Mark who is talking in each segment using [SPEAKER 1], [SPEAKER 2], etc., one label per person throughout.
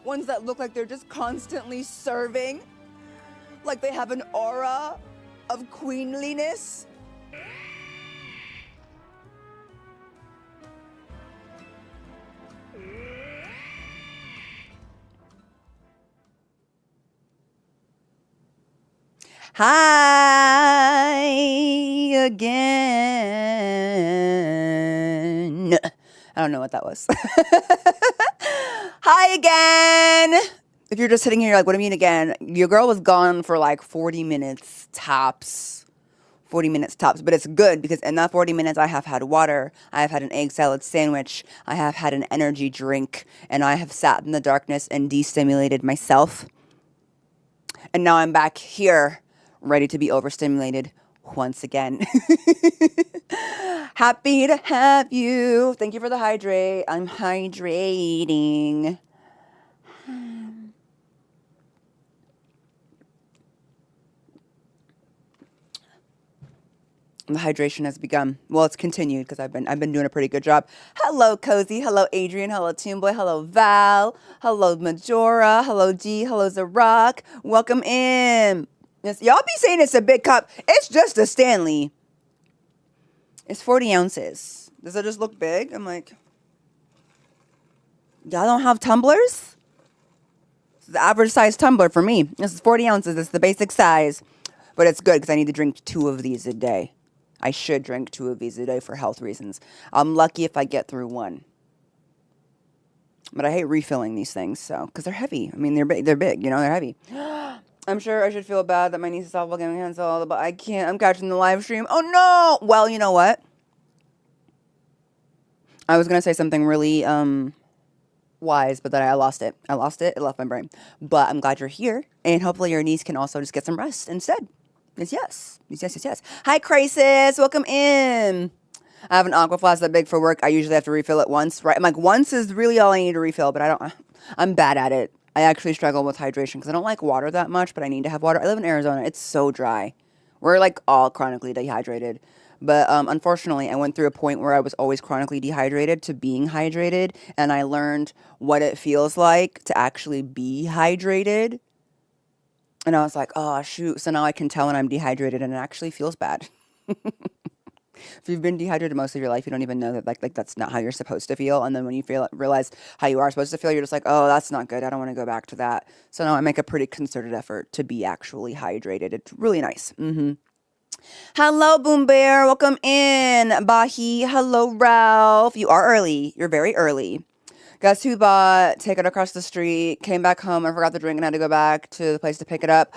[SPEAKER 1] Ones that look like they're just constantly serving. Like they have an aura of queenliness. Hi again. I don't know what that was. Hi again. If you're just sitting here, you're like, what do you mean again? Your girl was gone for like 40 minutes tops. 40 minutes tops. But it's good because in that 40 minutes, I have had water. I have had an egg salad sandwich. I have had an energy drink. And I have sat in the darkness and destimulated myself. And now I'm back here, ready to be overstimulated once again. Happy to have you. Thank you for the hydrate. I'm hydrating. The hydration has begun. Well, it's continued because I've been doing a pretty good job. Hello, Cozy. Hello, Adrian. Hello, Toonboy. Hello, Val. Hello, Majora. Hello, G. Hello, Zarak. Welcome in. Yes, y'all be saying it's a big cup. It's just a Stanley. It's 40 ounces. Does it just look big? I'm like, y'all don't have tumblers? It's the average size tumbler for me. This is 40 ounces. It's the basic size. But it's good because I need to drink 2 of these a day. I should drink 2 of these a day for health reasons. I'm lucky if I get through 1. But I hate refilling these things, so because they're heavy. I mean, they're big, you know, they're heavy. I'm sure I should feel bad that my niece is softball getting canceled, but I can't. I'm catching the live stream. Oh no! Well, you know what? I was gonna say something really wise, but then I lost it. It left my brain. But I'm glad you're here, and hopefully your niece can also just get some rest instead. Yes. Hi, Crisis. Welcome in. I have an aqua flask that big for work. I usually have to refill it once, right? I'm like, once is really all I need to refill, but I'm bad at it. I actually struggle with hydration because I don't like water that much, but I need to have water. I live in Arizona. It's so dry. We're like all chronically dehydrated. But unfortunately, I went through a point where I was always chronically dehydrated to being hydrated, and I learned what it feels like to actually be hydrated. And I was like, oh, shoot. So now I can tell when I'm dehydrated, and it actually feels bad. If you've been dehydrated most of your life, you don't even know that like that's not how you're supposed to feel. And then when you realize how you are supposed to feel, you're just like, oh, that's not good. I don't want to go back to that. So now I make a pretty concerted effort to be actually hydrated. It's really nice. Hello, Boom Bear. Welcome in. Bahi. Hello, Ralph. You are early. You're very early. Guess who bought Take It Across the Street, came back home and forgot the drink and had to go back to the place to pick it up?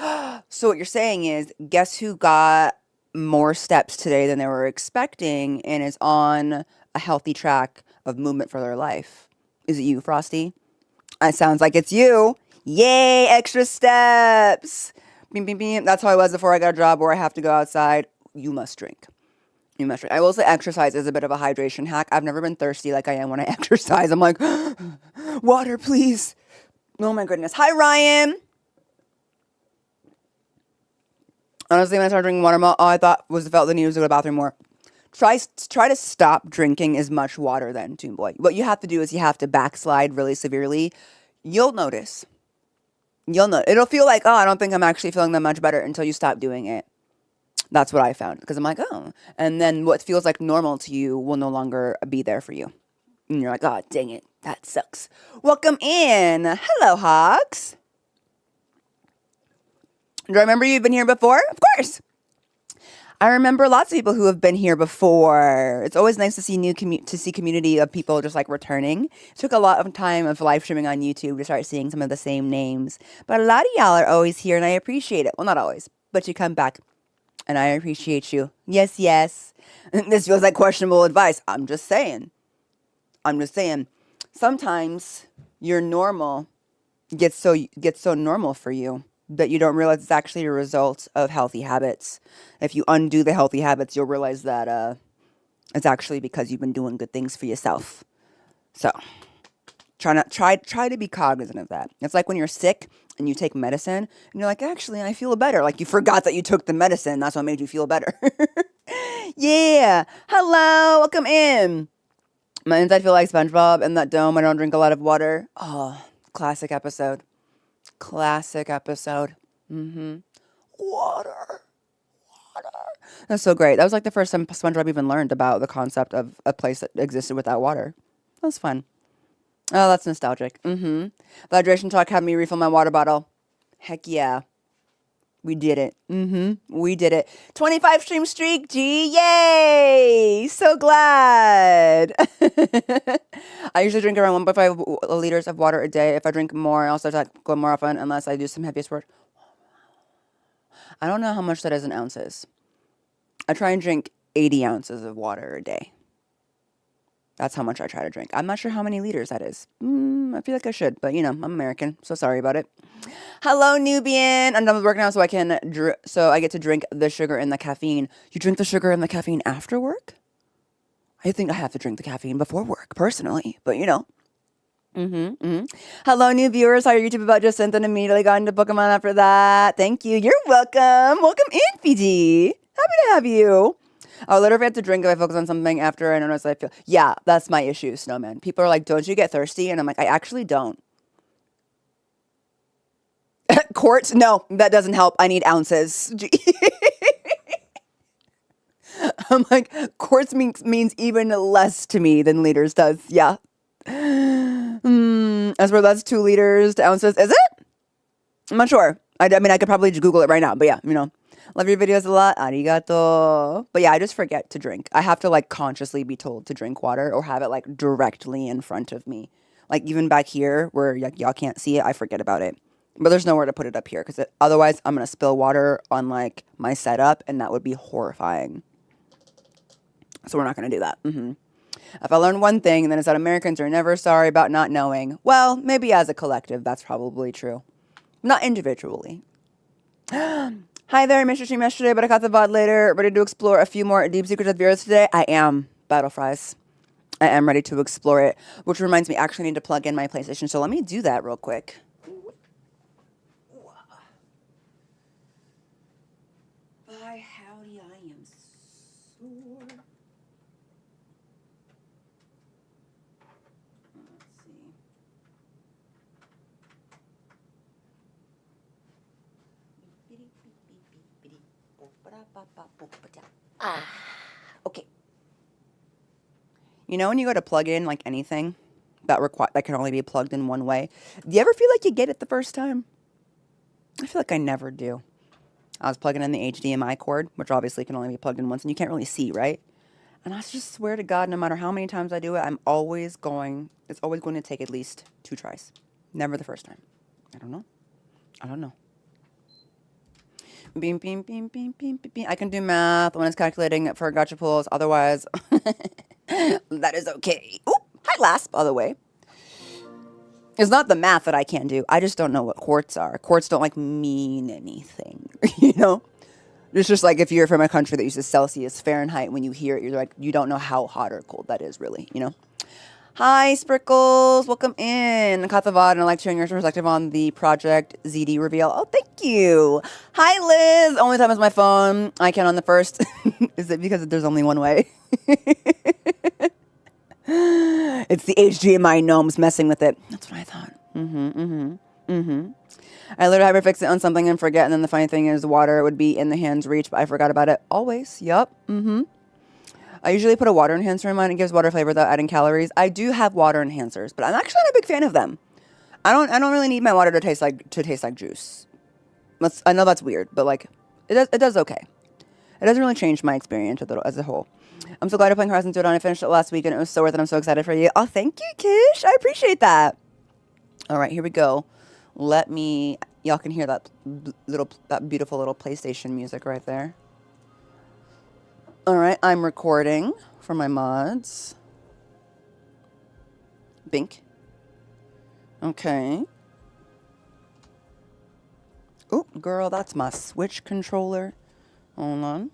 [SPEAKER 1] So what you're saying is, guess who got more steps today than they were expecting and is on a healthy track of movement for their life? Is it you, Frosty? It sounds like it's you. Yay, extra steps. Beam, beam, beam. That's how I was before I got a job where I have to go outside. You must drink. I will say exercise is a bit of a hydration hack. I've never been thirsty like I am when I exercise. I'm like, water, please. Oh my goodness. Hi, Ryan. Honestly, when I started drinking water, all I felt the need was to go to the bathroom more. Try to stop drinking as much water then, Toon Boy. What you have to do is you have to backslide really severely. You'll notice. It'll feel like, oh, I don't think I'm actually feeling that much better until you stop doing it. That's what I found. Because I'm like, oh. And then what feels like normal to you will no longer be there for you. And you're like, oh, dang it. That sucks. Welcome in. Hello, Hawks. Do I remember you've been here before? Of course. I remember lots of people who have been here before. It's always nice to see community of people just like returning. It took a lot of time of live streaming on YouTube to start seeing some of the same names. But a lot of y'all are always here and I appreciate it. Well, not always, but you come back. And I appreciate you. Yes, yes. This feels like questionable advice. I'm just saying. Sometimes your normal gets so normal for you that you don't realize it's actually a result of healthy habits. If you undo the healthy habits, you'll realize that it's actually because you've been doing good things for yourself. So try to be cognizant of that. It's like when you're sick and you take medicine and you're like, actually, I feel better. Like you forgot that you took the medicine. That's what made you feel better. Yeah. Hello. Welcome in. My inside feel like SpongeBob in that dome. I don't drink a lot of water. Oh, Classic episode. Classic episode. Water. That's so great. That was like the first time SpongeBob even learned about the concept of a place that existed without water. That was fun. Oh, that's nostalgic. The hydration talk had me refill my water bottle. Heck yeah. We did it. We did it. 25 stream streak, G. Yay! So glad. I usually drink around 1.5 liters of water a day. If I drink more, I also have to go more often unless I do some heavy sport. I don't know how much that is in ounces. I try and drink 80 ounces of water a day. That's how much I try to drink. I'm not sure how many liters that is. I feel like I should, but you know, I'm American, so sorry about it. Hello, Nubian. I'm done with work now, so I get to drink the sugar and the caffeine. You drink the sugar and the caffeine after work? I think I have to drink the caffeine before work, personally, but you know. Hello, new viewers. How are YouTube about just sent and immediately got into Pokemon after that? Thank you. You're welcome. Welcome in, PG. Happy to have you. I'll literally have to drink if I focus on something after I notice I feel. Yeah, that's my issue, Snowman. People are like, don't you get thirsty? And I'm like, I actually don't. Quarts? No, that doesn't help. I need ounces. I'm like, quarts means even less to me than liters does. Yeah. As for that's 2 liters to ounces. Is it? I'm not sure. I mean, I could probably just Google it right now. But yeah, you know. Love your videos a lot. Arigato. But yeah, I just forget to drink. I have to like consciously be told to drink water or have it like directly in front of me. Like even back here where y'all can't see it, I forget about it. But there's nowhere to put it up here because otherwise I'm going to spill water on like my setup and that would be horrifying. So we're not going to do that. If I learned one thing, then it's that Americans are never sorry about not knowing. Well, maybe as a collective, that's probably true. Not individually. Hi there, I missed your stream yesterday, but I caught the VOD later. Ready to explore a few more deep secrets of the earth today? I am, Battle Fries. I am ready to explore it, which reminds me, I actually need to plug in my PlayStation, so let me do that real quick. By howdy, I am sore. Let's see. Okay. You know when you go to plug in like anything that can only be plugged in one way, do you ever feel like you get it the first time? I feel like I never do. I was plugging in the HDMI cord, which obviously can only be plugged in once, and you can't really see, right? And I just swear to God, no matter how many times I do it, it's always going to take at least 2 tries. Never the first time. I don't know. Beam, beam, beam, beam, beam, beam, beam. I can do math when it's calculating for gacha pools. Otherwise, that is okay. Ooh, hi, Lasp, by the way. It's not the math that I can't do. I just don't know what quarts are. Quarts don't, like, mean anything, you know? It's just like if you're from a country that uses Celsius, Fahrenheit, when you hear it, you're like, you don't know how hot or cold that is, really, you know? Hi, Sprickles. Welcome in. I caught the VOD and I like sharing your perspective on the Project ZD reveal. Oh, thank you. Hi, Liz. Only time is my phone. I can on the first. Is it because there's only one way? It's the HDMI gnomes messing with it. That's what I thought. I literally have to fix it on something and forget. And then the funny thing is water would be in the hand's reach, but I forgot about it. Always. Yup. I usually put a water enhancer in mine. It gives water flavor without adding calories. I do have water enhancers, but I'm actually not a big fan of them. I don't really need my water to taste like juice. I know that's weird, but like it does okay. It doesn't really change my experience as a whole. I'm so glad you're playing Horizon Zero Dawn. I finished it last week and it was so worth it. I'm so excited for you. Oh, thank you, Kish. I appreciate that. All right, here we go. Y'all can hear that beautiful little PlayStation music right there. All right, I'm recording for my mods. Bink. Okay. Oh, girl, that's my Switch controller. Hold on.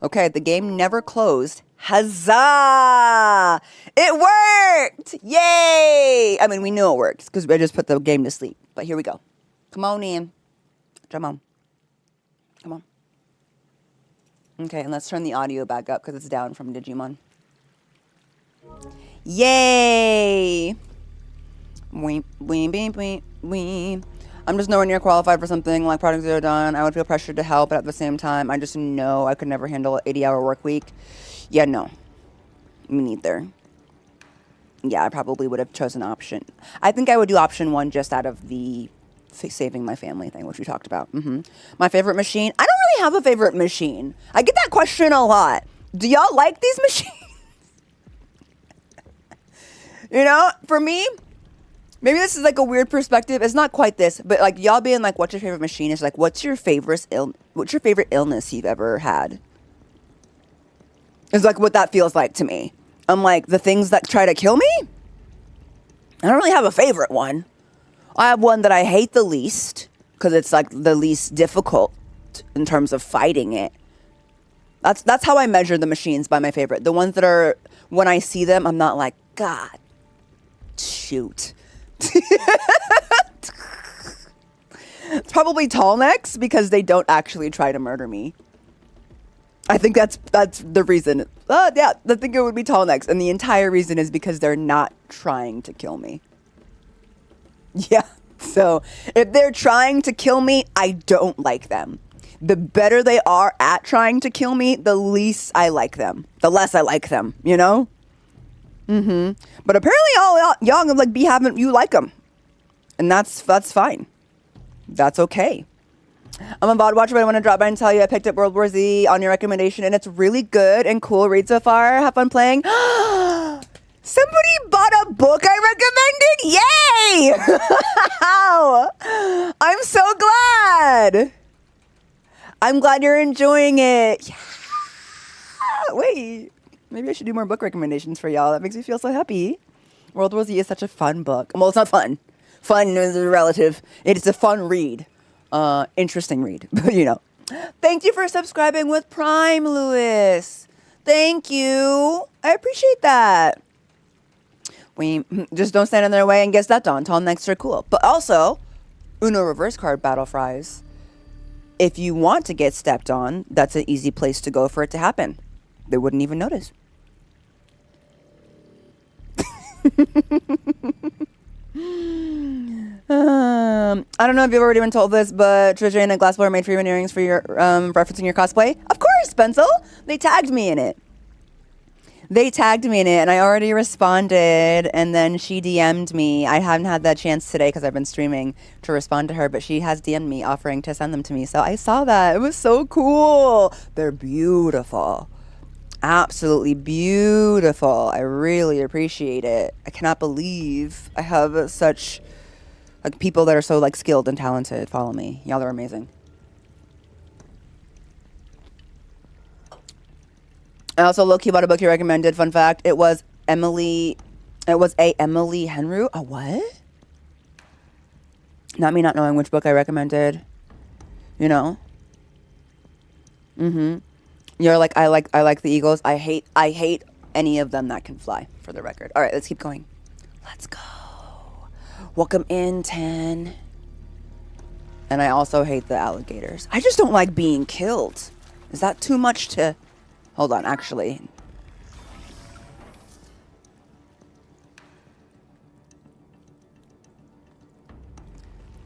[SPEAKER 1] Okay, the game never closed. Huzzah! It worked! Yay! I mean, we knew it worked because I just put the game to sleep. But here we go. Come on in. Come on. Come on. Okay, and let's turn the audio back up because it's down from Digimon. Yay! Weep, weep, weep, weep, weep. I'm just nowhere near qualified for something like Project Zero Dawn. I would feel pressured to help, but at the same time, I just know I could never handle an 80-hour work week. Yeah, no. Me neither. Yeah, I probably would have chosen option. I think I would do option 1 just out of the saving my family thing, which we talked about. My favorite machine? I don't really have a favorite machine. I get that question a lot. Do y'all like these machines? You know, for me, maybe this is like a weird perspective. It's not quite this, but like y'all being like, what's your favorite machine? It's like, what's your favorite illness you've ever had? It's like what that feels like to me. I'm like, the things that try to kill me? I don't really have a favorite one. I have one that I hate the least because it's like the least difficult in terms of fighting it. That's how I measure the machines by my favorite. The ones that are, when I see them, I'm not like, God, shoot. It's probably tall necks because they don't actually try to murder me. I think that's the reason. Yeah, I think it would be tall necks. And the entire reason is because they're not trying to kill me. Yeah. So if they're trying to kill me, I don't like them. The better they are at trying to kill me, the least I like them. The less I like them, you know? But apparently y'all like you like them. And that's fine. That's okay. I'm a VOD watcher, but I want to drop by and tell you I picked up World War Z on your recommendation, and it's really good and cool read so far. Have fun playing. Somebody bought a book I recommended? Yay! I'm so glad. I'm glad you're enjoying it. Yeah. Wait, maybe I should do more book recommendations for y'all. That makes me feel so happy. World War Z is such a fun book. Well, it's not fun. Fun is relative. It's a fun read. Interesting read, but you know. Thank you for subscribing with Prime, Lewis. Thank you. I appreciate that. We just don't stand in their way and get stepped on. Tall necks are cool. But also, Uno reverse card battle fries. If you want to get stepped on, that's an easy place to go for it to happen. They wouldn't even notice. I don't know if you've already been told this, but Trisha and a Glassblower made free earrings for your referencing your cosplay. Of course, Pencil. They tagged me in it. And I already responded, and then she DM'd me. I haven't had that chance today because I've been streaming to respond to her, but she has DM'd me offering to send them to me. So I saw that. It was so cool. They're beautiful. Absolutely beautiful. I really appreciate it. I cannot believe I have such like people that are so like skilled and talented follow me. Y'all are amazing. I also low-key bought a book you recommended. Fun fact, it was a Emily Henry. A what? Not me not knowing which book I recommended. You know? You're like, I like the Eagles. I hate any of them that can fly, for the record. All right, let's keep going. Let's go. Welcome in, 10. And I also hate the alligators. I just don't like being killed. Is that too much to... Hold on, actually.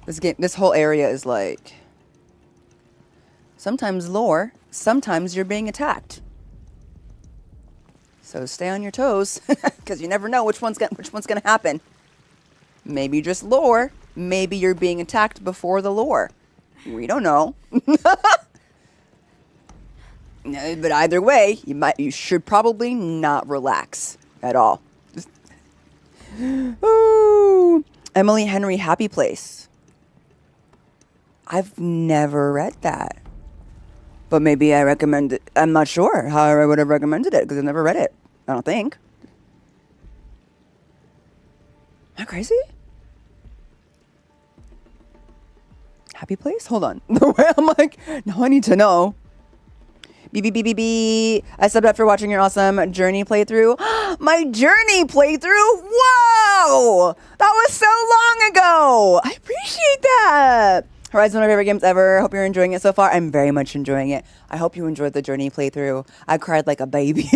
[SPEAKER 1] This whole area is like... Sometimes lore, sometimes you're being attacked. So stay on your toes, because you never know which one's gonna happen. Maybe just lore. Maybe you're being attacked before the lore. We don't know. But either way, you should probably not relax at all. Ooh, Emily Henry, Happy Place. I've never read that. But maybe I recommend it. I'm not sure how I would have recommended it because I've never read it. I don't think. Am I crazy? Happy Place? Hold on. The way I'm like, no, I need to know. BBBBB. I subbed after watching your awesome Journey playthrough. My Journey playthrough? Whoa! That was so long ago. I appreciate that. Horizon, one of my favorite games ever. Hope you're enjoying it so far. I'm very much enjoying it. I hope you enjoyed the Journey playthrough. I cried like a baby.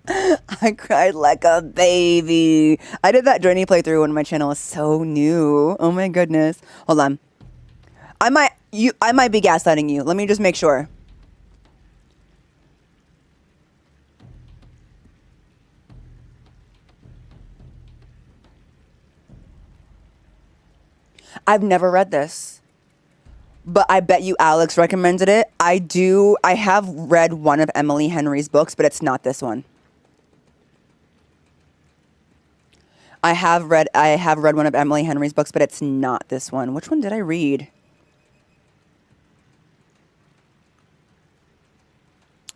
[SPEAKER 1] I cried like a baby. I did that journey playthrough when my channel is so new. Oh my goodness. Hold on. I might be gaslighting you. Let me just make sure. I've never read this, but I bet you Alex recommended it. I have read one of Emily Henry's books, but it's not this one. I have read one of Emily Henry's books, but it's not this one. Which one did I read?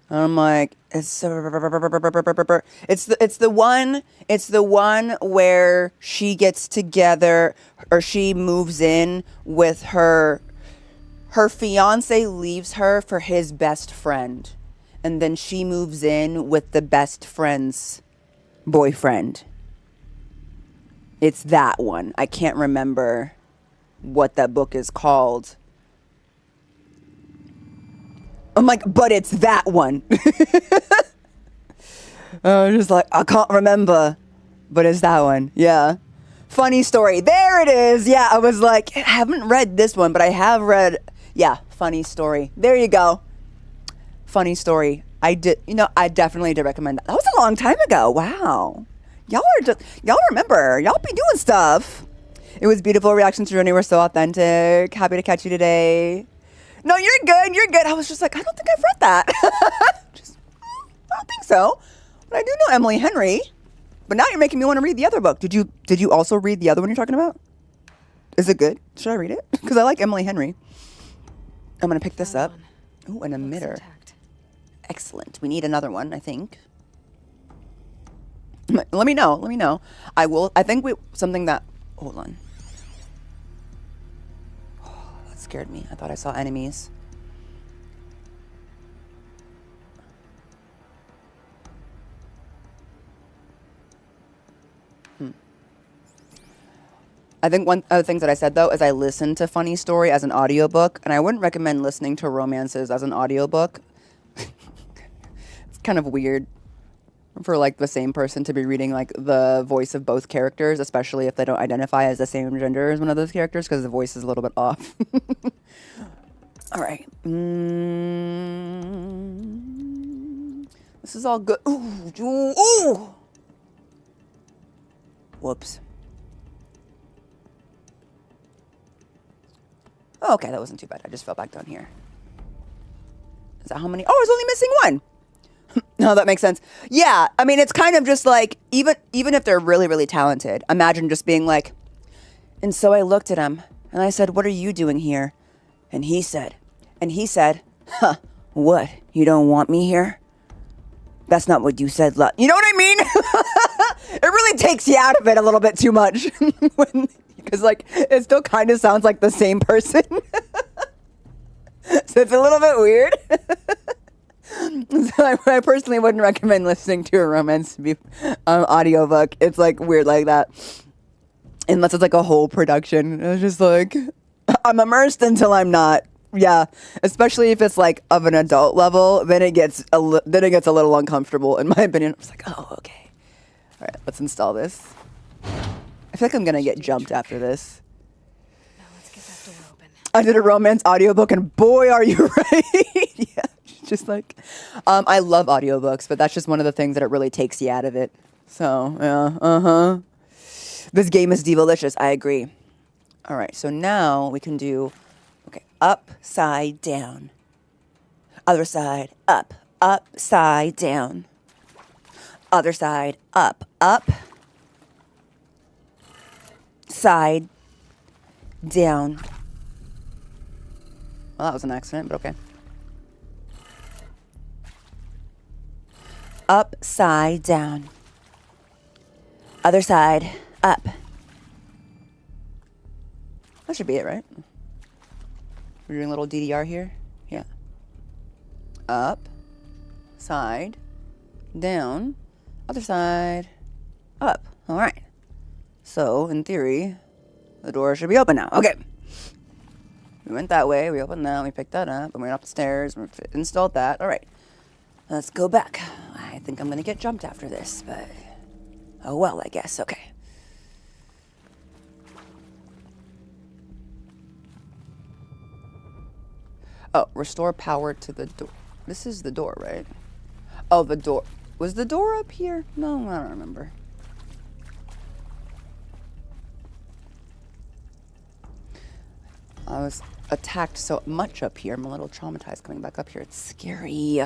[SPEAKER 1] I'm like, it's the one where she gets together, or she moves in with her fiance leaves her for his best friend, and then she moves in with the best friend's boyfriend. It's that one. I can't remember what that book is called. I'm like, but it's that one. I was just like, I can't remember, but it's that one. Yeah. Funny story. There it is. Yeah, I was like, I haven't read this one, but I have read, yeah, funny story. There you go. Funny story. I definitely did recommend that. That was a long time ago. Wow. Y'all remember. Y'all be doing stuff. It was beautiful. Reactions to Journey were so authentic. Happy to catch you today. No, you're good. You're good. I was just like, I don't think I've read that. I don't think so. But I do know Emily Henry. But now you're making me want to read the other book. Did you also read the other one you're talking about? Is it good? Should I read it? Because I like Emily Henry. I'm going to pick this up. Ooh, an emitter. Excellent. We need another one, I think. Let me know. I will. I think something that... Hold on. That scared me. I thought I saw enemies. I think one of the things that I said, though, is I listened to Funny Story as an audiobook, and I wouldn't recommend listening to romances as an audiobook. It's kind of weird for, like, the same person to be reading, like, the voice of both characters, especially if they don't identify as the same gender as one of those characters, because the voice is a little bit off. All right. This is all good. Ooh. Whoops. Oh, okay, that wasn't too bad. I just fell back down here. Is that how many? Oh, I was only missing one. No, that makes sense. Yeah, I mean, it's kind of just like, even if they're really, really talented, imagine just being like, and so I looked at him, and I said, what are you doing here? And he said, huh, what, you don't want me here? That's not what you said, you know what I mean? It really takes you out of it a little bit too much. Because, like, it still kind of sounds like the same person. So it's a little bit weird. So I personally wouldn't recommend listening to a romance audiobook. It's, like, weird like that. Unless it's, like, a whole production. It's just, like, I'm immersed until I'm not. Yeah, especially if it's, like, of an adult level, then it gets a little uncomfortable, in my opinion. It's like, oh, okay. All right, let's install this. I feel like I'm going to get jumped after this.
[SPEAKER 2] Now let's get that door open.
[SPEAKER 1] I did a romance audiobook, and boy, are you right. Yeah, just like, I love audiobooks, but that's just one of the things that it really takes you out of it. So, yeah, This game is delicious. I agree. All right, so now we can do, okay, upside down. Other side, up, upside down. Other side, up, side, down. Well, that was an accident, but okay. Upside down. Other side, up. That should be it, right? We're doing a little DDR here. Yeah. Up, side, down, other side, up. All right. So, in theory, the door should be open now. Okay. We went that way. We opened that. We picked that up. And we went up the stairs. We installed that. All right. Let's go back. I think I'm gonna get jumped after this, but... Oh well, I guess. Okay. Oh, restore power to the door. This is the door, right? Oh, the door. Was the door up here? No, I don't remember. I was attacked so much up here. I'm a little traumatized coming back up here. It's scary.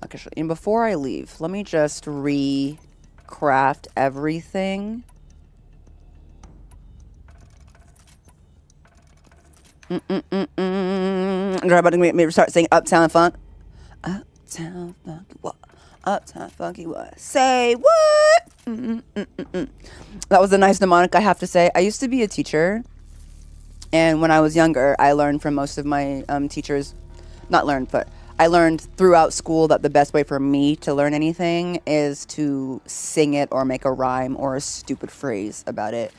[SPEAKER 1] Okay, and before I leave, let me just recraft everything. They're about to make me start singing Uptown Funk. Uptown Funky what? Uptown Funky what? Say what? That was a nice mnemonic, I have to say. I used to be a teacher, and when I was younger, I learned from most of my teachers. Not learned, but I learned throughout school that the best way for me to learn anything is to sing it or make a rhyme or a stupid phrase about it.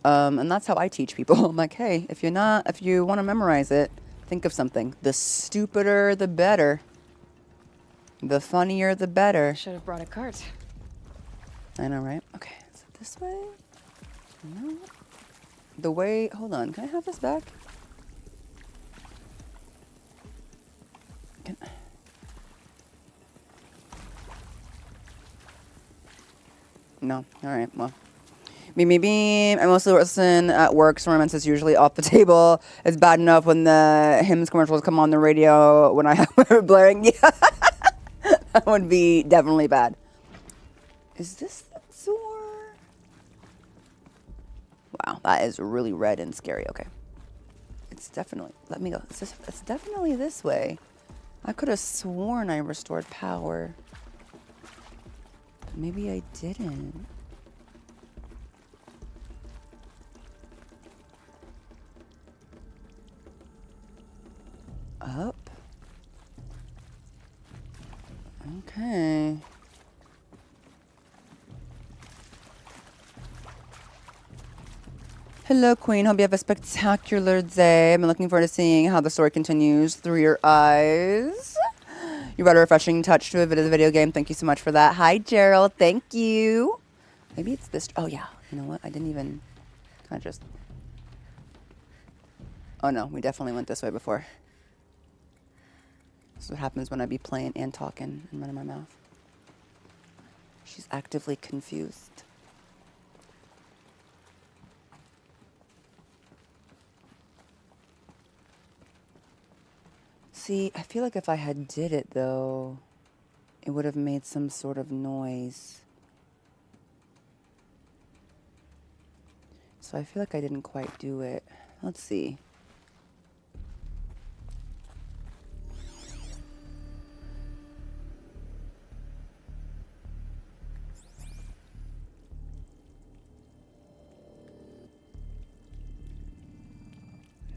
[SPEAKER 1] And that's how I teach people. I'm like, hey, if you want to memorize it, think of something. The stupider, the better. The funnier, the better.
[SPEAKER 2] Should have brought a cart.
[SPEAKER 1] I know, right? Okay, is it this way? No. The way, hold on, can I have this back? No, all right, well. Maybe I mostly listen at work, so romance is usually off the table. It's bad enough when the hymns commercials come on the radio when I have blaring. Yeah, that would be definitely bad. Is this the door? Wow, that is really red and scary. Okay, it's definitely. Let me go. It's definitely this way. I could have sworn I restored power, but maybe I didn't. Up. Okay. Hello, Queen. Hope you have a spectacular day. I'm looking forward to seeing how the story continues through your eyes. You brought a refreshing touch to a video game. Thank you so much for that. Hi, Gerald. Thank you. Maybe it's this. Oh, yeah. You know what? I didn't even kind of just. Oh, no. We definitely went this way before. This is what happens when I be playing and talking and running my mouth. She's actively confused. See, I feel like if I had did it, though, it would have made some sort of noise. So I feel like I didn't quite do it. Let's see.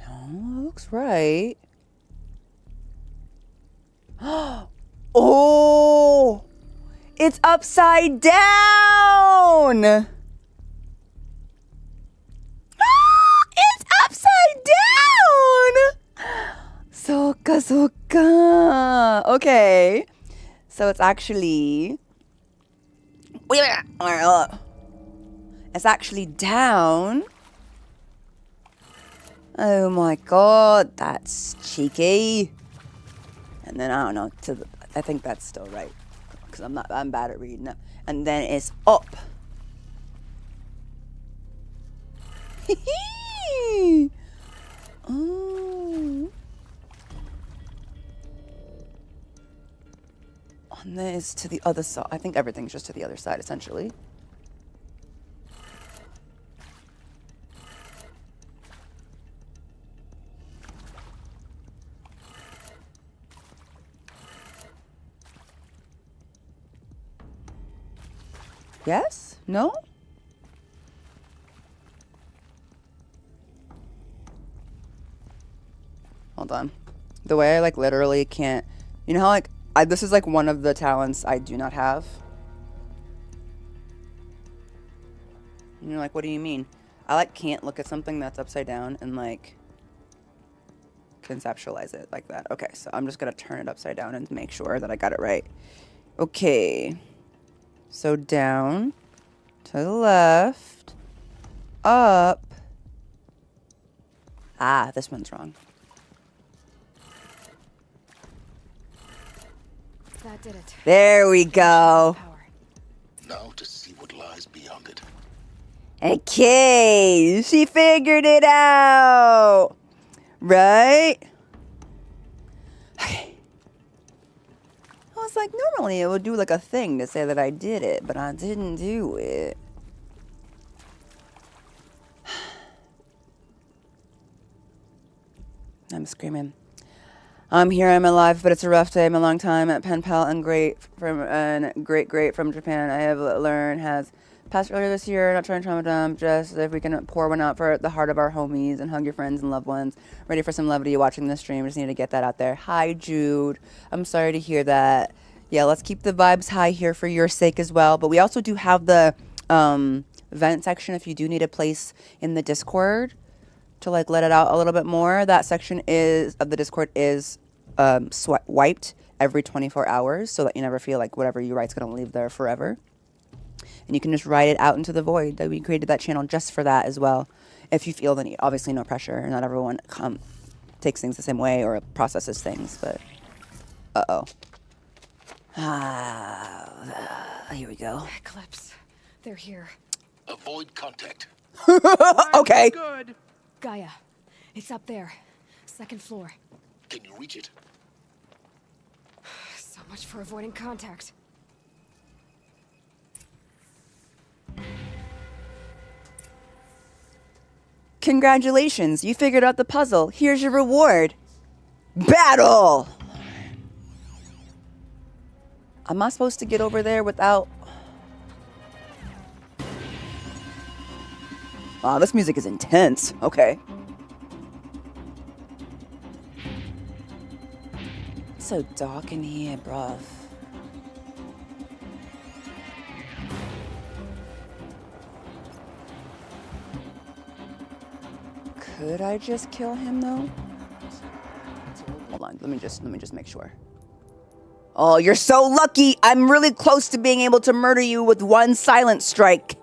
[SPEAKER 1] No, it looks right. Oh, it's upside down. It's upside down. Soka, soka. Okay. So it's actually. It's actually down. Oh my god, that's cheeky. And then I don't know, I think that's still right. Because I'm bad at reading it. And then it's up. Oh. And then it's to the other side. I think everything's just to the other side, essentially. Yes? No? Hold on. The way I literally can't. You know how this is one of the talents I do not have. And you're like, what do you mean? I can't look at something that's upside down and conceptualize it like that. Okay, so I'm just gonna turn it upside down and make sure that I got it right. Okay. So down, to the left, up. Ah, this one's wrong.
[SPEAKER 2] That did it.
[SPEAKER 1] There we go.
[SPEAKER 2] Power.
[SPEAKER 3] Now to see what lies beyond it.
[SPEAKER 1] Okay, she figured it out. Right? Okay. I was like, normally it would do like a thing to say that I did it, but I didn't do it. I'm screaming. I'm here, I'm alive, but it's a rough day. I'm a long time at pen pal and great from Japan. I have learned has passed earlier this year. Not trying to trauma dump, just if we can pour one out for the heart of our homies and hug your friends and loved ones. Ready for some levity watching this stream. Just need to get that out there. Hi, Jude. I'm sorry to hear that. Yeah, let's keep the vibes high here for your sake as well. But we also do have the vent section if you do need a place in the Discord to like let it out a little bit more. That section is of the Discord is wiped every 24 hours so that you never feel like whatever you write's gonna leave there forever. And you can just write it out into the void. That we created that channel just for that as well. If you feel the need, obviously no pressure. Not everyone takes things the same way or processes things, but here we go.
[SPEAKER 2] Eclipse. They're here.
[SPEAKER 3] Avoid contact.
[SPEAKER 1] Okay.
[SPEAKER 4] Good.
[SPEAKER 2] Gaia. It's up there. Second floor.
[SPEAKER 3] Can you reach it?
[SPEAKER 2] So much for avoiding contact.
[SPEAKER 1] Congratulations, you figured out the puzzle. Here's your reward. Battle! Am I supposed to get over there without... Wow, this music is intense. Okay. It's so dark in here, bruv. Could I just kill him though? Hold on, let me just make sure. Oh, you're so lucky. I'm really close to being able to murder you with one silent strike.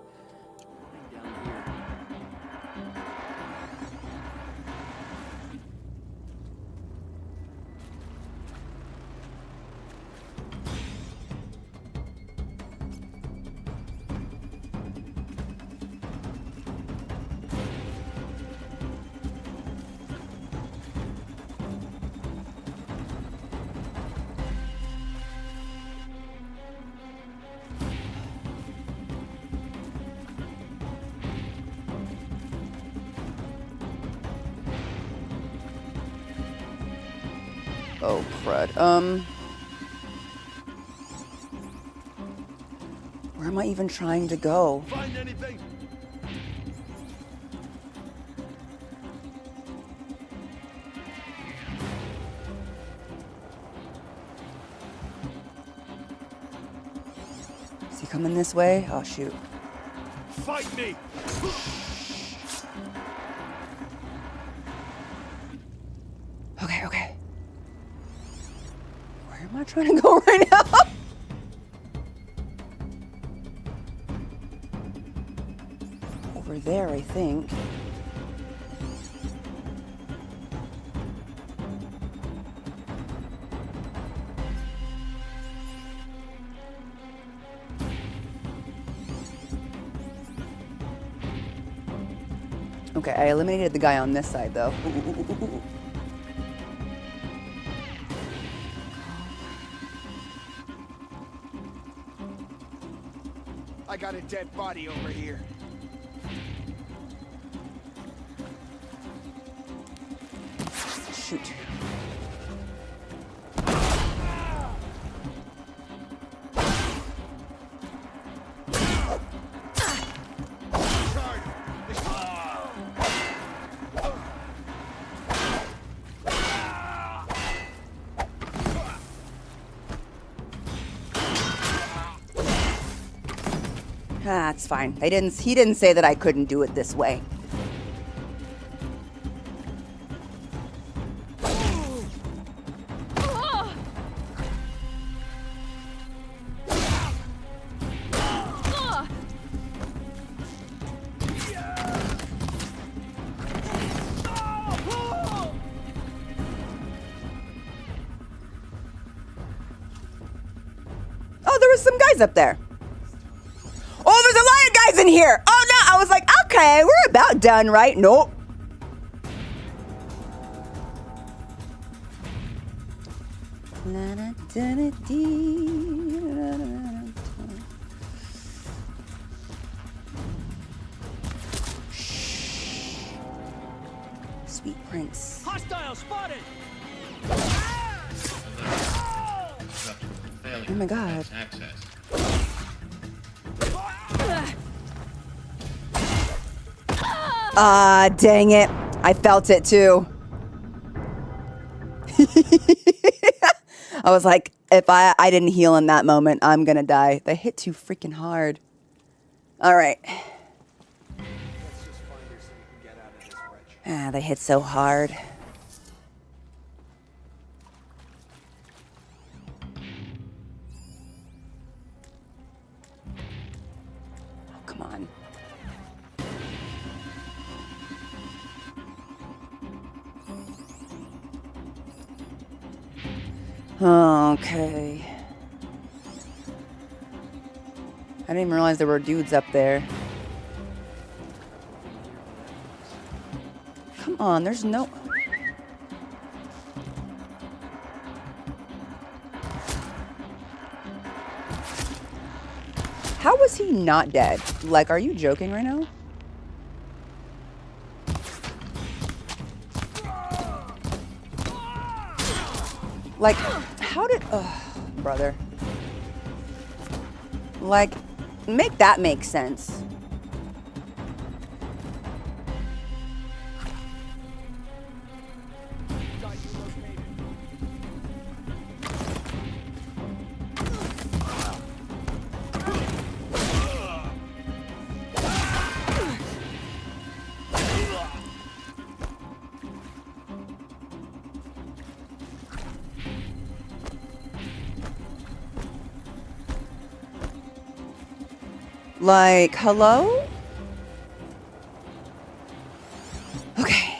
[SPEAKER 1] Oh, crud. Where am I even trying to go?
[SPEAKER 4] Find anything?
[SPEAKER 1] Is he coming this way? Oh, shoot.
[SPEAKER 4] Fight me.
[SPEAKER 1] Okay, okay. Where am I trying to go right now? Over there, I think. Okay, I eliminated the guy on this side, though. Ooh.
[SPEAKER 4] I got a dead body over here.
[SPEAKER 1] Shoot. Ah, it's fine. He didn't say that I couldn't do it this way. guys up there. Oh, there's a lot of guys in here. Oh no, I was like, okay, we're about done, right? Nope. Sweet prince.
[SPEAKER 4] Hostile spotted!
[SPEAKER 1] Oh my god. Ah, dang it. I felt it too. I was like, if I didn't heal in that moment, I'm gonna die. They hit too freaking hard. All right. Ah, they hit so hard. Oh, come on. Okay. I didn't even realize there were dudes up there. Come on, there's no... How was he not dead? Like, are you joking right now? Like, how did... Ugh, brother. Like, make that make sense. Like, hello? Okay.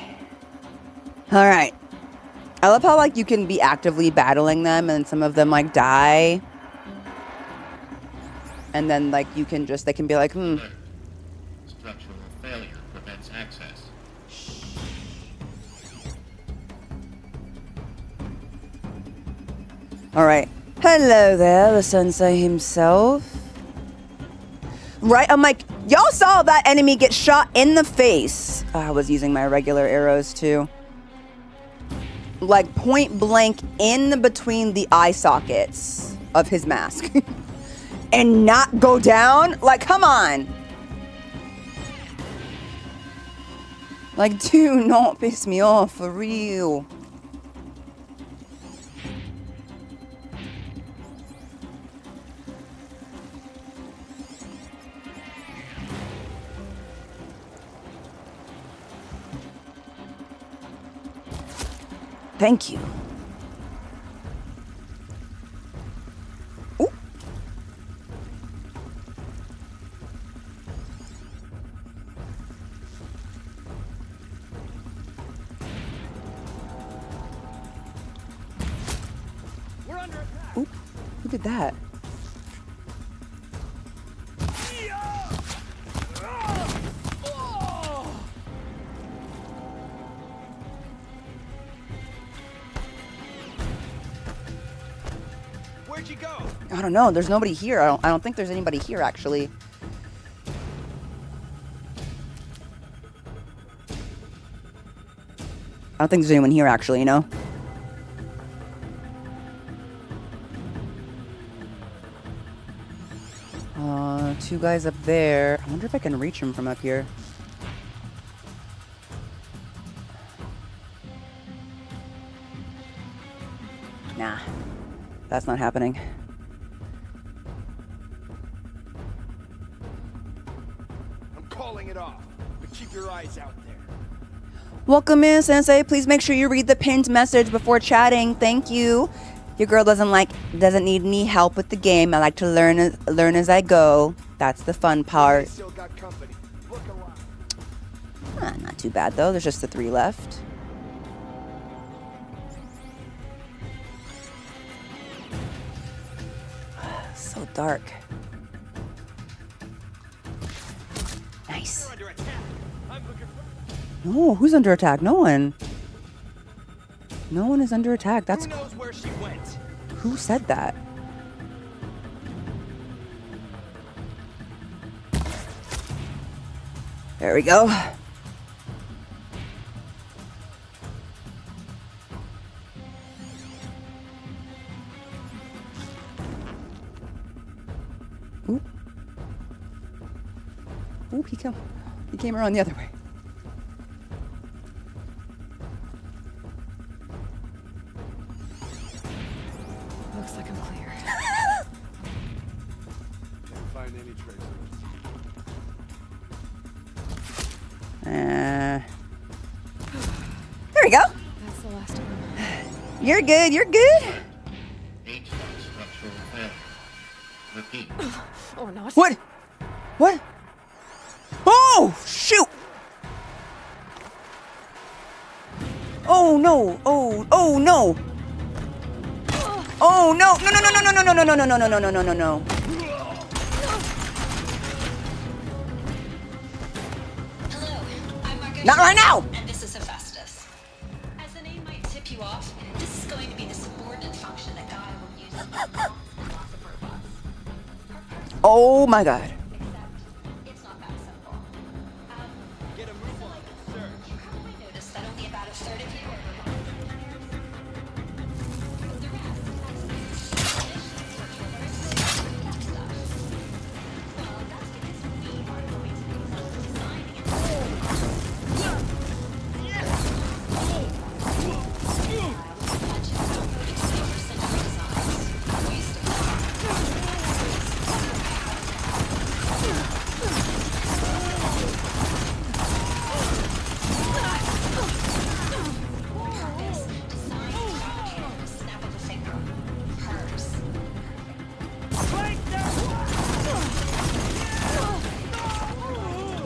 [SPEAKER 1] Alright. I love how, like, you can be actively battling them and some of them, like, die. And then, like, you can just, they can be like,
[SPEAKER 5] Structural failure prevents access.
[SPEAKER 1] Alright. Hello there, the sensei himself. Right? I'm like, y'all saw that enemy get shot in the face. Oh, I was using my regular arrows too. Like point blank in between the eye sockets of his mask. And not go down? Like, come on. Like, do not piss me off, for real. Thank you. Ooh.
[SPEAKER 4] We're under attack!
[SPEAKER 1] Ooh. Who did that?
[SPEAKER 4] Where'd you go?
[SPEAKER 1] I don't know. There's nobody here. I don't think there's anybody here, actually. I don't think there's anyone here, actually, you know? Two guys up there. I wonder if I can reach them from up here. Nah. That's not happening.
[SPEAKER 4] I'm calling it off, but keep your eyes out there.
[SPEAKER 1] Welcome in, Sensei. Please make sure you read the pinned message before chatting. Thank you. Your girl doesn't need any help with the game. I like to learn as I go. That's the fun part.
[SPEAKER 4] Still got company. Look around.
[SPEAKER 1] Not too bad though. There's just the 3 left. So dark. Nice.
[SPEAKER 4] You're under attack. I'm looking for...
[SPEAKER 1] No, who's under attack? No one. No one is under attack. That's
[SPEAKER 4] Who knows where she went?
[SPEAKER 1] who said that? There we go. Oop. Oop, he came around the other way.
[SPEAKER 2] Looks like I'm clear.
[SPEAKER 4] Can't find any trace of it.
[SPEAKER 1] There we go.
[SPEAKER 2] That's the last of them.
[SPEAKER 1] You're good. You're good.
[SPEAKER 5] H structural failure. Repeat.
[SPEAKER 2] Or not.
[SPEAKER 1] What? What? Oh, shoot. Oh, no. Oh, no. Oh, no. No, no, no, no, no, no, no, no, no, no, no, no, no, no, no.
[SPEAKER 6] Hello, I'm Margaret.
[SPEAKER 1] Not right now.
[SPEAKER 6] And this is Hephaestus. As the name might tip you off, this is going to be the subordinate function that Gaia will use in lots and lots of robots.
[SPEAKER 1] Oh, my God.
[SPEAKER 6] Except, it's not that simple.
[SPEAKER 4] Get a move on. Search.
[SPEAKER 6] You probably noticed that only about a third of you are robots engineers. The rest, stuff. Well, that's because we are going to be designing snap of a finger. Hers.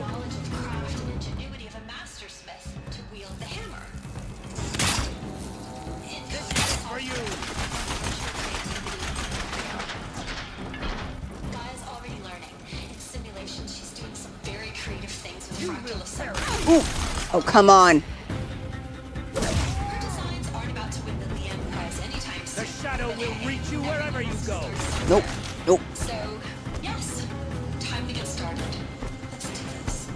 [SPEAKER 6] Knowledge of craft and ingenuity of a master smith to wield the hammer. This is for you. Gaia's already learning. In simulation, she's doing some very creative things with fractal assembly.
[SPEAKER 1] Ooh. Oh, come on.
[SPEAKER 6] Her designs aren't about to win the Liam Prize anytime soon.
[SPEAKER 4] The shadow will reach you wherever you go.
[SPEAKER 1] Nope. Nope.
[SPEAKER 6] So, yes, time to get started. Let's do this.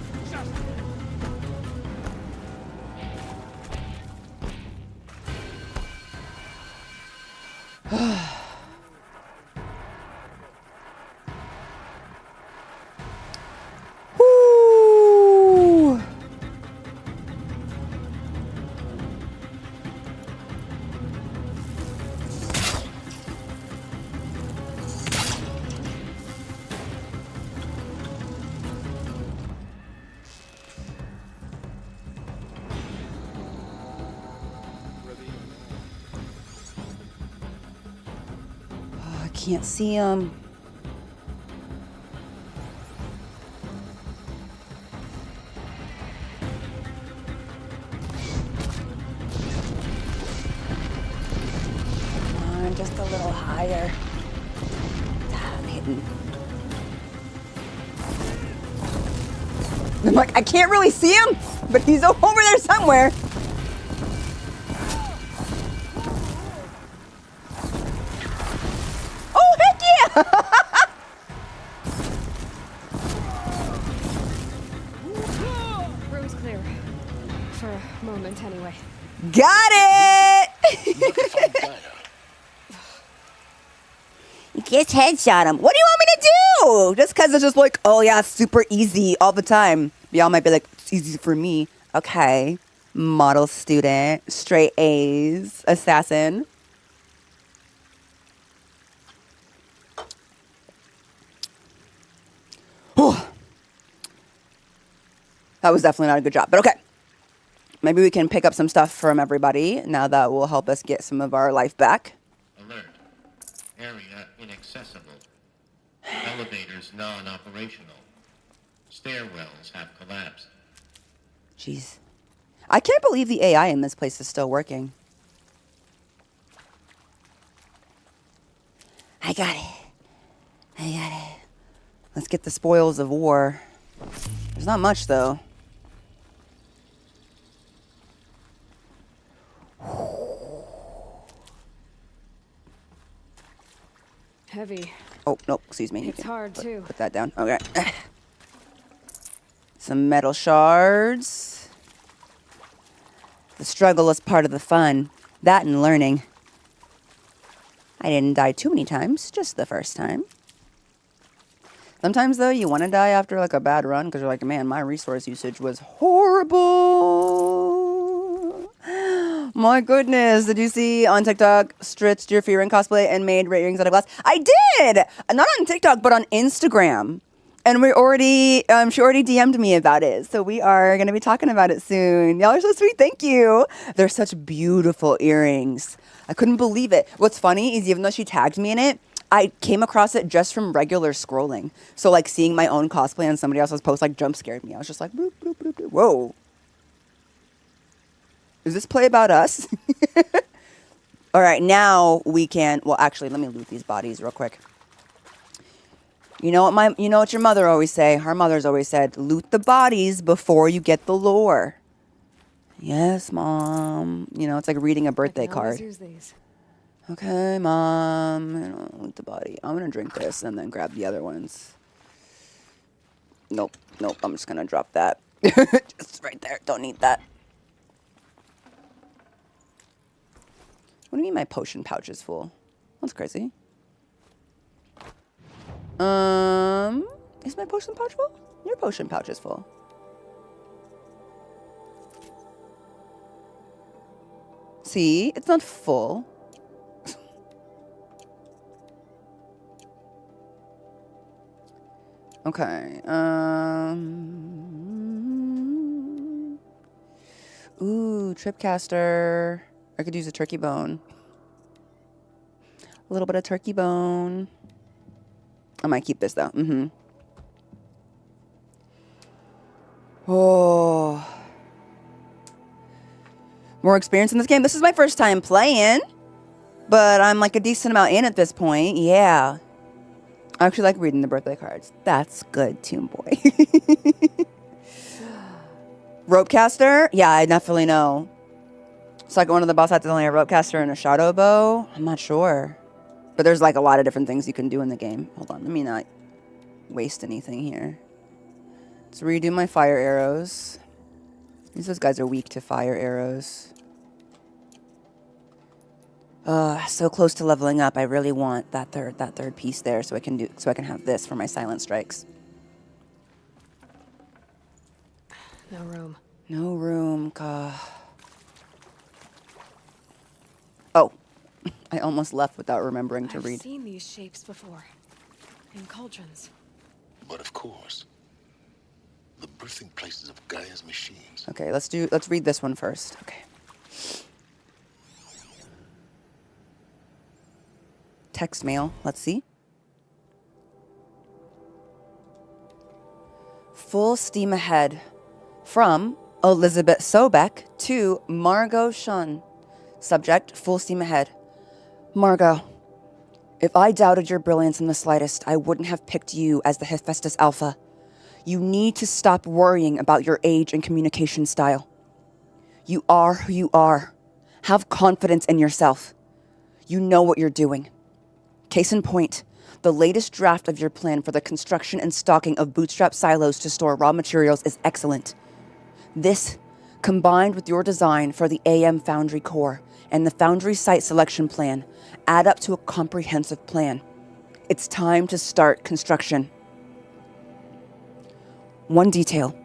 [SPEAKER 1] Woo. Oh, I can't see him. Come on, just a little higher. Ah, I'm hitting. I'm like, I can't really see him, but he's over there somewhere. Oh, heck yeah!
[SPEAKER 2] Room's clear. For a moment, anyway.
[SPEAKER 1] Got it!
[SPEAKER 3] Look at from Gaia.
[SPEAKER 1] Just headshot him. What do you want me to do? Just because it's just like, oh yeah, super easy all the time. Y'all might be like, it's easy for me. Okay. Model student, straight A's, assassin. Whew. That was definitely not a good job, but okay. Maybe we can pick up some stuff from everybody. Now that will help us get some of our life back.
[SPEAKER 5] Alert. Area inaccessible. Elevators non-operational. Stairwells have collapsed.
[SPEAKER 1] Jeez. I can't believe the AI in this place is still working. I got it. Let's get the spoils of war. There's not much, though.
[SPEAKER 2] Heavy.
[SPEAKER 1] Oh, no, excuse me. You
[SPEAKER 2] It's
[SPEAKER 1] can
[SPEAKER 2] hard, too.
[SPEAKER 1] Put that down. Okay. Some metal shards. The struggle is part of the fun. That and learning. I didn't die too many times, just the first time. Sometimes, though, you want to die after, like, a bad run, because you're like, man, my resource usage was horrible. My goodness. Did you see on TikTok, stretched your fear in cosplay and made ray rings out of glass? I did! Not on TikTok, but on Instagram. And she already DM'd me about it. So we are going to be talking about it soon. Y'all are so sweet. Thank you. They're such beautiful earrings. I couldn't believe it. What's funny is even though she tagged me in it, I came across it just from regular scrolling. So like seeing my own cosplay on somebody else's post like jump scared me. I was just like, boop, boop, boop, boop. Whoa. Is this play about us? All right, now we can, well, actually, let me loot these bodies real quick. You know what your mother always say? Our mother's always said, loot the bodies before you get the lore. Yes, Mom. You know, it's like reading a birthday card.
[SPEAKER 2] Use these.
[SPEAKER 1] Okay, Mom. Loot the body. I'm going to drink this and then grab the other ones. Nope. I'm just going to drop that. Just right there. Don't need that. What do you mean my potion pouch is full? That's crazy. Is my potion pouch full? Your potion pouch is full. See? It's not full. Okay. Ooh, tripcaster. I could use a turkey bone. A little bit of turkey bone. I might keep this though. Oh. More experience in this game. This is my first time playing. But I'm like a decent amount in at this point. Yeah. I actually like reading the birthday cards. That's good, Toon Boy. Ropecaster? Yeah, I definitely know. It's like one of the boss hats is only a ropecaster and a shadow bow. I'm not sure. But there's like a lot of different things you can do in the game. Hold on, let me not waste anything here. Let's redo my fire arrows. Those guys are weak to fire arrows. So close to leveling up. I really want that third piece there so I can have this for my silent strikes.
[SPEAKER 2] No room.
[SPEAKER 1] No room, Oh, I almost left without remembering to read.
[SPEAKER 2] I've seen these shapes before. In cauldrons.
[SPEAKER 3] But of course, the birthing places of Gaia's machines.
[SPEAKER 1] Okay, let's read this one first. Okay. Text mail. Let's see. Full steam ahead. From Elizabeth Sobeck to Margot Shun. Subject, full steam ahead. Margot, if I doubted your brilliance in the slightest, I wouldn't have picked you as the Hephaestus Alpha. You need to stop worrying about your age and communication style. You are who you are. Have confidence in yourself. You know what you're doing. Case in point, the latest draft of your plan for the construction and stocking of bootstrap silos to store raw materials is excellent. This, combined with your design for the AM Foundry core and the Foundry site selection plan, add up to a comprehensive plan. It's time to start construction. One detail.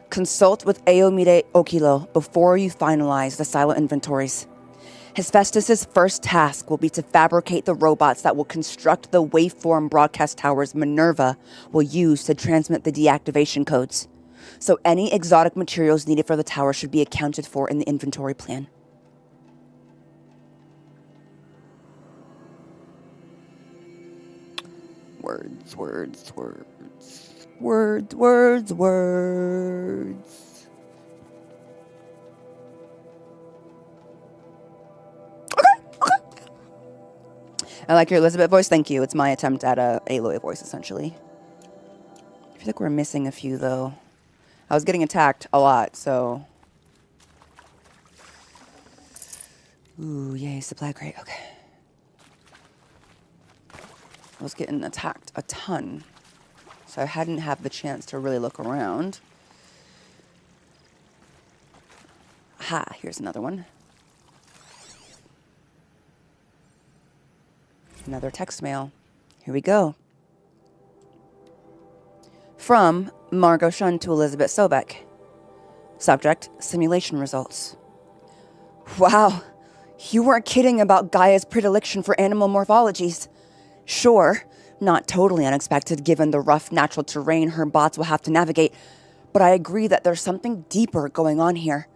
[SPEAKER 1] Consult with Eomide Okilo before you finalize the silo inventories. Hephaestus' first task will be to fabricate the robots that will construct the waveform broadcast towers Minerva will use to transmit the deactivation codes. So any exotic materials needed for the tower should be accounted for in the inventory plan. Words. I like your Elizabeth voice. Thank you. It's my attempt at a Aloy voice, essentially. If feel like we're missing a few, though. I was getting attacked a lot, so... Ooh, yay, supply crate. Okay. I was getting attacked a ton, so I hadn't had the chance to really look around. Ha, here's another one. Another text mail. Here we go. From Margot Shun to Elizabeth Sobek. Subject, simulation results. Wow, you weren't kidding about Gaia's predilection for animal morphologies. Sure, not totally unexpected given the rough natural terrain her bots will have to navigate, but I agree that there's something deeper going on here.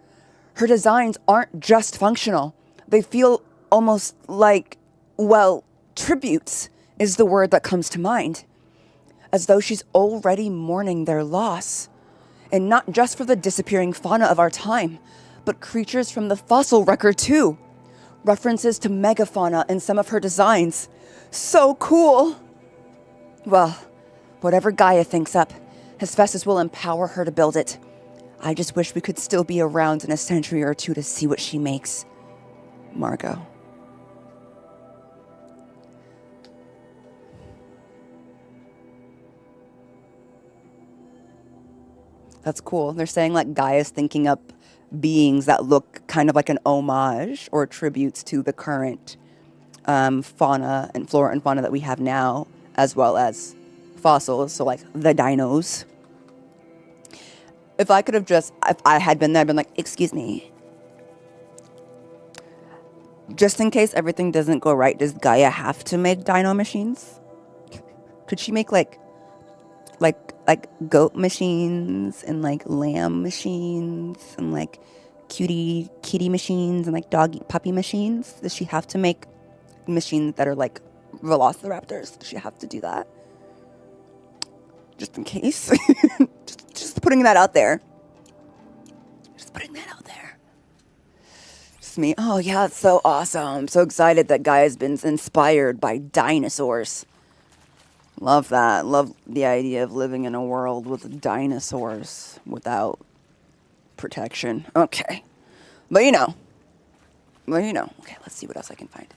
[SPEAKER 1] Her designs aren't just functional. They feel almost like, well, tributes is the word that comes to mind. As though she's already mourning their loss. And not just for the disappearing fauna of our time, but creatures from the fossil record too. References to megafauna in some of her designs. So cool! Well, whatever Gaia thinks up, Hephaestus will empower her to build it. I just wish we could still be around in a century or two to see what she makes. Margot. That's cool. They're saying like Gaia's thinking up beings that look kind of like an homage or tributes to the current fauna and flora and fauna that we have now, as well as fossils, so like the dinos. If I had been there, I'd been like, excuse me. Just in case everything doesn't go right, does Gaia have to make dino machines? Could she make like goat machines and like lamb machines and like kitty machines and like doggy puppy machines? Does she have to make machines that are like velociraptors? Does she have to do that? Just in case. just putting that out there. Just putting that out there. Just me. Oh yeah, it's so awesome. I'm so excited that Gaia's been inspired by dinosaurs. Love that. Love the idea of living in a world with dinosaurs without protection. Okay. But you know. Okay, let's see what else I can find.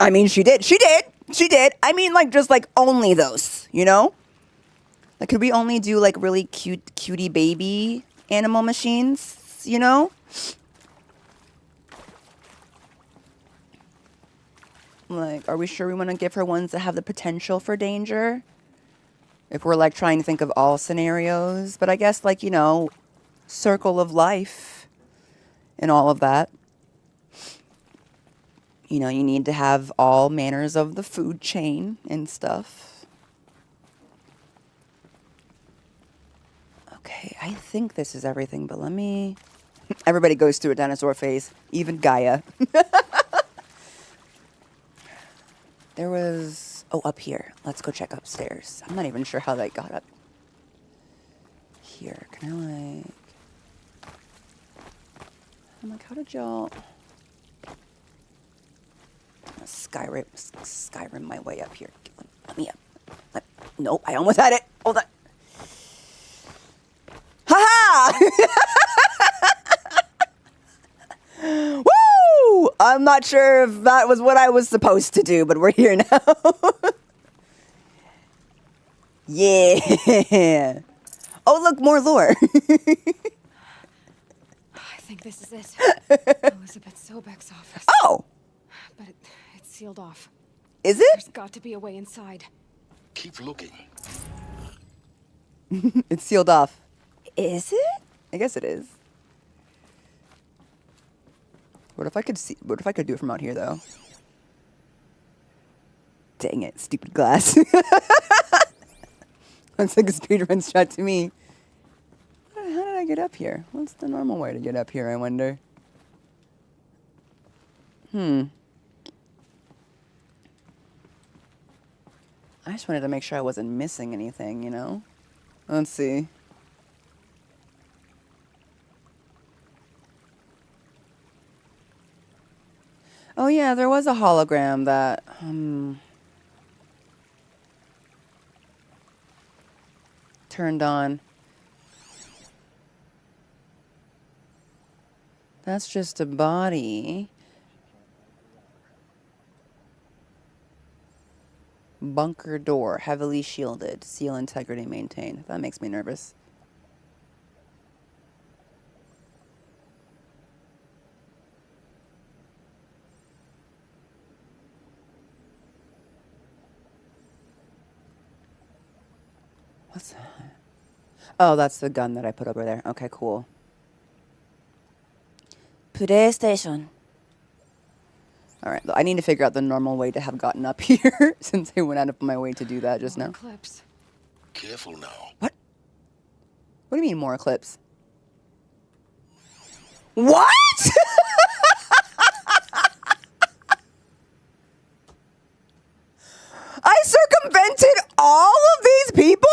[SPEAKER 1] I mean, she did. I mean, like, just, like, only those, you know? Like, could we only do, like, really cutie baby animal machines, you know? Like, are we sure we want to give her ones that have the potential for danger? If we're, like, trying to think of all scenarios. But I guess, like, you know, circle of life and all of that. You know, you need to have all manners of the food chain and stuff. Okay, I think this is everything, but let me... Everybody goes through a dinosaur phase, even Gaia. There was... Oh, up here. Let's go check upstairs. I'm not even sure how that got up here. Can I, like... I'm like, how did y'all... Skyrim my way up here. Let me up. Nope, I almost had it. Hold on. Ha ha! Woo! I'm not sure if that was what I was supposed to do, but we're here now. Yeah. Oh, look, more lore.
[SPEAKER 2] I think this is it. Elizabeth Sobek's office.
[SPEAKER 1] Oh!
[SPEAKER 2] But it's sealed off.
[SPEAKER 1] Is it?
[SPEAKER 2] There's got to be a way inside.
[SPEAKER 3] Keep looking.
[SPEAKER 1] It's sealed off. Is it? I guess it is. What if I could do it from out here, though? Dang it, stupid glass. Looks like a speedrun shot to me. How did I get up here? What's the normal way to get up here, I wonder? I just wanted to make sure I wasn't missing anything, you know? Let's see. Oh yeah, there was a hologram that, turned on. That's just a body. Bunker door, heavily shielded. Seal integrity maintained. That makes me nervous. What's that? Oh, that's the gun that I put over there. Okay, cool. PlayStation. All right, I need to figure out the normal way to have gotten up here since I went out of my way to do that just
[SPEAKER 2] More
[SPEAKER 1] now.
[SPEAKER 2] eclipse.
[SPEAKER 3] Careful now.
[SPEAKER 1] What? What do you mean more eclipse? What? I circumvented all of these people?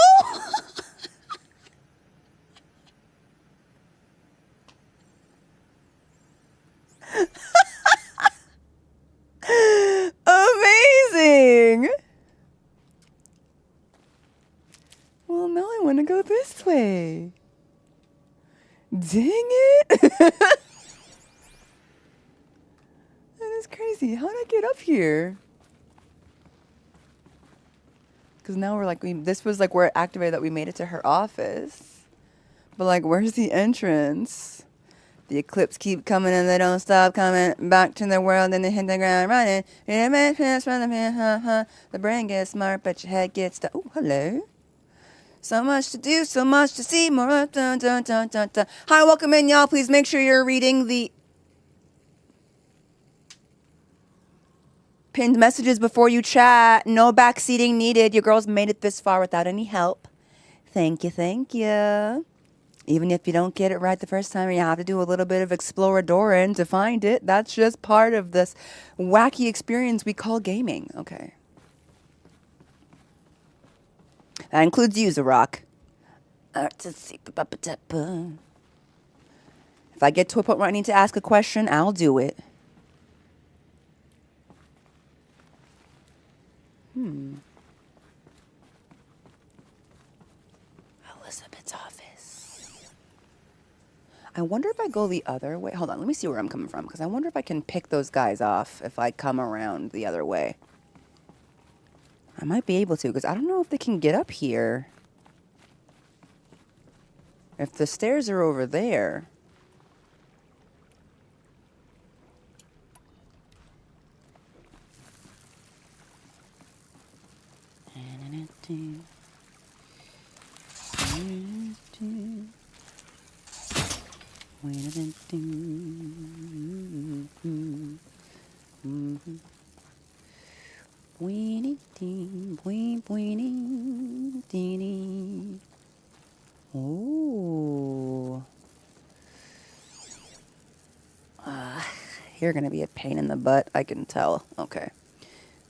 [SPEAKER 1] Amazing. Well, now I want to go this way. Dang it. That is crazy. How did I get up here? Because now we're like, this was like where it activated that we made it to her office. But like, where's the entrance? The eclipse keep coming and they don't stop coming back to the world and they hit the ground running. The brain gets smart, but your head gets stuck. Oh, hello. So much to do, so much to see. More. Dun, dun, dun, dun, dun. Hi, welcome in, y'all. Please make sure you're reading the pinned messages before you chat. No backseating needed. Your girls made it this far without any help. Thank you, thank you. Even if you don't get it right the first time, you have to do a little bit of exploradoring to find it. That's just part of this wacky experience we call gaming. Okay. That includes you, Zarok. If I get to a point where I need to ask a question, I'll do it. Elizabeth's office. I wonder if I go the other way. Hold on, let me see where I'm coming from, because I wonder if I can pick those guys off if I come around the other way. I might be able to, because I don't know if they can get up here. If the stairs are over there. Ooh. You're gonna be a pain in the butt, I can tell. Okay.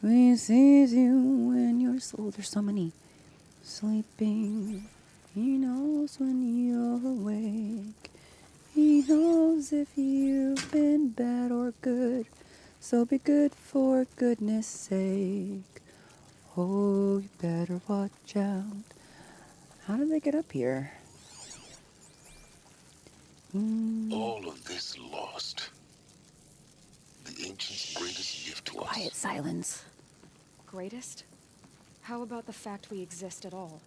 [SPEAKER 1] He sees you when you're asleep. There's so many. Sleeping. He knows when you're awake. He knows if you've been bad or good. So be good for goodness sake. Oh, you better watch out. How did they get up here?
[SPEAKER 3] All of this lost. The ancients' greatest gift to us.
[SPEAKER 1] Quiet silence.
[SPEAKER 2] Greatest? How about the fact we exist at all?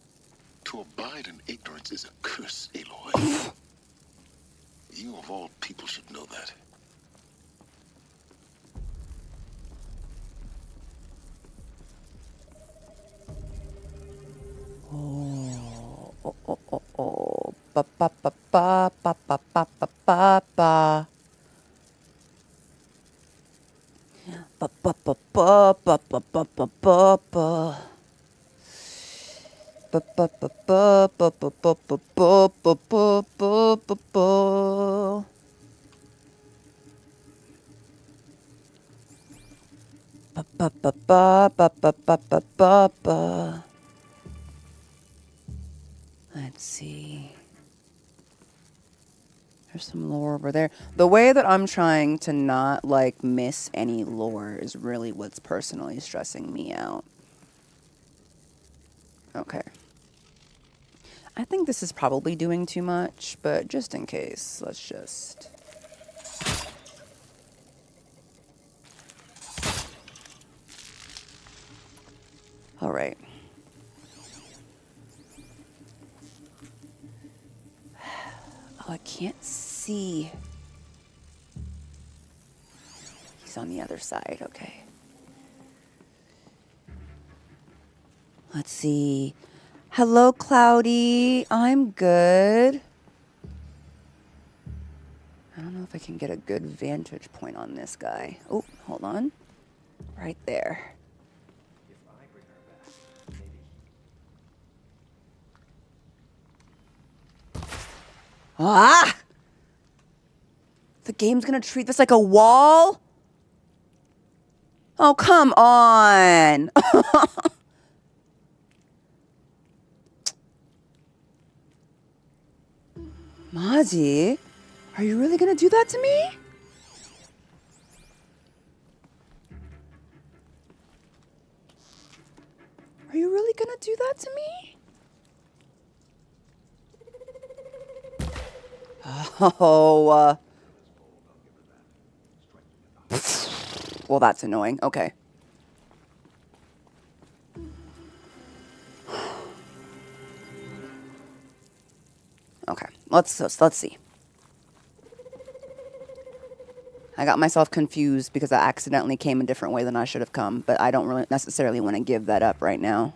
[SPEAKER 3] To abide in ignorance is a curse, Aloy. You of all people should know that.
[SPEAKER 1] Oh, oh, oh, oh, oh. Ba, ba, ba, ba, ba, ba, ba, ba, ba, ba. Ba, ba, ba, ba, ba, ba, ba, ba, ba, ba. Ba, ba, ba, ba, ba, ba, ba, ba, ba, ba, ba, ba, ba, ba. Ba, ba, ba, ba, ba, ba, ba, ba, ba, ba. Let's see. There's some lore over there. The way that I'm trying to not, like, miss any lore is really what's personally stressing me out. Okay. I think this is probably doing too much, but just in case, let's just... All right. Oh, I can't see. He's on the other side, okay. Let's see. Hello, Cloudy. I'm good. I don't know if I can get a good vantage point on this guy. Oh, hold on. Right there. Ah! The game's gonna treat this like a wall? Oh, come on! Mazi, are you really gonna do that to me? Are you really gonna do that to me? Oh, well, that's annoying. Okay. Okay, let's see. I got myself confused because I accidentally came a different way than I should have come, but I don't really necessarily want to give that up right now.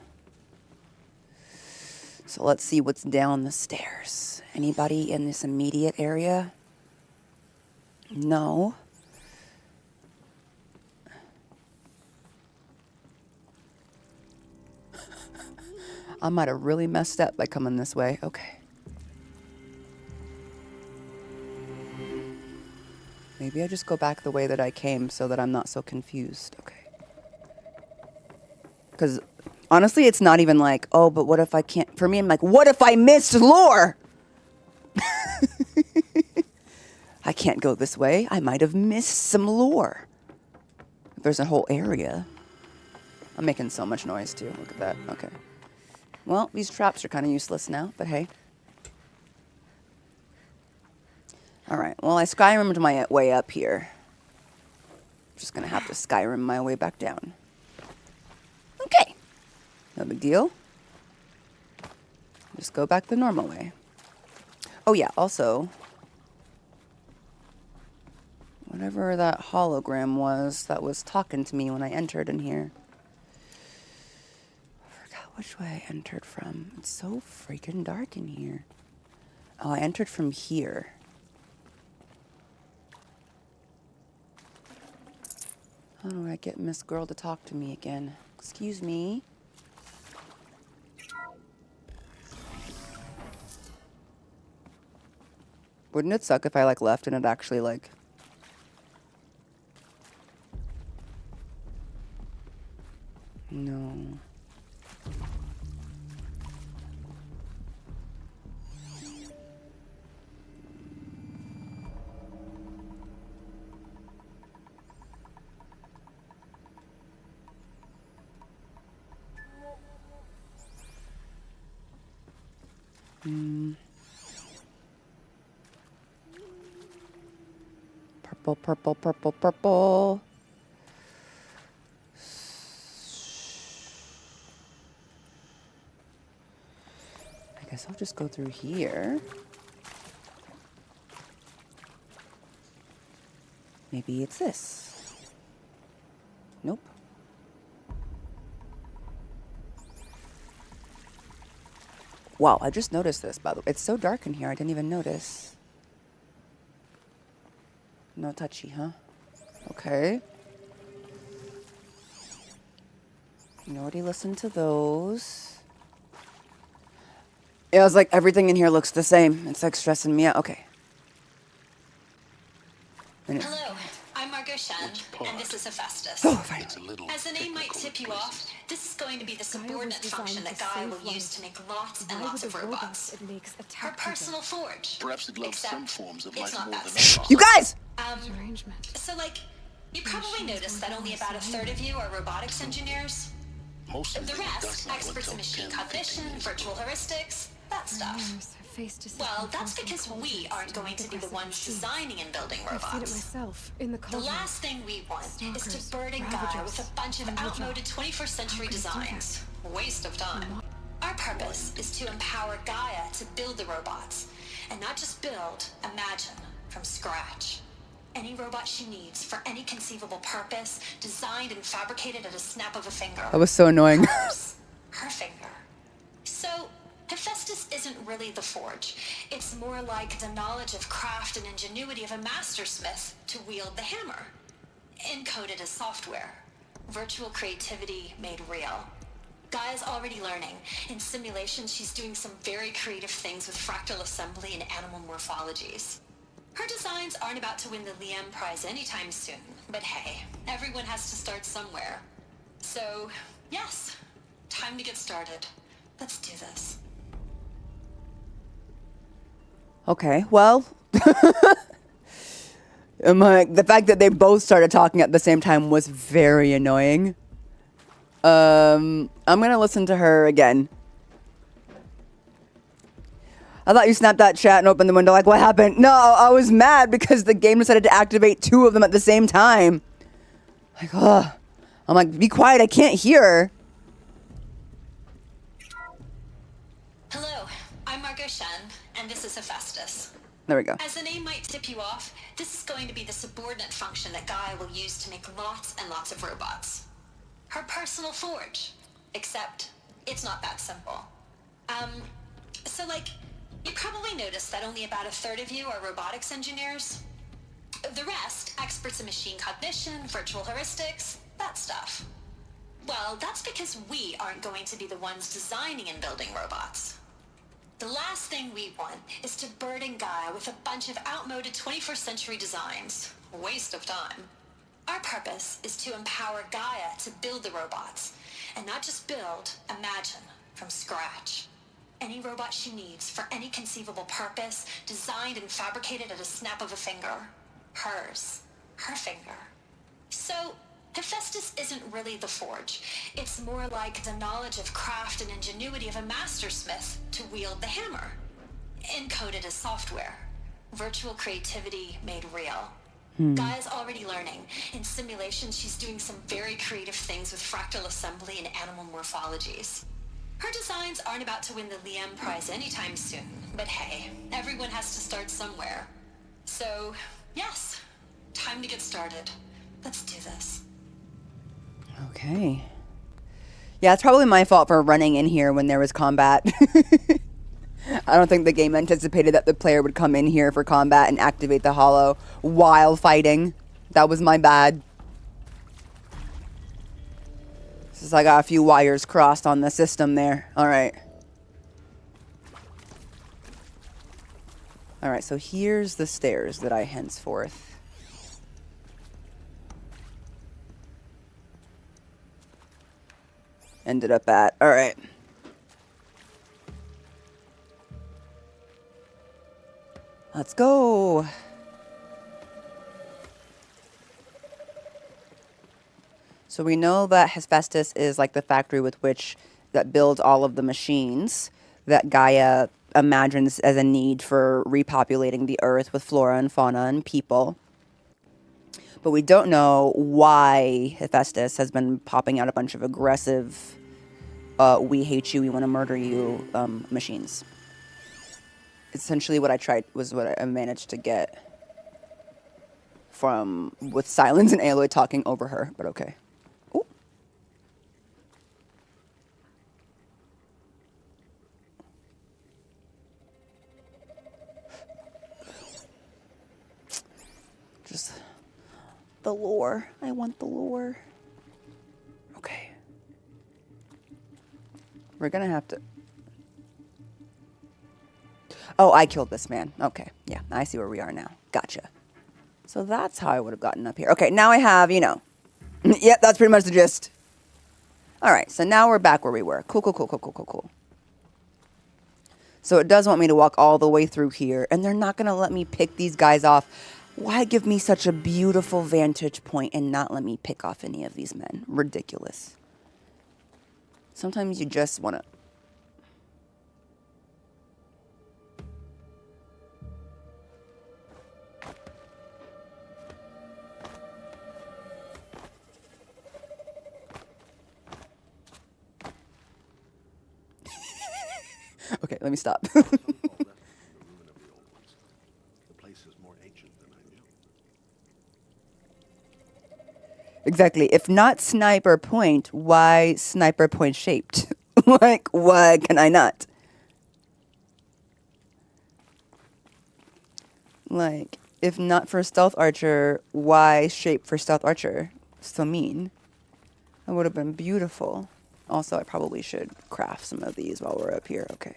[SPEAKER 1] So let's see what's down the stairs. Anybody in this immediate area? No. I might have really messed up by coming this way. Okay. Maybe I just go back the way that I came so that I'm not so confused. Okay. Because honestly, it's not even like, oh, but what if I can't... For me, I'm like, what if I missed lore? I can't go this way. I might have missed some lore. There's a whole area. I'm making so much noise, too. Look at that. Okay. Well, these traps are kind of useless now, but hey. All right. Well, I Skyrimmed my way up here. I'm just going to have to Skyrim my way back down. Okay. No big deal. Just go back the normal way. Oh, yeah. Also, whatever that hologram was that was talking to me when I entered in here. I forgot which way I entered from. It's so freaking dark in here. Oh, I entered from here. How do I get Miss Girl to talk to me again? Excuse me. Wouldn't it suck if I left and it actually No. Purple, purple, purple, purple. I guess I'll just go through here. Maybe it's this. Nope. Wow, I just noticed this, by the way. It's so dark in here, I didn't even notice. No touchy, huh? Okay. You already listened to those. Yeah, I was like, everything in here looks the same. It's stressing me out. Okay.
[SPEAKER 6] Hello, I'm Margot Shen, and this is Hephaestus.
[SPEAKER 1] Oh, fine.
[SPEAKER 3] It's a little
[SPEAKER 6] As the name might
[SPEAKER 3] technical
[SPEAKER 6] tip you
[SPEAKER 3] in
[SPEAKER 6] off,
[SPEAKER 3] places.
[SPEAKER 6] this is going to be the
[SPEAKER 2] was
[SPEAKER 6] subordinate function
[SPEAKER 2] designed
[SPEAKER 6] that
[SPEAKER 2] to
[SPEAKER 6] Guy
[SPEAKER 2] save
[SPEAKER 6] will use
[SPEAKER 2] lives.
[SPEAKER 6] to make lots and
[SPEAKER 2] Why
[SPEAKER 6] lots
[SPEAKER 2] with
[SPEAKER 6] of
[SPEAKER 2] the
[SPEAKER 6] robots.
[SPEAKER 2] it makes
[SPEAKER 6] Her
[SPEAKER 2] attack
[SPEAKER 6] personal forge.
[SPEAKER 3] Perhaps it loves
[SPEAKER 6] Except
[SPEAKER 3] some forms of
[SPEAKER 6] it's
[SPEAKER 3] life
[SPEAKER 6] not
[SPEAKER 3] more
[SPEAKER 6] that
[SPEAKER 3] than
[SPEAKER 6] simple.
[SPEAKER 3] others.
[SPEAKER 1] You guys!
[SPEAKER 2] arrangement.
[SPEAKER 6] So, you probably noticed that only about a third of you are robotics engineers.
[SPEAKER 3] Most of
[SPEAKER 6] The
[SPEAKER 3] them
[SPEAKER 6] rest,
[SPEAKER 3] does not
[SPEAKER 6] experts in
[SPEAKER 3] until
[SPEAKER 6] machine
[SPEAKER 3] 10, 15
[SPEAKER 6] cognition,
[SPEAKER 3] years
[SPEAKER 6] virtual
[SPEAKER 3] ago.
[SPEAKER 6] heuristics, that stuff.
[SPEAKER 2] Hephaestus
[SPEAKER 6] Well, that's because we aren't going to be the ones designing and building
[SPEAKER 2] I've seen it
[SPEAKER 6] robots.
[SPEAKER 2] myself in the
[SPEAKER 6] The
[SPEAKER 2] cauldron.
[SPEAKER 6] last thing we want is
[SPEAKER 2] Stalkers,
[SPEAKER 6] to burden Gaia
[SPEAKER 2] ravagers,
[SPEAKER 6] with a bunch of
[SPEAKER 2] Hydra.
[SPEAKER 6] outmoded 21st century
[SPEAKER 2] How could it do
[SPEAKER 6] designs. Waste of time. Our purpose is to empower Gaia to build the robots. And not just build, imagine, from scratch. Any robot she needs for any conceivable purpose, designed and fabricated at a snap of a finger.
[SPEAKER 1] That was so annoying.
[SPEAKER 6] Hers. Her finger. So, Hephaestus isn't really the forge. It's more like the knowledge of craft and ingenuity of a mastersmith to wield the hammer. Encoded as software. Virtual creativity made real. Gaia's already learning. In simulation, she's doing some very creative things with fractal assembly and animal morphologies. Her designs aren't about to win the Liam Prize anytime soon, but hey, everyone has to start somewhere. So, yes, time to get started. Let's do this.
[SPEAKER 1] Okay, well, the fact that they both started talking at the same time was very annoying. I'm gonna listen to her again. I thought you snapped that chat and opened the window. Like, what happened? No, I was mad because the game decided to activate 2 of them at the same time. Like, ugh. I'm like, be quiet. I can't hear.
[SPEAKER 6] Hello, I'm Margot Shen, and this is Hephaestus.
[SPEAKER 1] There we go.
[SPEAKER 6] As the name might tip you off, this is going to be the subordinate function that Gaia will use to make lots and lots of robots. Her personal forge. Except, it's not that simple. So like, you probably noticed that only about a third of you are robotics engineers. The rest, experts in machine cognition, virtual heuristics, that stuff. Well, that's because we aren't going to be the ones designing and building robots. The last thing we want is to burden Gaia with a bunch of outmoded 21st century designs. Waste of time. Our purpose is to empower Gaia to build the robots. And not just build, imagine, from scratch. Any robot she needs for any conceivable purpose, designed and fabricated at a snap of a finger. Hers. Her finger. So, Hephaestus isn't really the forge. It's more like the knowledge of craft and ingenuity of a mastersmith to wield the hammer. Encoded as software. Virtual creativity made real. Gaia's already learning. In simulation, she's doing some very creative things with fractal assembly and animal morphologies. Her designs aren't about to win the Liam Prize anytime soon, but hey, everyone has to start somewhere. So, yes, time to get started. Let's do this.
[SPEAKER 1] Okay. Yeah, it's probably my fault for running in here when there was combat. I don't think the game anticipated that the player would come in here for combat and activate the hollow while fighting. That was my bad. Since I got a few wires crossed on the system there. Alright. Alright, so here's the stairs that I henceforth ended up at. Alright. Let's go. So we know that Hephaestus is like the factory with which that builds all of the machines that Gaia imagines as a need for repopulating the earth with flora and fauna and people. But we don't know why Hephaestus has been popping out a bunch of aggressive, we hate you, we want to murder you machines. Essentially what I managed to get from with Sylens and Aloy talking over her, but okay. Ooh. Just the lore. I want the lore. Okay. We're gonna have to... Oh, I killed this man. Okay. Yeah, I see where we are now. Gotcha. So that's how I would have gotten up here. Okay, now I have, you know. Yep, that's pretty much the gist. Alright, so now we're back where we were. Cool. So it does want me to walk all the way through here, and they're not going to let me pick these guys off. Why give me such a beautiful vantage point and not let me pick off any of these men? Ridiculous. Sometimes you just want to... Okay, let me stop.
[SPEAKER 3] All left from the ruin of the old ones. The place is more ancient than I knew.
[SPEAKER 1] Exactly. If not sniper point, why sniper point shaped? Like, why can I not? Like, if not for stealth archer, why shape for stealth archer? So mean. That would have been beautiful. Also, I probably should craft some of these while we're up here. Okay.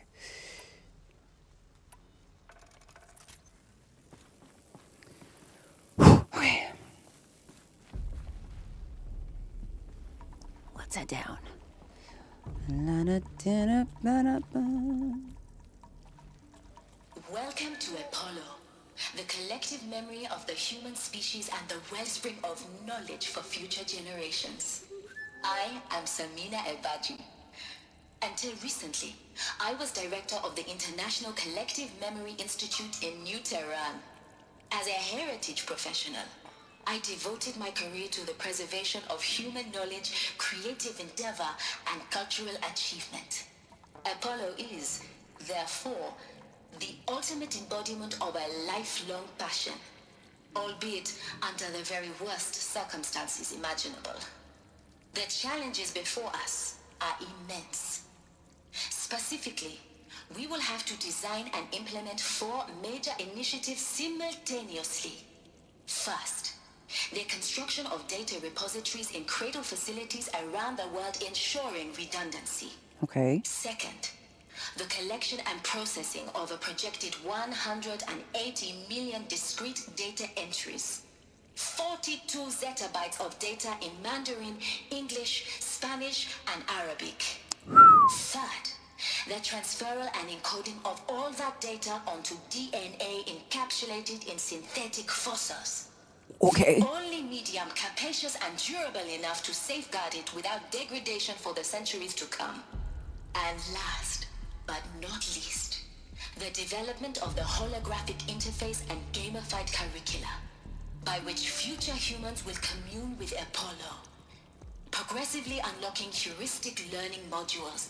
[SPEAKER 1] Okay. Let's head down.
[SPEAKER 6] Welcome to Apollo, the collective memory of the human species and the wellspring of knowledge for future generations. I am Samina Elbaji. Until recently, I was director of the International Collective Memory Institute in New Tehran. As a heritage professional, I devoted my career to the preservation of human knowledge, creative endeavor, and cultural achievement. Apollo is, therefore, the ultimate embodiment of a lifelong passion, albeit under the very worst circumstances imaginable. The challenges before us are immense. Specifically, we will have to design and implement 4 major initiatives simultaneously. First, the construction of data repositories in Cradle facilities around the world, ensuring redundancy.
[SPEAKER 1] Okay.
[SPEAKER 6] Second, the collection and processing of a projected 180 million discrete data entries. 42 zettabytes of data in Mandarin, English, Spanish, and Arabic. Third, the transferal and encoding of all that data onto DNA encapsulated in synthetic fossils.
[SPEAKER 1] Okay.
[SPEAKER 6] Only medium, capacious, and durable enough to safeguard it without degradation for the centuries to come. And last, but not least, the development of the holographic interface and gamified curricula, by which future humans will commune with Apollo, progressively unlocking heuristic learning modules,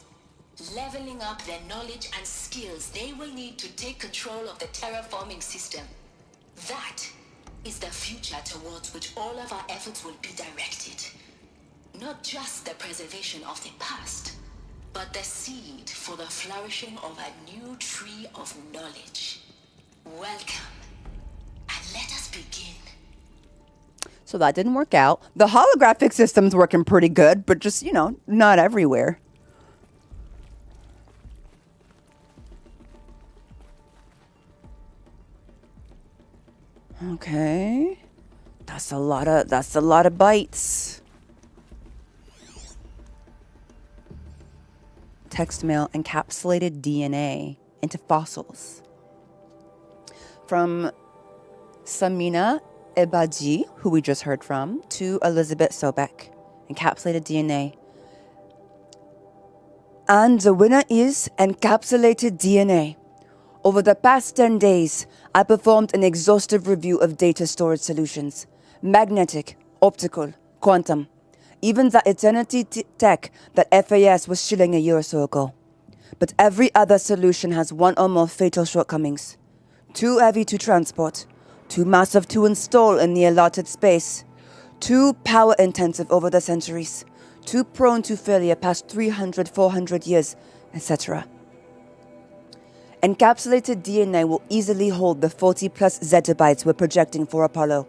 [SPEAKER 6] leveling up their knowledge and skills they will need to take control of the terraforming system. That is the future towards which all of our efforts will be directed. Not just the preservation of the past, but the seed for the flourishing of a new tree of knowledge. Welcome, and let us begin.
[SPEAKER 1] So that didn't work out. The holographic system's working pretty good, but just, not everywhere. Okay. That's a lot of bytes. Text mail encapsulated DNA into fossils. From Samina Ebaji, who we just heard from, to Elizabeth Sobek. Encapsulated DNA. And the winner is encapsulated DNA. Over the past 10 days, I performed an exhaustive review of data storage solutions. Magnetic, optical, quantum. Even the Eternity tech that FAS was shilling a year or so ago. But every other solution has one or more fatal shortcomings. Too heavy to transport. Too massive to install in the allotted space. Too power intensive over the centuries. Too prone to failure past 300, 400 years, etc. Encapsulated DNA will easily hold the 40 plus zettabytes we're projecting for Apollo.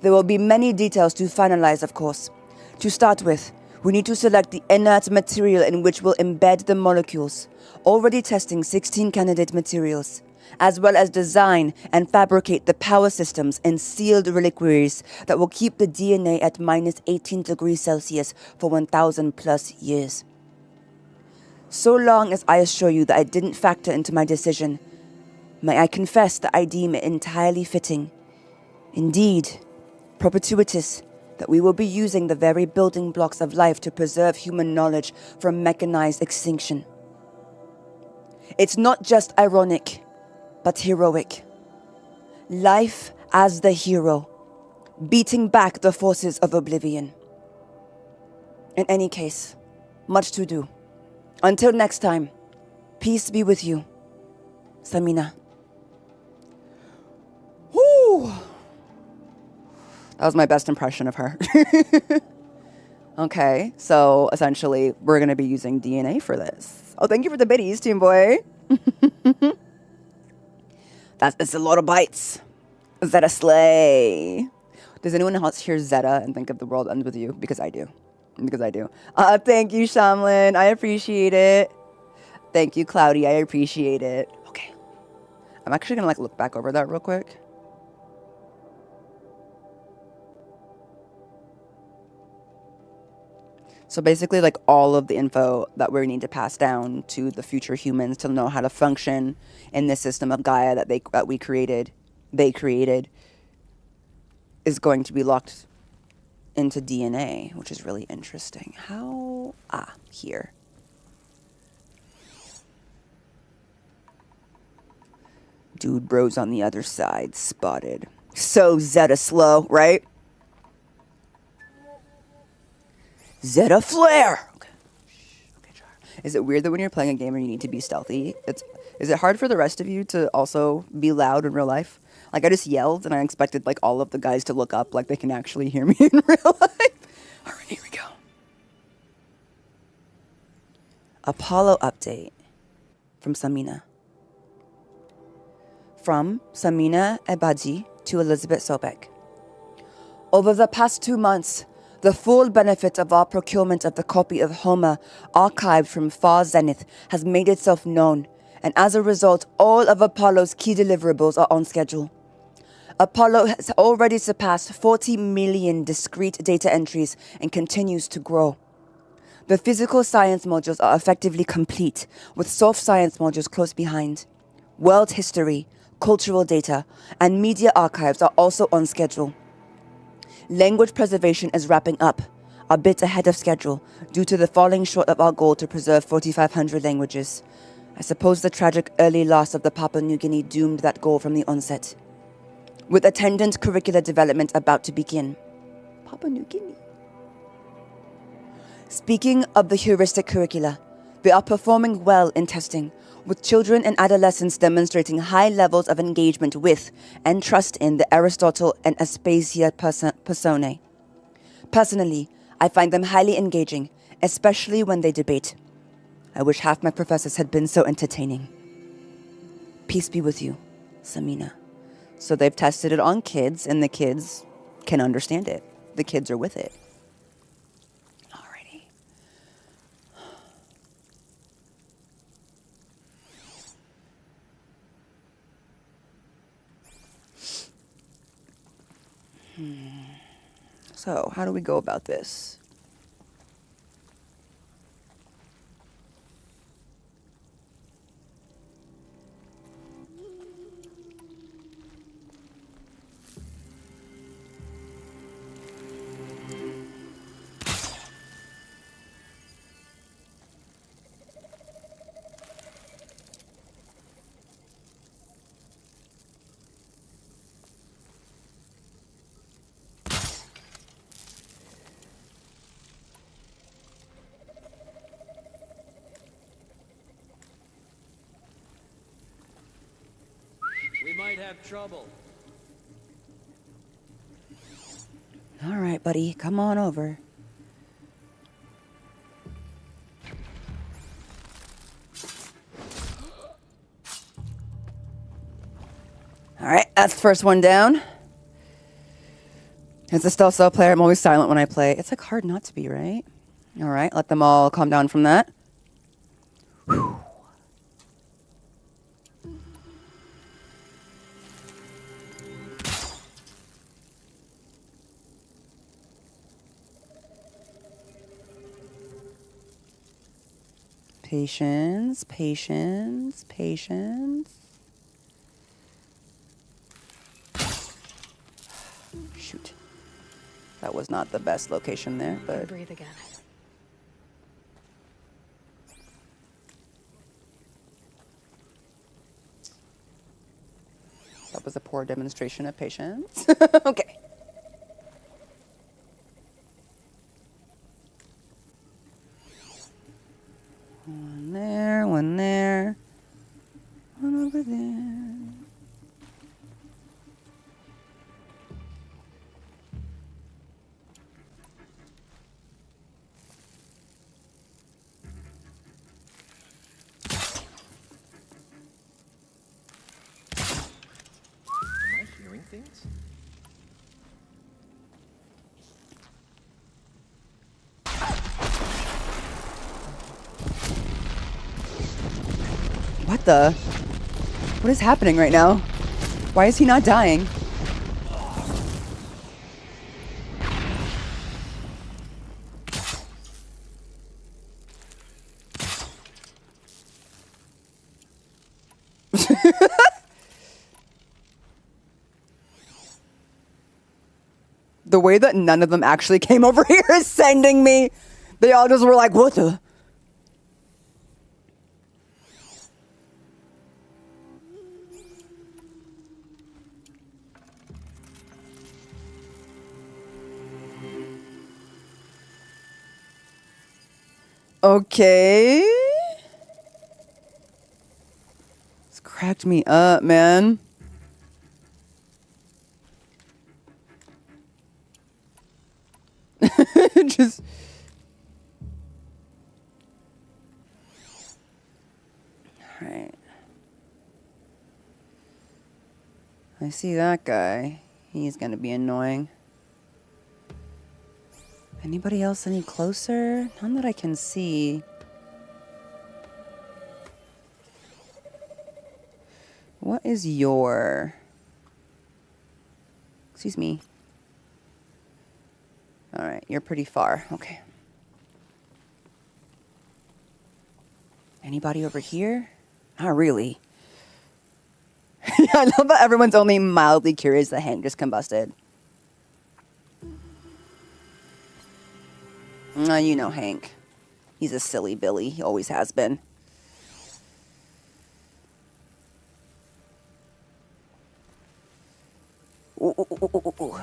[SPEAKER 1] There will be many details to finalize, of course. To start with, we need to select the inert material in which we'll embed the molecules, already testing 16 candidate materials, as well as design and fabricate the power systems and sealed reliquaries that will keep the DNA at minus 18 degrees Celsius for 1,000 plus years. So long as I assure you that I didn't factor into my decision, may I confess that I deem it entirely fitting, indeed, perpetuitous, that we will be using the very building blocks of life to preserve human knowledge from mechanized extinction. It's not just ironic, but heroic. Life as the hero, beating back the forces of oblivion. In any case, much to do. Until next time, Peace be with you, Samina. Whoo! That was my best impression of her. Okay, so essentially, we're going to be using DNA for this. Oh, thank you for the biddies, Team Boy. It's a lot of bites. Zeta slay. Does anyone else hear Zeta and think of the world ends with you? Because I do. Thank you, Shamlin. I appreciate it. Thank you, Cloudy. I appreciate it. Okay. I'm actually going to look back over that real quick. So basically, all of the info that we need to pass down to the future humans to know how to function in this system of Gaia that they created, is going to be locked into DNA, which is really interesting. How? Here. Dude bros on the other side spotted. So Zeta slow, right? Zeta flare! Okay, Jahara. Is it weird that when you're playing a game where you need to be stealthy, is it hard for the rest of you to also be loud in real life? I just yelled and I expected all of the guys to look up like they can actually hear me in real life. Alright, here we go. Apollo update from Samina. From Samina Ebadji to Elizabeth Sobek. Over the past 2 months, the full benefit of our procurement of the copy of Homer archived from far Zenith has made itself known, and as a result, all of Apollo's key deliverables are on schedule. Apollo has already surpassed 40 million discrete data entries and continues to grow. The physical science modules are effectively complete, with soft science modules close behind. World history, cultural data, and media archives are also on schedule. Language preservation is wrapping up, a bit ahead of schedule, due to the falling short of our goal to preserve 4,500 languages. I suppose the tragic early loss of the Papua New Guinea doomed that goal from the onset. With attendant curricular development about to begin. Papua New Guinea. Speaking of the heuristic curricula, they are performing well in testing, with children and adolescents demonstrating high levels of engagement with and trust in the Aristotle and Aspasia personae. Personally, I find them highly engaging, especially when they debate. I wish half my professors had been so entertaining. Peace be with you, Samina. So they've tested it on kids, and the kids can understand it. The kids are with it. Alrighty. So, how do we go about this?
[SPEAKER 7] We might have trouble.
[SPEAKER 1] All right, buddy, come on over. All right, that's the first one down. As a stealth cell player, I'm always silent when I play. It's hard not to be, right? All right, let them all calm down from that. Whew. Patience, patience, patience. Shoot. That was not the best location there, but...
[SPEAKER 2] Breathe again.
[SPEAKER 1] That was a poor demonstration of patience. Okay. One there, one there. What the? What is happening right now? Why is he not dying? The way that none of them actually came over here is sending me. They all just were like, what the? Okay. It's cracked me up, man. Just all right. I see that guy. He's gonna be annoying. Anybody else any closer? None that I can see. What is your... Excuse me. All right, you're pretty far. Okay. Anybody over here? Not really. I love that everyone's only mildly curious that Hank just combusted. You know Hank. He's a silly Billy. He always has been. Ooh, ooh, ooh, ooh, ooh.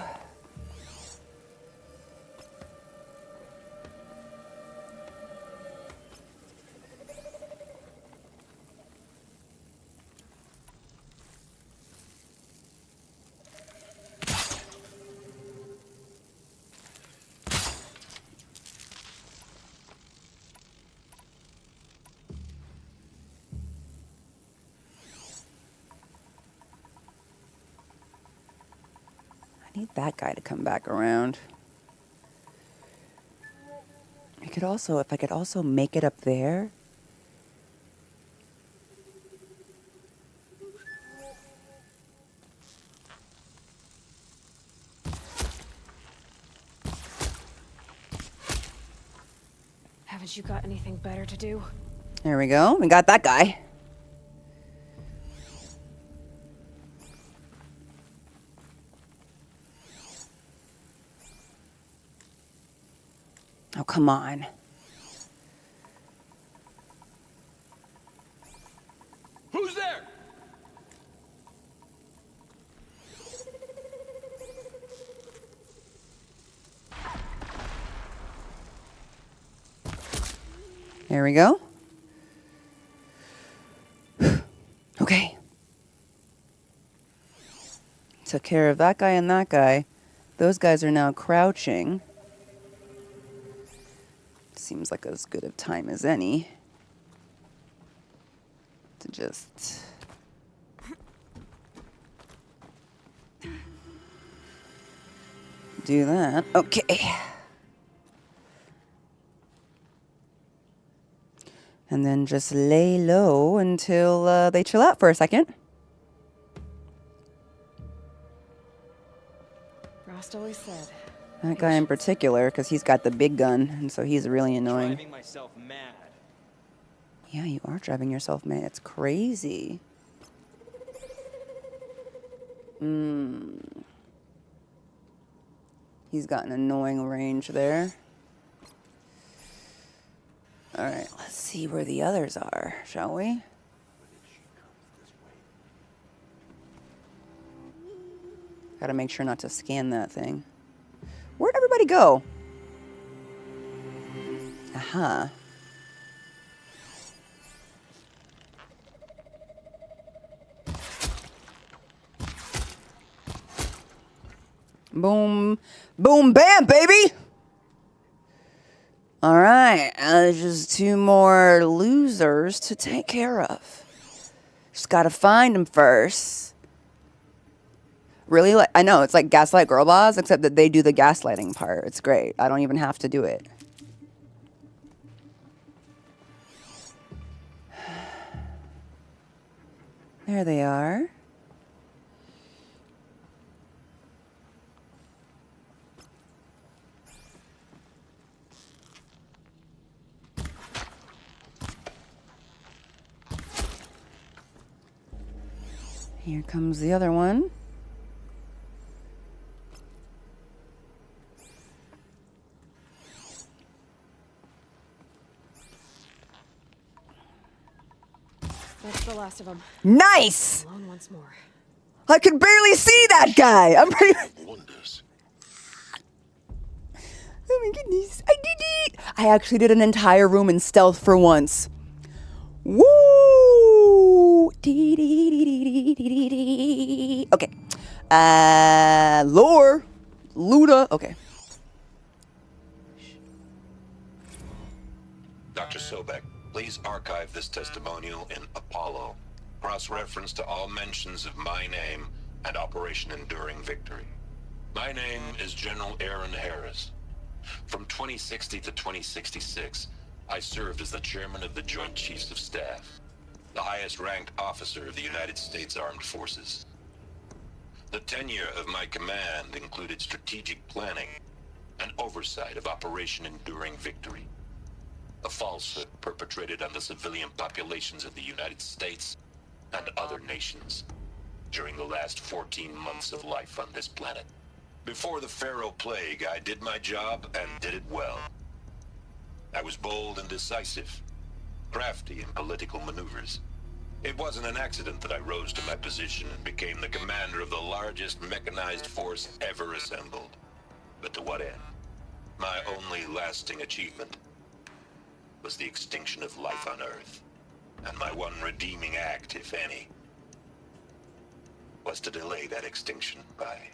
[SPEAKER 1] I need that guy to come back around. I could also, if I could also make it up there.
[SPEAKER 2] Haven't you got anything better to do?
[SPEAKER 1] There we go. We got that guy. Oh, come on.
[SPEAKER 4] Who's there?
[SPEAKER 1] There we go. Okay. Took care of that guy and that guy. Those guys are now crouching. Seems like as good of time as any to just do that. Okay. And then just lay low until they chill out for a second.
[SPEAKER 2] Rost always said.
[SPEAKER 1] That guy in particular, because he's got the big gun, and so he's really annoying.
[SPEAKER 7] Driving myself mad.
[SPEAKER 1] Yeah, you are driving yourself mad. It's crazy. He's got an annoying range there. All right, let's see where the others are, shall we? Gotta make sure not to scan that thing. Where'd everybody go? Aha. Boom. Boom, bam, baby! All right, there's just two more losers to take care of. Just gotta find them first. Really? Like, I know, it's like Gaslight Girl Boss, except that they do the gaslighting part. It's great. I don't even have to do it. There they are. Here comes the other one.
[SPEAKER 2] That's the last of them.
[SPEAKER 1] Nice!
[SPEAKER 2] Alone once more.
[SPEAKER 1] I could barely see that guy. I'm pretty...
[SPEAKER 3] Wonders.
[SPEAKER 1] Oh my goodness. I did it! I actually did an entire room in stealth for once. Woo! Okay. Lore. Luda. Okay.
[SPEAKER 8] Dr. Sobek, please archive this testimonial in Apollo. Cross-reference to all mentions of my name and Operation Enduring Victory. My name is General Aaron Harris. From 2060 to 2066, I served as the chairman of the Joint Chiefs of Staff, the highest-ranked officer of the United States Armed Forces. The tenure of my command included strategic planning and oversight of Operation Enduring Victory, a falsehood perpetrated on the civilian populations of the United States and other nations during the last 14 months of life on this planet. Before the Pharaoh Plague, I did my job and did it well. I was bold and decisive, crafty in political maneuvers. It wasn't an accident that I rose to my position and became the commander of the largest mechanized force ever assembled. But to what end? My only lasting achievement was the extinction of life on Earth. And my one redeeming act, if any, was to delay that extinction by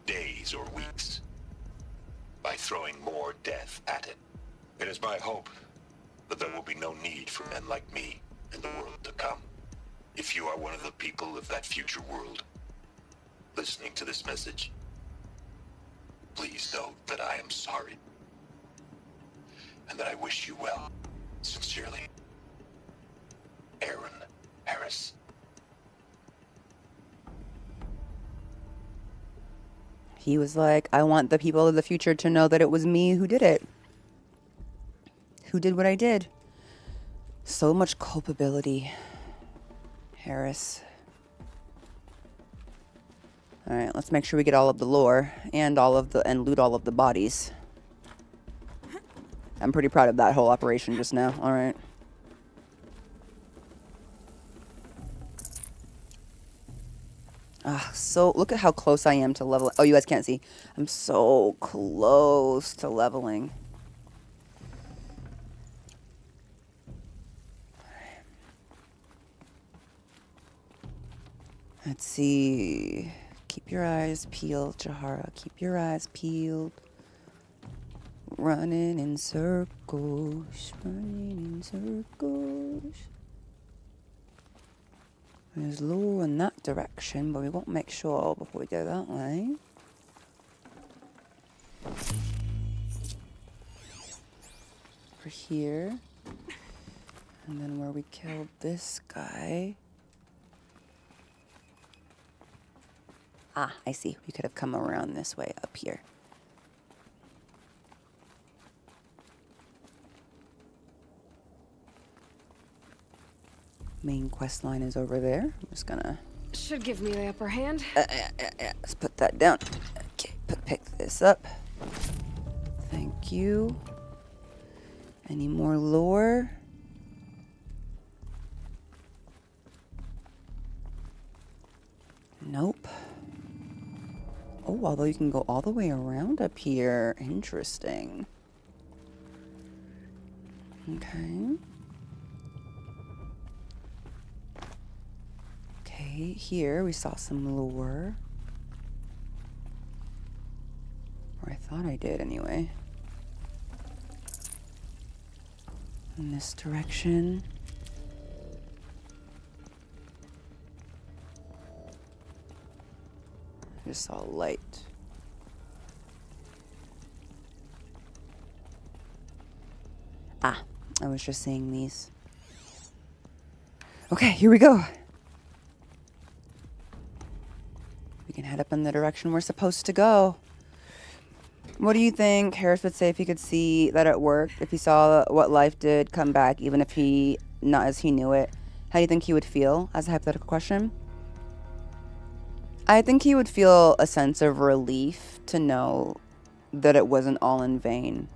[SPEAKER 8] days or weeks, by throwing more death at it. It is my hope that there will be no need for men like me in the world to come. If you are one of the people of that future world listening to this message, please know that I am sorry and that I wish you well. Sincerely, Aaron Harris.
[SPEAKER 1] He was like, I want the people of the future to know that it was me who did it. Who did what I did. So much culpability. Harris. Alright, let's make sure we get all of the lore and loot all of the bodies. I'm pretty proud of that whole operation just now. Alright. So look at how close I am to leveling. Oh, you guys can't see. I'm so close to leveling. Let's see. Keep your eyes peeled, Jahara. Keep your eyes peeled. Running in circles. Running in circles. There's lore in that direction, but we won't make sure before we go that way. Over here. And then where we killed this guy. Ah, I see. We could have come around this way up here. Main quest line is over there. I'm just gonna...
[SPEAKER 2] Should give me the upper hand.
[SPEAKER 1] Let's put that down. Okay, pick this up. Thank you. Any more lore? Nope. Oh, although you can go all the way around up here. Interesting. Okay. Okay, here we saw some lore. Or I thought I did anyway. In this direction. I just saw light. Ah, I was just seeing these. Okay, here we go. head up in the direction we're supposed to go. What do you think Harris would say if he could see that it worked? If he saw what life did come back, even if he, not as he knew it, how do you think he would feel, as a hypothetical question? I think he would feel a sense of relief to know that it wasn't all in vain.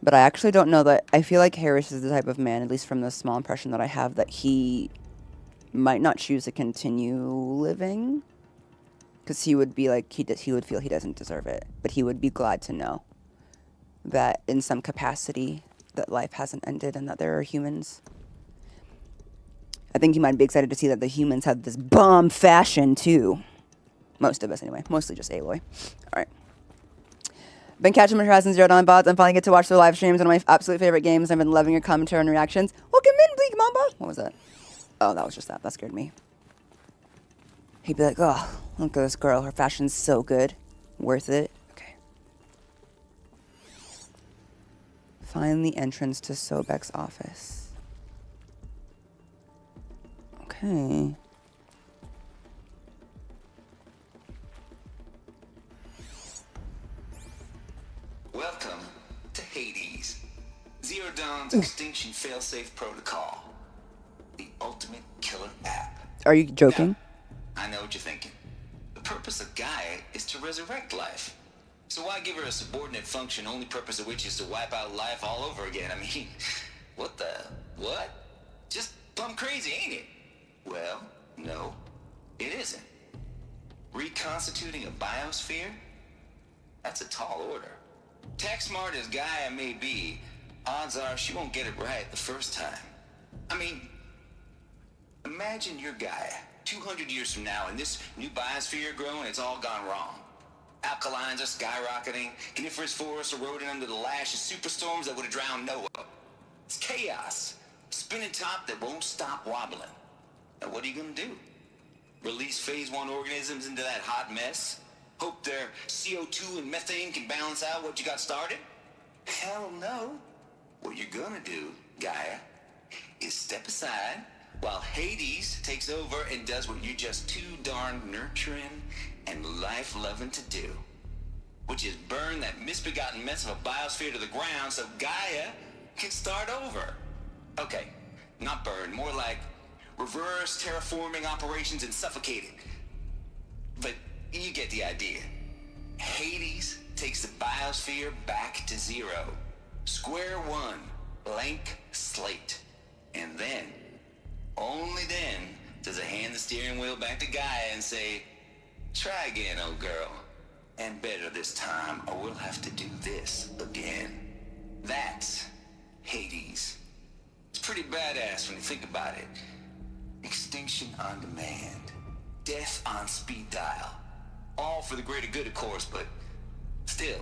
[SPEAKER 1] But I actually don't know that. I feel like Harris is the type of man, at least from the small impression that I have, that he might not choose to continue living. Because he would be like, he would feel he doesn't deserve it. But he would be glad to know that in some capacity that life hasn't ended and that there are humans. I think he might be excited to see that the humans have this bomb fashion too. Most of us anyway. Mostly just Aloy. Alright. Been catching my Horizon Zero Dawn bots. I'm finally get to watch their live streams. One of my absolute favorite games. I've been loving your commentary and reactions. Welcome in, Bleak Mamba. What was that? Oh, that was just that. That scared me. He'd be like, oh, look at this girl. Her fashion's so good. Worth it. Okay. Find the entrance to Sobek's office. Okay.
[SPEAKER 9] Welcome to Hades. Zero Dawn's extinction failsafe protocol. The ultimate killer app.
[SPEAKER 1] Are you joking?
[SPEAKER 9] Now, I know what you're thinking. The purpose of Gaia is to resurrect life. So why give her a subordinate function, only purpose of which is to wipe out life all over again? I mean, what? Just plumb crazy, ain't it? Well, no, it isn't. Reconstituting a biosphere? That's a tall order. Tech smart as Gaia may be, odds are she won't get it right the first time. I mean, imagine you're Gaia, 200 years from now, and this new biosphere growing, it's all gone wrong. Alkalines are skyrocketing, coniferous forests eroding under the lash of superstorms that would have drowned Noah. It's chaos, spinning top that won't stop wobbling. Now what are you gonna do? Release phase 1 organisms into that hot mess? Hope their CO2 and methane can balance out what you got started? Hell no. What you're gonna do, Gaia, is step aside while Hades takes over and does what you're just too darn nurturing and life-loving to do, which is burn that misbegotten mess of a biosphere to the ground so Gaia can start over. Okay, not burn, more like reverse terraforming operations and suffocate it. But you get the idea. Hades takes the biosphere back to zero. Square one, blank slate. And then, only then, does it hand the steering wheel back to Gaia and say, try again, old girl. And better this time, or we'll have to do this again. That's Hades. It's pretty badass when you think about it. Extinction on demand. Death on speed dial. All for the greater good, of course, but still,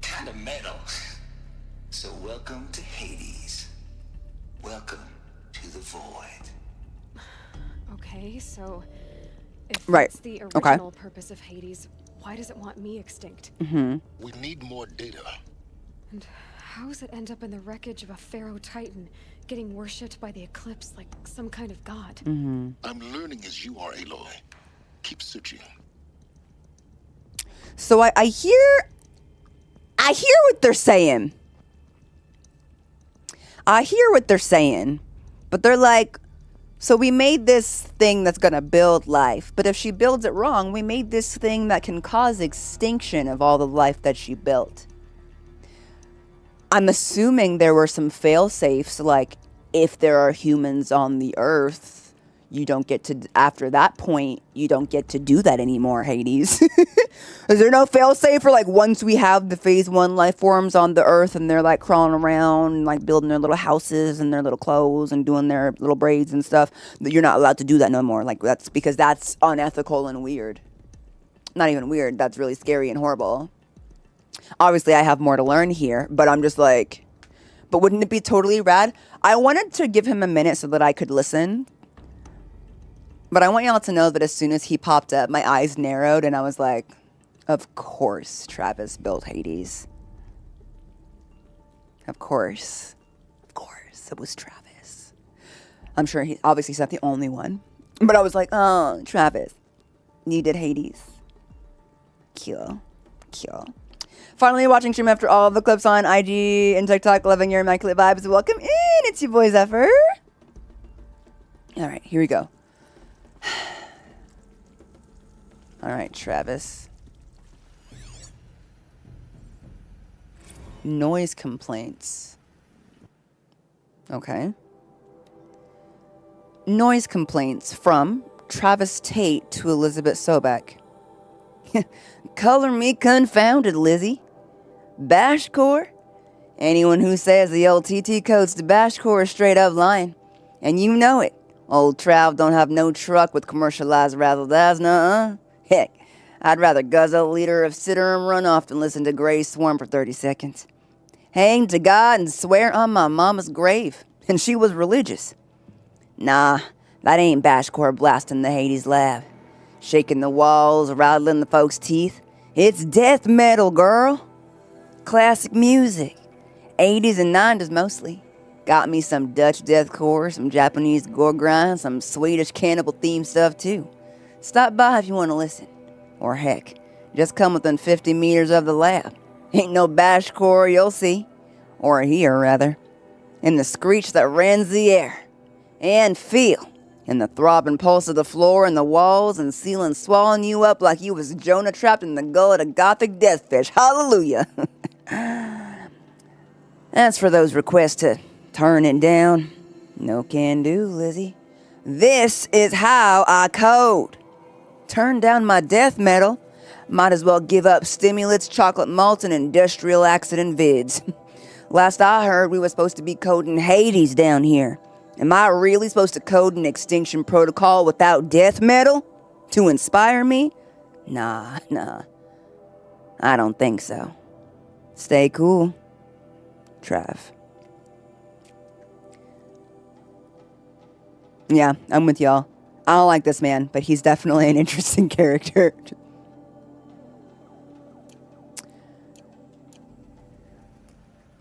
[SPEAKER 9] kind of metal. So welcome to Hades. Welcome to the void.
[SPEAKER 2] Okay, so if
[SPEAKER 1] Right.
[SPEAKER 2] that's the
[SPEAKER 1] Okay.
[SPEAKER 2] original purpose of Hades, why does it want me extinct?
[SPEAKER 3] We need more data.
[SPEAKER 2] And how does it end up in the wreckage of a pharaoh titan, getting worshipped by the eclipse like some kind of god?
[SPEAKER 3] I'm learning as you are, Aloy. Keep searching.
[SPEAKER 1] So I hear what they're saying. I hear what they're saying. But they're like, so we made this thing that's going to build life. But if she builds it wrong, we made this thing that can cause extinction of all the life that she built. I'm assuming there were some fail-safes, like if there are humans on the Earth, you don't get to, after that point, you don't get to do that anymore, Hades. Is there no fail-safe for, like, once we have the phase 1 life forms on the Earth and they're, like, crawling around, like, building their little houses and their little clothes and doing their little braids and stuff, that you're not allowed to do that no more? Like, that's because that's unethical and weird. Not even weird, that's really scary and horrible. Obviously, I have more to learn here, but I'm just like, but wouldn't it be totally rad? I wanted to give him a minute so that I could listen. But I want y'all to know that as soon as he popped up, my eyes narrowed and I was like, of course Travis built Hades. Of course. Of course, it was Travis. I'm sure obviously he's not the only one. But I was like, oh, Travis. You did Hades. Cool. Finally watching stream after all the clips on IG and TikTok. Loving your immaculate vibes. Welcome in. It's your boy Zephyr. All right, here we go. All right, Travis. Noise complaints. Okay. Noise complaints from Travis Tate to Elizabeth Sobek. Color me confounded, Lizzie. Bashcore? Anyone who says the old TT codes to Bashcore is straight up lying. And you know it. Old Trav don't have no truck with commercialized razzle-dazzle, nuh-uh. Heck, I'd rather guzzle a liter of cider and runoff than listen to Grey Swarm for 30 seconds. Hang to God and swear on my mama's grave. And she was religious. Nah, that ain't Bashcore blasting the Hades lab. Shaking the walls, rattling the folks' teeth. It's death metal, girl. Classic music. 80s and 90s mostly. Got me some Dutch deathcore, some Japanese gore grind, some Swedish cannibal themed stuff too. Stop by if you want to listen. Or heck, just come within 50 meters of the lab. Ain't no Bashcore you'll see. Or hear, rather. In the screech that rends the air. And feel. In the throbbing pulse of the floor and the walls and ceiling swallowing you up like you was Jonah trapped in the gullet of gothic deathfish. Hallelujah. As for those requests to turn it down, no can do, Lizzie. This is how I code. Turn down my death metal. Might as well give up stimulants, chocolate malts, and industrial accident vids. Last I heard, we were supposed to be coding Hades down here. Am I really supposed to code an extinction protocol without death metal? To inspire me? Nah. I don't think so. Stay cool. Trav. Yeah, I'm with y'all. I don't like this man, but he's definitely an interesting character.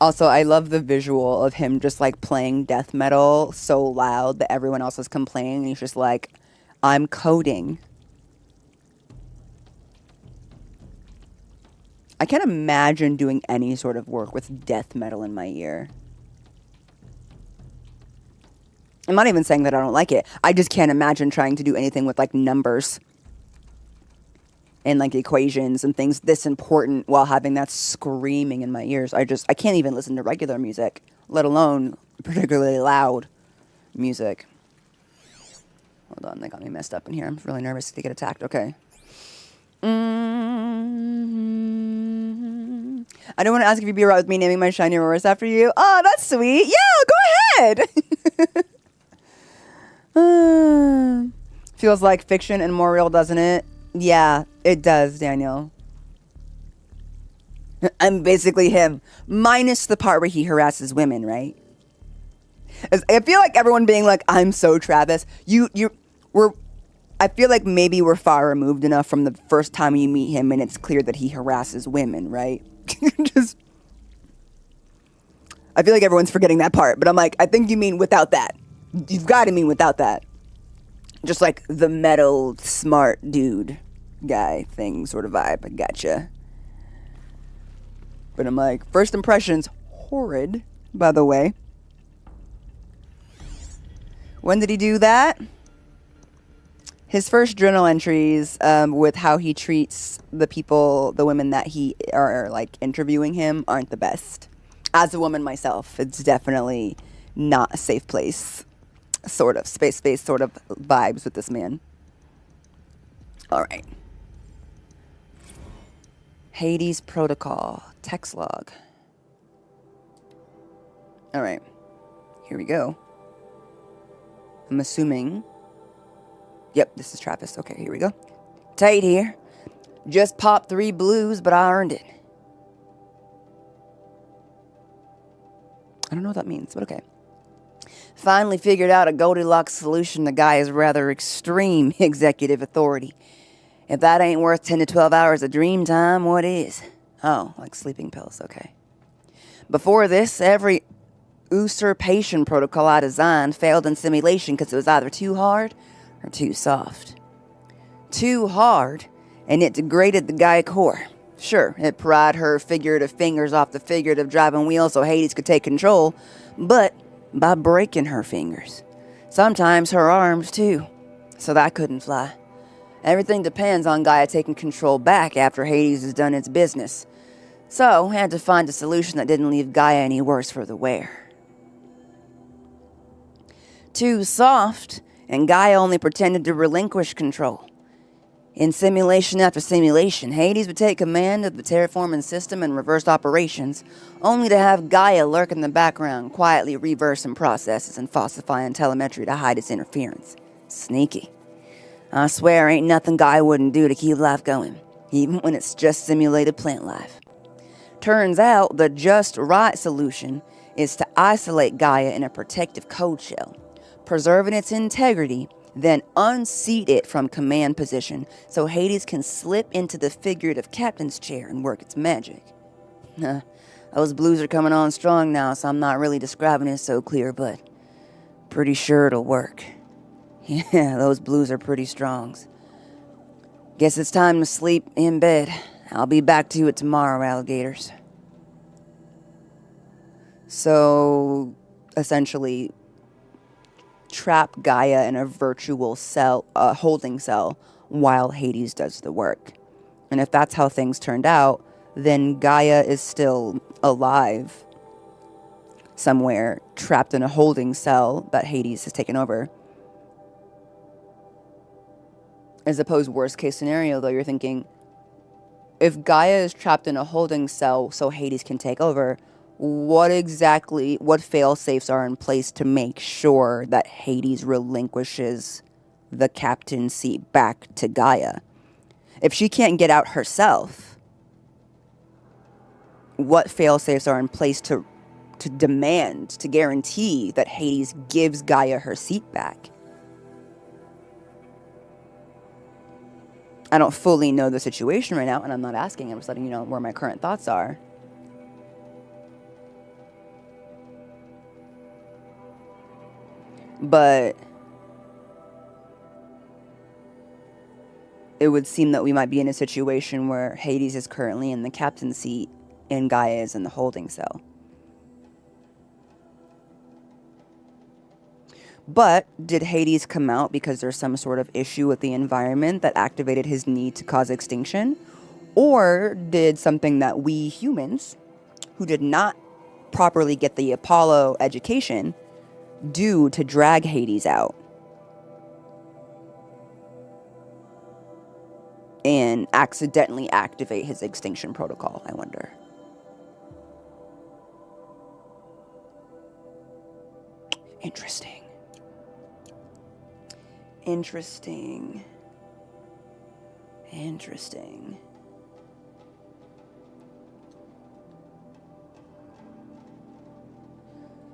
[SPEAKER 1] Also, I love the visual of him just like playing death metal so loud that everyone else is complaining. He's just like, I'm coding. I can't imagine doing any sort of work with death metal in my ear. I'm not even saying that I don't like it. I just can't imagine trying to do anything with like numbers and like equations and things this important while having that screaming in my ears. I can't even listen to regular music, let alone particularly loud music. Hold on, they got me messed up in here. I'm really nervous to get attacked. Okay. I don't want to ask if you'd be right with me naming my shiny Aurorus after you. Oh, that's sweet. Yeah, go ahead. Feels like fiction and more real, doesn't it? Yeah, it does, Daniel. I'm basically him, minus the part where he harasses women, right? I feel like everyone being like, I'm so Travis. I feel like maybe we're far removed enough from the first time you meet him and it's clear that he harasses women, right? I feel like everyone's forgetting that part, but I'm like, I think you mean without that. You've got to mean without that. Just like the metal, smart dude guy thing sort of vibe. I gotcha. But I'm like, first impressions, horrid, by the way. When did he do that? His first journal entries with how he treats the people, the women that he are like interviewing him aren't the best. As a woman myself, it's definitely not a safe place. Sort of space sort of vibes with this man. All right. Hades Protocol text log. All right. Here we go. I'm assuming. Yep, this is Travis. Okay, here we go. Tate here. Just popped 3 blues, but I earned it. I don't know what that means, but okay. Finally figured out a Goldilocks solution to Gaia's rather extreme executive authority. If that ain't worth 10 to 12 hours of dream time, what is? Oh, like sleeping pills, okay. Before this, every usurpation protocol I designed failed in simulation because it was either too hard or too soft. too hard, and it degraded the Gaia core. Sure, it pried her figurative fingers off the figurative driving wheel so Hades could take control, but by breaking her fingers. Sometimes her arms, too, so that couldn't fly. Everything depends on Gaia taking control back after Hades has done its business. So, had to find a solution that didn't leave Gaia any worse for the wear. Too soft, and Gaia only pretended to relinquish control. In simulation after simulation, Hades would take command of the terraforming system and reverse operations, only to have Gaia lurk in the background, quietly reversing processes and falsifying telemetry to hide its interference. Sneaky. I swear ain't nothing Gaia wouldn't do to keep life going, even when it's just simulated plant life. Turns out the just right solution is to isolate Gaia in a protective code shell, preserving its integrity, then unseat it from command position so Hades can slip into the figurative captain's chair and work its magic. Those blues are coming on strong now, so I'm not really describing it so clear, but pretty sure it'll work. Yeah, those blues are pretty strongs. Guess it's time to sleep in bed. I'll be back to it tomorrow, alligators. So, essentially, trap Gaia in a virtual cell, holding cell, while Hades does the work. And if that's how things turned out, then Gaia is still alive somewhere, trapped in a holding cell that Hades has taken over. As opposed worst case scenario, though, you're thinking, if Gaia is trapped in a holding cell so Hades can take over, what fail-safes are in place to make sure that Hades relinquishes the captain's seat back to Gaia? If she can't get out herself, what fail-safes are in place to demand, to guarantee that Hades gives Gaia her seat back? I don't fully know the situation right now, and I'm not asking. I'm just letting you know where my current thoughts are. But it would seem that we might be in a situation where Hades is currently in the captain's seat and Gaia is in the holding cell. But did Hades come out because there's some sort of issue with the environment that activated his need to cause extinction? Or did something that we humans, who did not properly get the Apollo education, do to drag Hades out and accidentally activate his extinction protocol, I wonder? Interesting.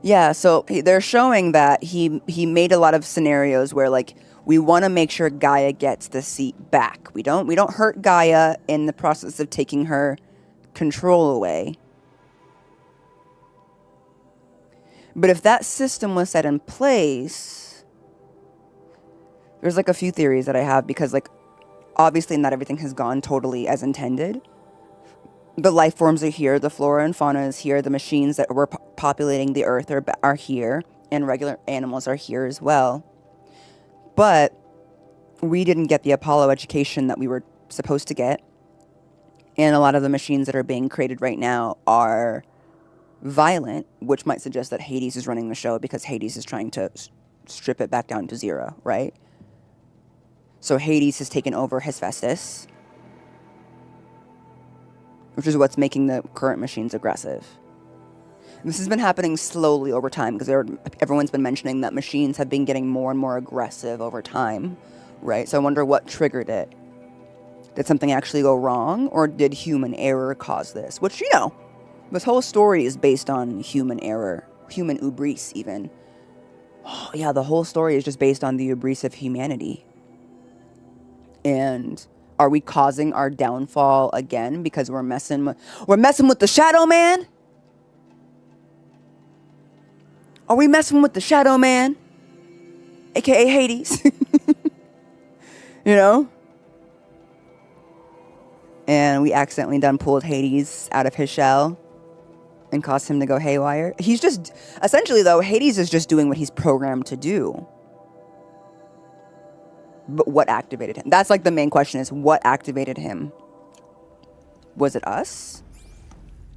[SPEAKER 1] Yeah, so they're showing that he made a lot of scenarios where, like, we want to make sure Gaia gets the seat back. We don't hurt Gaia in the process of taking her control away. But if that system was set in place, there's like a few theories that I have, because, like, obviously not everything has gone totally as intended. The life forms are here, the flora and fauna is here, the machines that were populating the earth are here, and regular animals are here as well. But we didn't get the Apollo education that we were supposed to get, and a lot of the machines that are being created right now are violent, which might suggest that Hades is running the show because Hades is trying to strip it back down to zero, right? So Hades has taken over Hephaestus, which is what's making the current machines aggressive. And this has been happening slowly over time, because everyone's been mentioning that machines have been getting more and more aggressive over time, right? So I wonder what triggered it. Did something actually go wrong, or did human error cause this? Which, this whole story is based on human error, human hubris even. Oh yeah, the whole story is just based on the hubris of humanity. And are we causing our downfall again because we're messing with the Shadow Man? Are we messing with the Shadow Man, aka Hades? and we accidentally done pulled Hades out of his shell and caused him to go haywire. He's just, essentially though, Hades is just doing what he's programmed to do. But what activated him? That's like the main question, is what activated him? Was it us?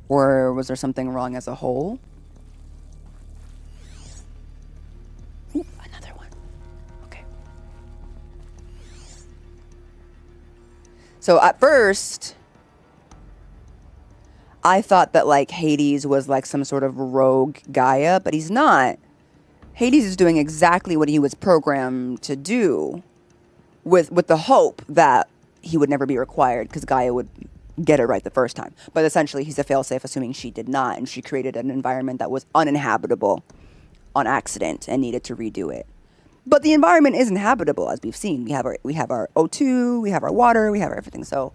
[SPEAKER 1] Or was there something wrong as a whole? Ooh, another one. Okay. So at first, I thought that like Hades was like some sort of rogue Gaia, but he's not. Hades is doing exactly what he was programmed to do, with the hope that he would never be required because Gaia would get it right the first time. But essentially, he's a failsafe, assuming she did not, and she created an environment that was uninhabitable on accident and needed to redo it. But the environment is inhabitable, as we've seen. We have our O2, we have our water, we have our everything. So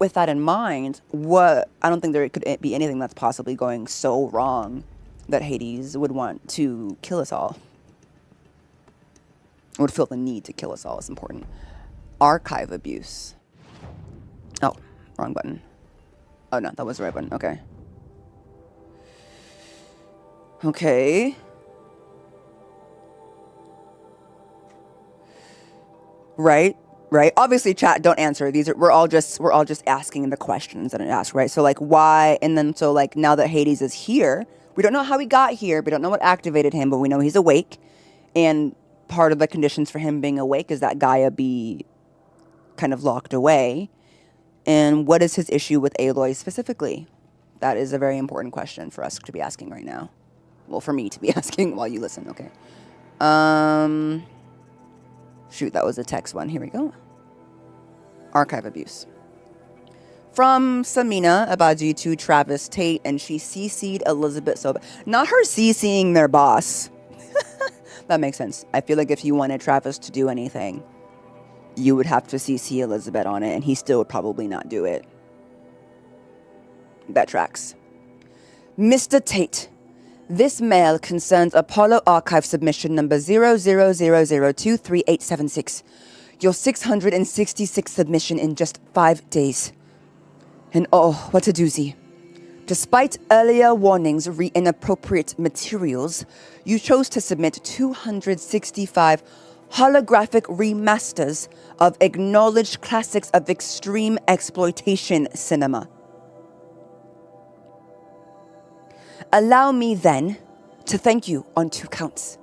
[SPEAKER 1] with that in mind, I don't think there could be anything that's possibly going so wrong that Hades would want to kill us all. Would feel the need to kill us all is important. Archive abuse. Oh, wrong button. Oh no, that was the right button. Okay. Okay. Right. Obviously, chat, don't answer. We're all just asking the questions that it asks, right? So like why, and then so like now that Hades is here, we don't know how he got here, we don't know what activated him, but we know he's awake, and part of the conditions for him being awake is that Gaia be kind of locked away. And what is his issue with Aloy specifically? That is a very important question for us to be asking right now. Well, for me to be asking while you listen, okay. Shoot, that was a text one. Here we go. Archive abuse. From Samina Abaji to Travis Tate, and she CC'd Elizabeth Soba. Not her CC'ing their boss. That makes sense. I feel like if you wanted Travis to do anything, you would have to CC Elizabeth on it, and he still would probably not do it. That tracks. Mr. Tate, this mail concerns Apollo Archive submission number 0000238876. Your 666th submission in just 5 days. And oh, what a doozy. Despite earlier warnings re inappropriate materials, you chose to submit 265 holographic remasters of acknowledged classics of extreme exploitation cinema. Allow me then to thank you on 2 counts.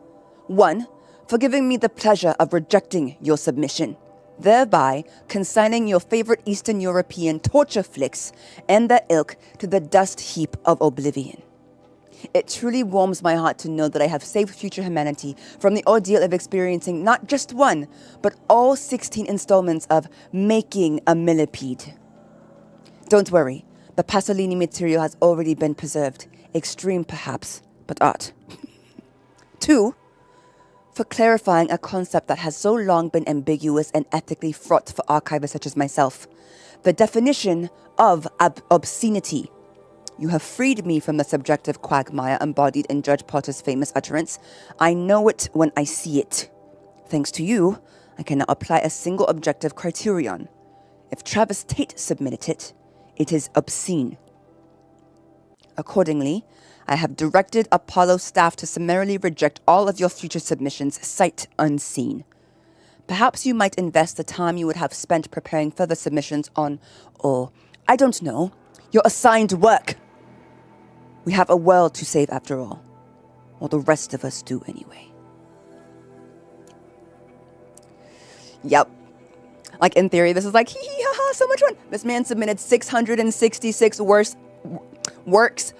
[SPEAKER 1] 1, for giving me the pleasure of rejecting your submission, thereby consigning your favorite Eastern European torture flicks and their ilk to the dust heap of oblivion. It truly warms my heart to know that I have saved future humanity from the ordeal of experiencing not just one, but all 16 installments of Making a Millipede. Don't worry, the Pasolini material has already been preserved. Extreme perhaps, but art. 2, for clarifying a concept that has so long been ambiguous and ethically fraught for archivists such as myself. The definition of obscenity. You have freed me from the subjective quagmire embodied in Judge Potter's famous utterance. I know it when I see it. Thanks to you, I can now apply a single objective criterion. If Travis Tate submitted it, it is obscene. Accordingly, I have directed Apollo staff to summarily reject all of your future submissions sight unseen. Perhaps you might invest the time you would have spent preparing further submissions on, or, I don't know, your assigned work. We have a world to save after all. Or the rest of us do anyway. Yep. Like, in theory, this is like, hee hee ha ha, so much fun. This man submitted 666 works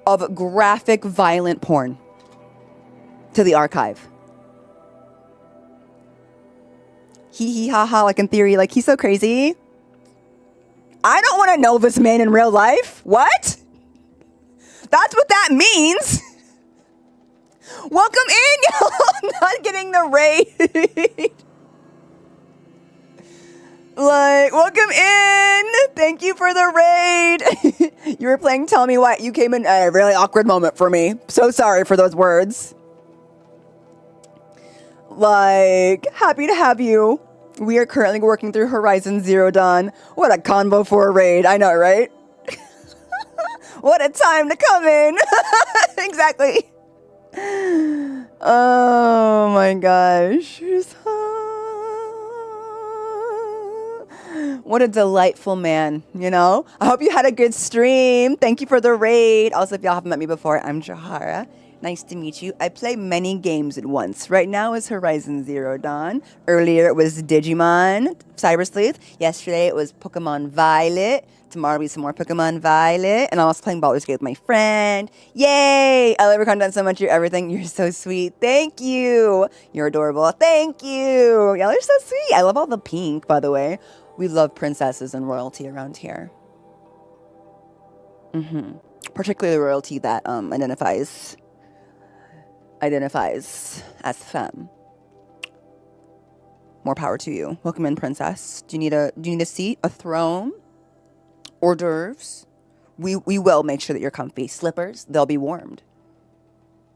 [SPEAKER 1] of graphic, violent porn to the archive. Hee hee ha ha, like, in theory, like, he's so crazy. I don't want to know this man in real life. What? That's what that means. Welcome in, y'all. I'm not getting the raid. Like, welcome in. Thank you for the raid. You were playing Tell Me What. You came in at a really awkward moment for me. So sorry for those words. Like, happy to have you. We are currently working through Horizon Zero Dawn. What a combo for a raid. I know, right? What a time to come in. Exactly. Oh my gosh. What a delightful man, you know? I hope you had a good stream. Thank you for the raid. Also, if y'all haven't met me before, I'm Jahara. Nice to meet you. I play many games at once. Right now is Horizon Zero Dawn. Earlier it was Digimon, Cyber Sleuth. Yesterday it was Pokemon Violet. Tomorrow will be some more Pokemon Violet. And I'm also playing Baldur's Gate with my friend. Yay! I love your content so much. You're everything. You're so sweet. Thank you. You're adorable. Thank you. Y'all are so sweet. I love all the pink, by the way. We love princesses and royalty around here. Particularly royalty that identifies as femme. More power to you. Welcome in, princess. Do you need a seat, a throne, hors d'oeuvres? We will make sure that you're comfy. Slippers, they'll be warmed.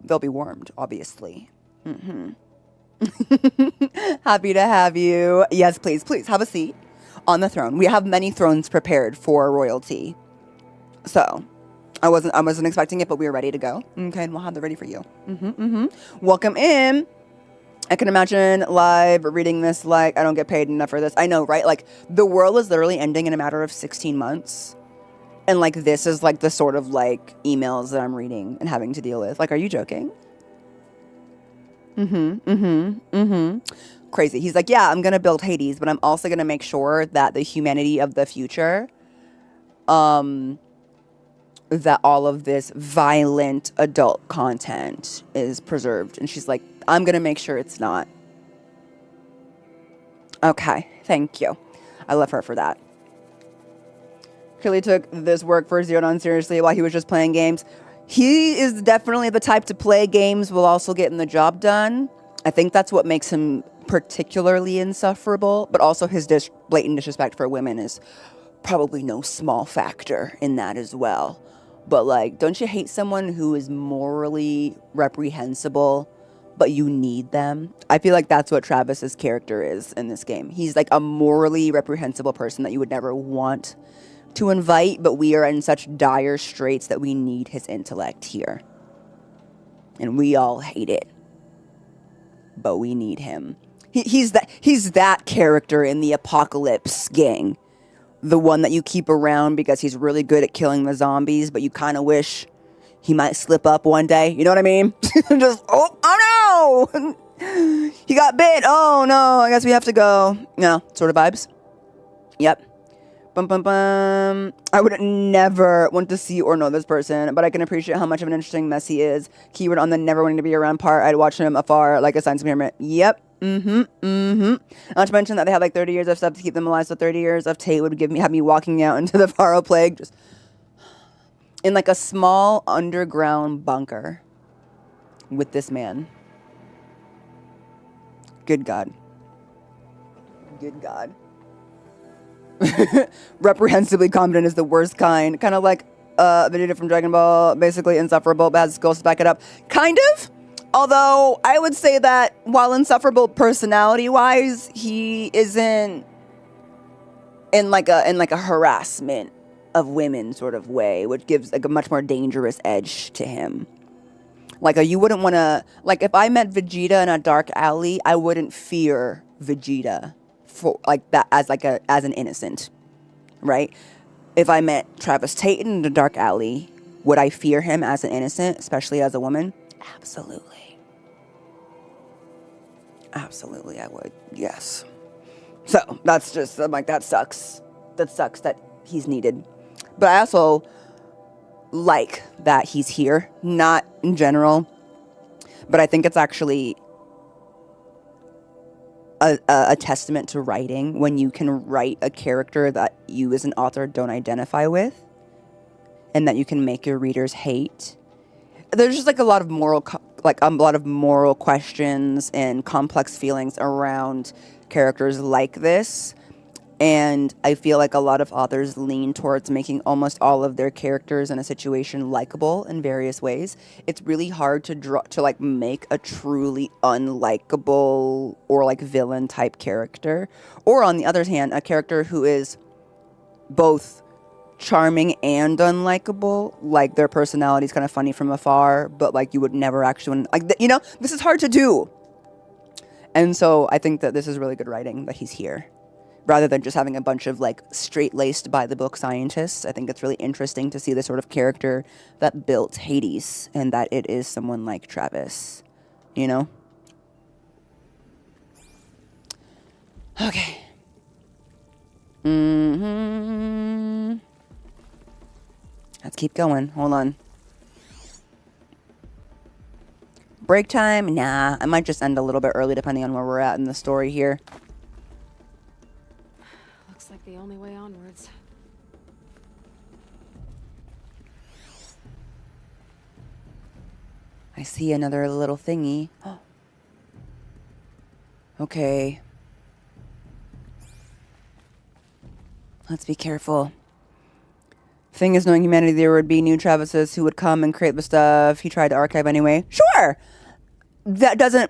[SPEAKER 1] They'll be warmed, obviously. Happy to have you. Yes, please have a seat on the throne. We have many thrones prepared for royalty. So I wasn't expecting it, but we were ready to go. Okay, and we'll have that ready for you. Welcome in. I can imagine live reading this like I don't get paid enough for this. I know, right? Like the world is literally ending in a matter of 16 months. And like this is like the sort of like emails that I'm reading and having to deal with. Like, are you joking? Crazy. He's like, yeah, I'm gonna build Hades, but I'm also gonna make sure that the humanity of the future, that all of this violent adult content is preserved. And she's like, I'm gonna make sure it's not. Okay, thank you. I love her for that. Clearly took this work for Zero Dawn seriously while he was just playing games. He is definitely the type to play games while also getting the job done. I think that's what makes him particularly insufferable, but also his blatant disrespect for women is probably no small factor in that as well. But like, don't you hate someone who is morally reprehensible, but you need them? I feel like that's what Travis's character is in this game. He's like a morally reprehensible person that you would never want to invite, but we are in such dire straits that we need his intellect here. And we all hate it. But we need him. He's that character in the Apocalypse gang. The one that you keep around because he's really good at killing the zombies, but you kind of wish he might slip up one day. You know what I mean? Just, oh no! He got bit. Oh no, I guess we have to go. No, sort of vibes. Yep. Bum, bum, bum. I would never want to see or know this person, but I can appreciate how much of an interesting mess he is. Keyword on the never wanting to be around part. I'd watch him afar like a science experiment. Yep. Not to mention that they had like 30 years of stuff to keep them alive, so 30 years of Tate would have me walking out into the Faro Plague, just in like a small underground bunker with this man. Good God. Good God. Reprehensibly competent is the worst kind. Kind of like Vegeta from Dragon Ball, basically insufferable, but has skills to back it up. Kind of. Although I would say that while insufferable personality-wise, he isn't in like a harassment of women sort of way, which gives like a much more dangerous edge to him. Like you wouldn't want to, like if I met Vegeta in a dark alley, I wouldn't fear Vegeta for like that as an innocent, right? If I met Travis Tate in a dark alley, would I fear him as an innocent, especially as a woman? Absolutely. Absolutely, I would. Yes. So that's just, I'm like, that sucks. That sucks that he's needed. But I also like that he's here. Not in general, but I think it's actually a testament to writing when you can write a character that you as an author don't identify with, and that you can make your readers hate. There's just like a lot of moral questions and complex feelings around characters like this. And I feel like a lot of authors lean towards making almost all of their characters in a situation likable in various ways. It's really hard to like make a truly unlikable or like villain type character. Or on the other hand, a character who is both charming and unlikable, like their personality is kind of funny from afar, but like you would never actually like this is hard to do. And so I think that this is really good writing that he's here, rather than just having a bunch of like straight-laced by the book scientists. I think it's really interesting to see the sort of character that built Hades, and that it is someone like Travis, Okay. Let's keep going. Hold on. Break time? Nah, I might just end a little bit early depending on where we're at in the story here.
[SPEAKER 2] Looks like the only way onwards.
[SPEAKER 1] I see another little thingy. Okay. Let's be careful. Thing is, knowing humanity, there would be new Travises who would come and create the stuff he tried to archive anyway. Sure! That doesn't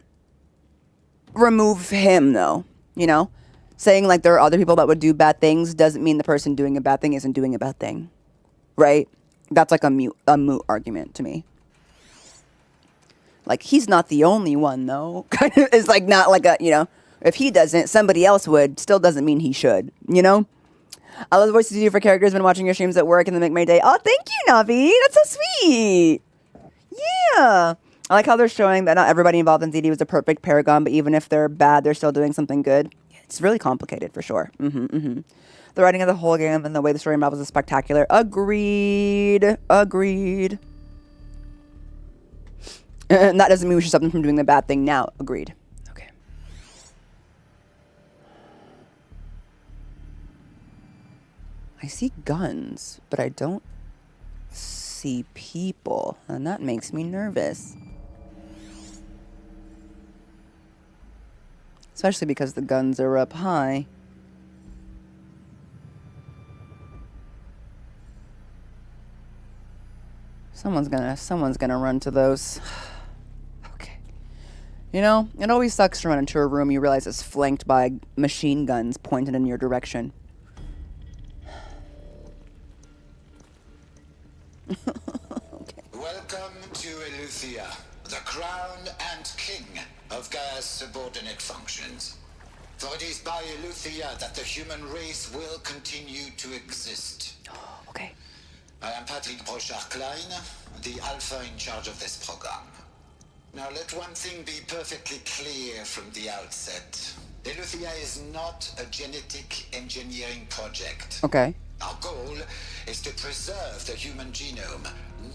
[SPEAKER 1] remove him, though. Saying, like, there are other people that would do bad things doesn't mean the person doing a bad thing isn't doing a bad thing. Right? That's like a moot argument to me. Like, he's not the only one, though. Kind of is, like, not like a, if he doesn't, somebody else would. Still doesn't mean he should, I love the voices you do for characters. Been watching your streams at work and they make my day. Oh, thank you, Navi. That's so sweet. Yeah. I like how they're showing that not everybody involved in ZD was a perfect paragon, but even if they're bad, they're still doing something good. It's really complicated for sure. The writing of the whole game and the way the story unravels is spectacular. Agreed. And that doesn't mean we should stop them from doing the bad thing now. Agreed. Okay. I see guns, but I don't see people, and that makes me nervous. Especially because the guns are up high. Someone's gonna run to those. Okay. It always sucks to run into a room you realize is flanked by machine guns pointed in your direction.
[SPEAKER 9] Okay. Welcome to Eleuthia, the crown and king of Gaia's subordinate functions. For it is by Eleuthia that the human race will continue to exist.
[SPEAKER 1] Okay.
[SPEAKER 9] I am Patrick Brochard-Klein, the alpha in charge of this program. Now let one thing be perfectly clear from the outset. Eleuthia is not a genetic engineering project.
[SPEAKER 1] Okay.
[SPEAKER 9] Our goal is to preserve the human genome,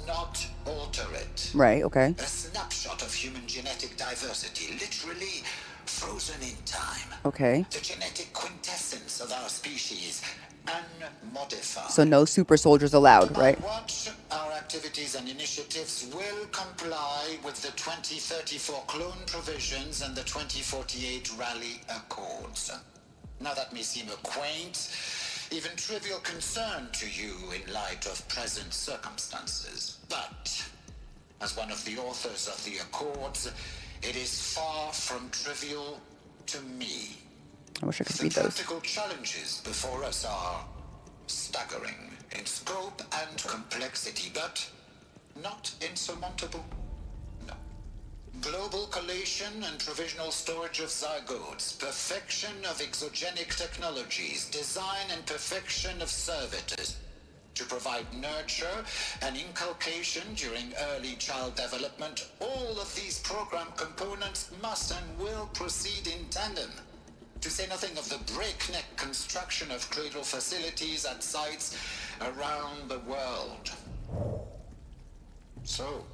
[SPEAKER 9] not alter it.
[SPEAKER 1] Right, okay.
[SPEAKER 9] A snapshot of human genetic diversity, literally frozen in time.
[SPEAKER 1] Okay.
[SPEAKER 9] The genetic quintessence of our species, unmodified.
[SPEAKER 1] So no super soldiers allowed, right?
[SPEAKER 9] Watch, our activities and initiatives will comply with the 2034 clone provisions and the 2048 Rally Accords. Now that may seem a quaint, even trivial concern to you in light of present circumstances. But, as one of the authors of the Accords, it is far from trivial to me.
[SPEAKER 1] I wish I could
[SPEAKER 9] The
[SPEAKER 1] read those.
[SPEAKER 9] practical challenges before us are staggering in scope and complexity, but not insurmountable. No. Global collation and provisional storage of zygotes, perfection of exogenic technologies, design and perfection of servitors to provide nurture and inculcation during early child development. All of these program components must and will proceed in tandem. To say nothing of the breakneck construction of Cradle facilities at sites around the world. So,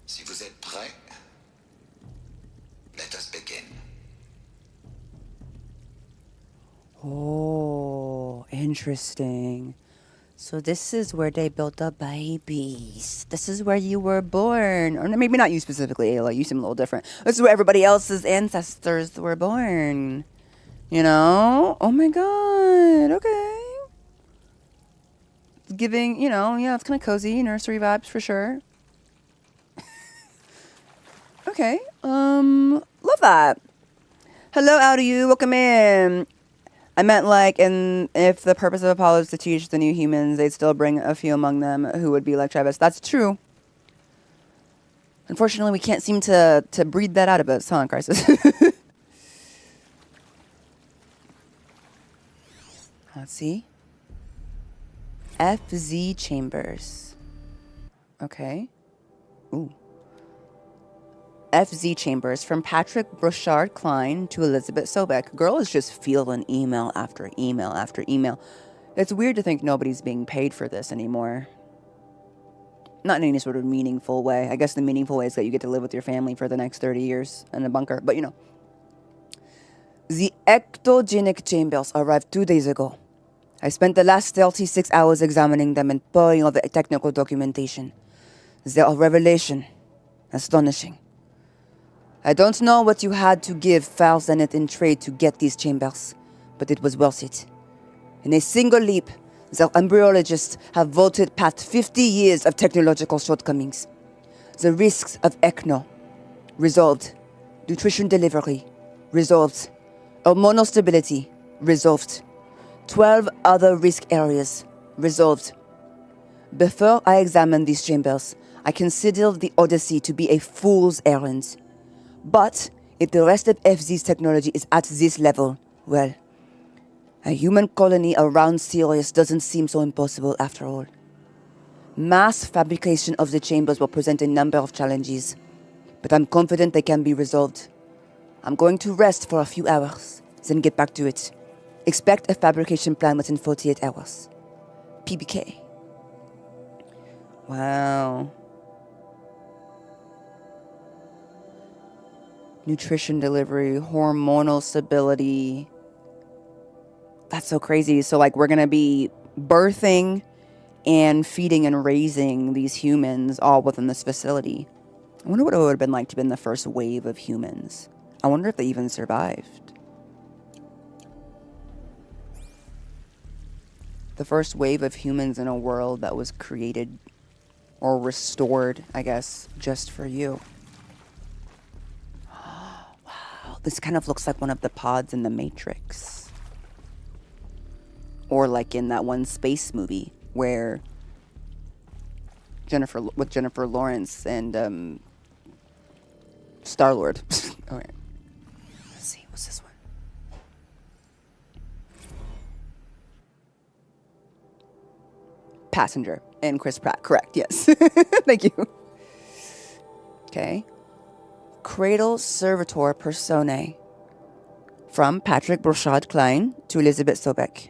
[SPEAKER 9] si vous êtes prêts, let us begin.
[SPEAKER 1] Oh, interesting. So this is where they built the babies. This is where you were born. Or maybe not you specifically, Ayla. You seem a little different. This is where everybody else's ancestors were born. You know? Oh my god. Okay. It's giving, yeah, it's kind of cozy, nursery vibes for sure. Okay. Love that. Hello, out to you. Welcome in. I meant and if the purpose of Apollo is to teach the new humans, they'd still bring a few among them who would be like Travis. That's true. Unfortunately, we can't seem to breed that out of us, huh, Crisis? Let's see. FZ Chambers. Okay. Ooh. FZ Chambers from Patrick Bruchard Klein to Elizabeth Sobek. Girl is just fielding email after email after email. It's weird to think nobody's being paid for this anymore. Not in any sort of meaningful way. I guess the meaningful way is that you get to live with your family for the next 30 years in a bunker. But The ectogenic chambers arrived 2 days ago. I spent the last 36 hours examining them and pouring over technical documentation. They are revelation. Astonishing. I don't know what you had to give Farzenet in trade to get these chambers, but it was worth it. In a single leap, the embryologists have vaulted past 50 years of technological shortcomings. The risks of ECNO, resolved. Nutrition delivery, resolved. Hormonal stability, resolved. 12 other risk areas, resolved. Before I examined these chambers, I considered the Odyssey to be a fool's errand. But if the rest of FZ's technology is at this level, well, a human colony around Sirius doesn't seem so impossible after all. Mass fabrication of the chambers will present a number of challenges, but I'm confident they can be resolved. I'm going to rest for a few hours, then get back to it. Expect a fabrication plan within 48 hours. PBK. Wow. Nutrition delivery, hormonal stability. That's so crazy. So, we're going to be birthing and feeding and raising these humans all within this facility. I wonder what it would have been like to be in the first wave of humans. I wonder if they even survived. The first wave of humans in a world that was created or restored, I guess, just for you. Wow, this kind of looks like one of the pods in the Matrix. Or like in that one space movie where Jennifer Lawrence and Star-Lord. Okay. Let's see, what's this one? Passenger and Chris Pratt, correct, yes. Thank you. Okay. Cradle Servitor Personae from Patrick Bruchard Klein to Elizabeth Sobek.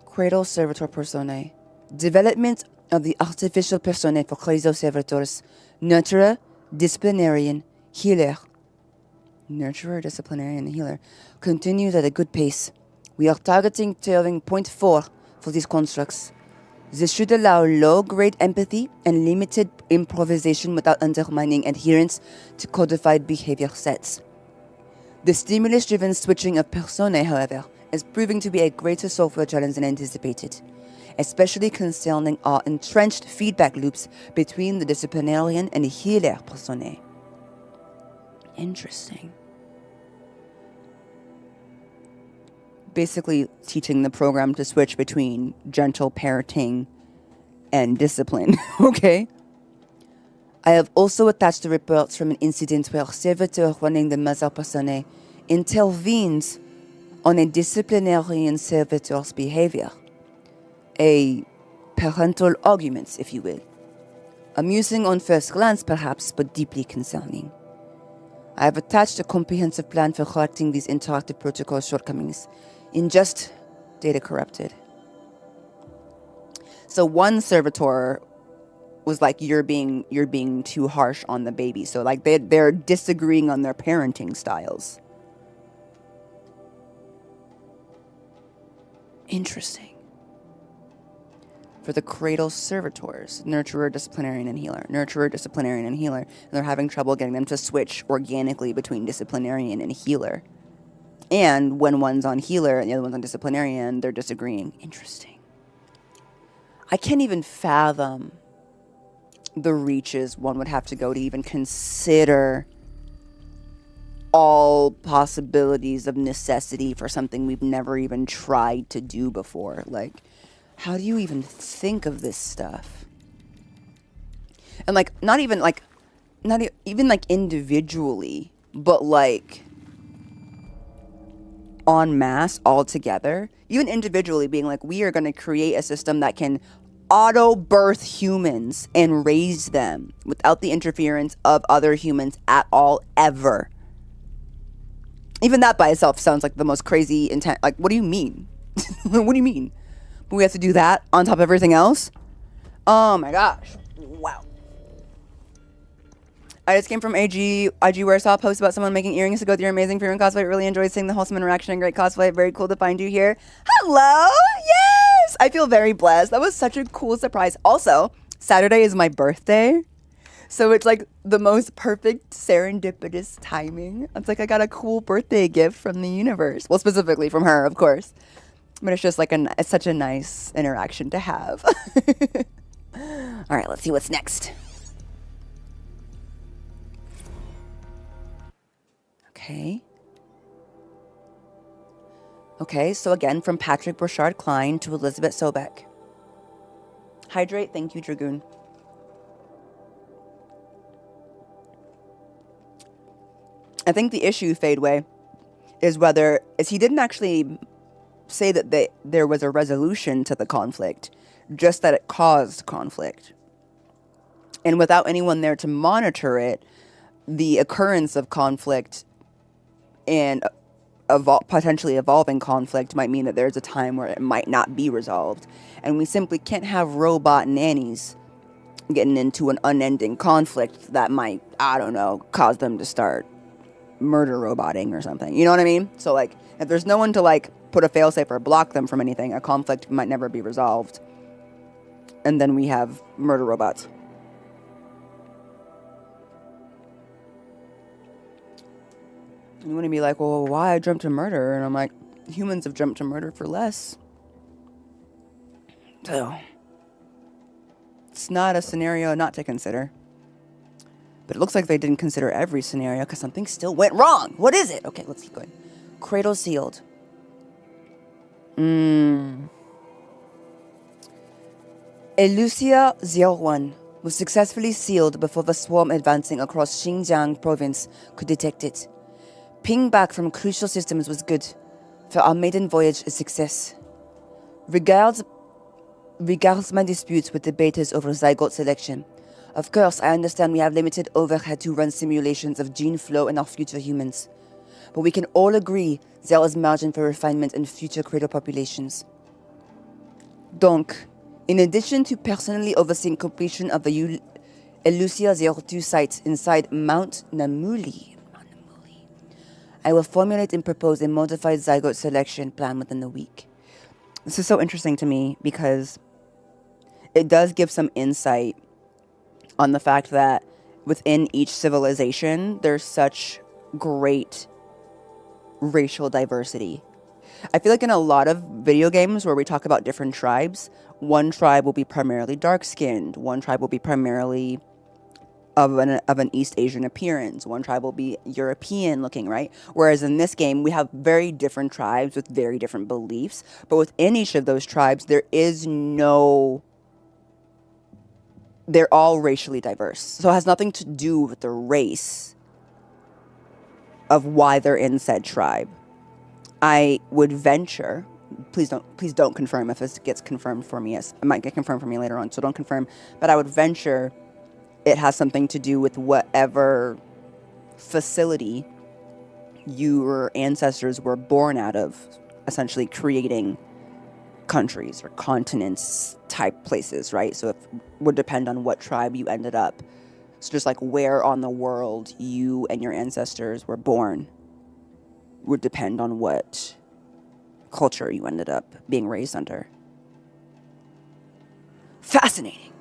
[SPEAKER 1] Cradle Servitor Personae. Development of the artificial personae for Cradle Servitors. Nurturer, disciplinarian, healer. Nurturer, disciplinarian, and healer. Continues at a good pace. We are targeting Turing 0.4 for these constructs. This should allow low-grade empathy and limited improvisation without undermining adherence to codified behavior sets. The stimulus-driven switching of personae, however, is proving to be a greater software challenge than anticipated, especially concerning our entrenched feedback loops between the disciplinarian and healer personae. Interesting. Basically teaching the program to switch between gentle parenting and discipline. Okay. I have also attached the reports from an incident where a servitor running the mother personae intervenes on a disciplinarian servitor's behavior. A parental argument, if you will. Amusing on first glance, perhaps, but deeply concerning. I have attached a comprehensive plan for correcting these interactive protocol shortcomings. Ingest data corrupted. So one servitor was like, you're being too harsh on the baby. So like they're disagreeing on their parenting styles. Interesting. for the Cradle servitors, nurturer, disciplinarian, and healer. Nurturer, disciplinarian, and healer. And they're having trouble getting them to switch organically between disciplinarian and healer. And when one's on healer and the other one's on disciplinarian, they're disagreeing. Interesting. I can't even fathom the reaches one would have to go to even consider all possibilities of necessity for something we've never even tried to do before. Like, how do you even think of this stuff? And like, not even like individually, but like en masse all together. Even individually being like, we are going to create a system that can auto birth humans and raise them without the interference of other humans at all, ever. Even that by itself sounds like the most crazy intent. Like, what do you mean? What do you mean? We have to do that on top of everything else? Oh my gosh. Wow. I just came from IG where I saw a post about someone making earrings to go with your amazing for your cosplay. Really enjoyed seeing the wholesome interaction and great cosplay. Very cool to find you here. Hello. Yes. I feel very blessed. That was such a cool surprise. Also, Saturday is my birthday. So it's like the most perfect serendipitous timing. It's like I got a cool birthday gift from the universe. Well, specifically from her, of course. But it's just like it's such a nice interaction to have. All right, let's see what's next. Okay, so again, from Patrick Burchard Klein to Elizabeth Sobek. Hydrate, thank you, Dragoon. I think the issue, Fadeway, is he didn't actually say that there was a resolution to the conflict, just that it caused conflict. And without anyone there to monitor it, the occurrence of conflict and potentially evolving conflict might mean that there's a time where it might not be resolved. And we simply can't have robot nannies getting into an unending conflict that might, I don't know, cause them to start murder roboting or something. You know what I mean? So, like, if there's no one to, like, put a failsafe or block them from anything, a conflict might never be resolved. And then we have murder robots. And you want to be like, well, why I jumped to murder? And I'm like, humans have jumped to murder for less. So, it's not a scenario not to consider. But it looks like they didn't consider every scenario because something still went wrong. What is it? Okay, let's keep going. Cradle sealed. Eleuthia 01 was successfully sealed before the swarm advancing across Xinjiang province could detect it. Ping back from crucial systems was good, for our maiden voyage a success. Regards my disputes with debaters over zygote selection. Of course, I understand we have limited overhead to run simulations of gene flow in our future humans. But we can all agree there is margin for refinement in future cradle populations. Donc, in addition to personally overseeing completion of the Eleuthia 02 site inside Mount Namuli, I will formulate and propose a modified zygote selection plan within the week. This is so interesting to me because it does give some insight on the fact that within each civilization, there's such great racial diversity. I feel like in a lot of video games where we talk about different tribes, one tribe will be primarily dark-skinned, one tribe will be primarily of an East Asian appearance, one tribe will be European looking, right? Whereas in this game, we have very different tribes with very different beliefs, but within each of those tribes, they're all racially diverse. So it has nothing to do with the race of why they're in said tribe. I would venture, please don't confirm if this gets confirmed for me. Yes, it might get confirmed for me later on, so don't confirm. But I would venture it has something to do with whatever facility your ancestors were born out of, essentially creating countries or continents type places, right? So it would depend on what tribe you ended up. So just like where on the world you and your ancestors were born would depend on what culture you ended up being raised under. Fascinating.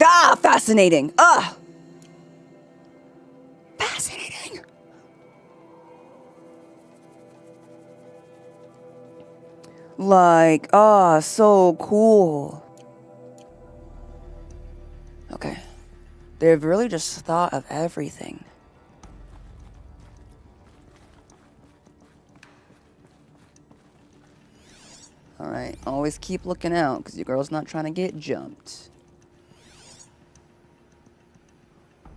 [SPEAKER 1] Ah, fascinating. Ah. Fascinating. Like, ah, so cool. Okay. They've really just thought of everything. Alright, always keep looking out, because your girl's not trying to get jumped.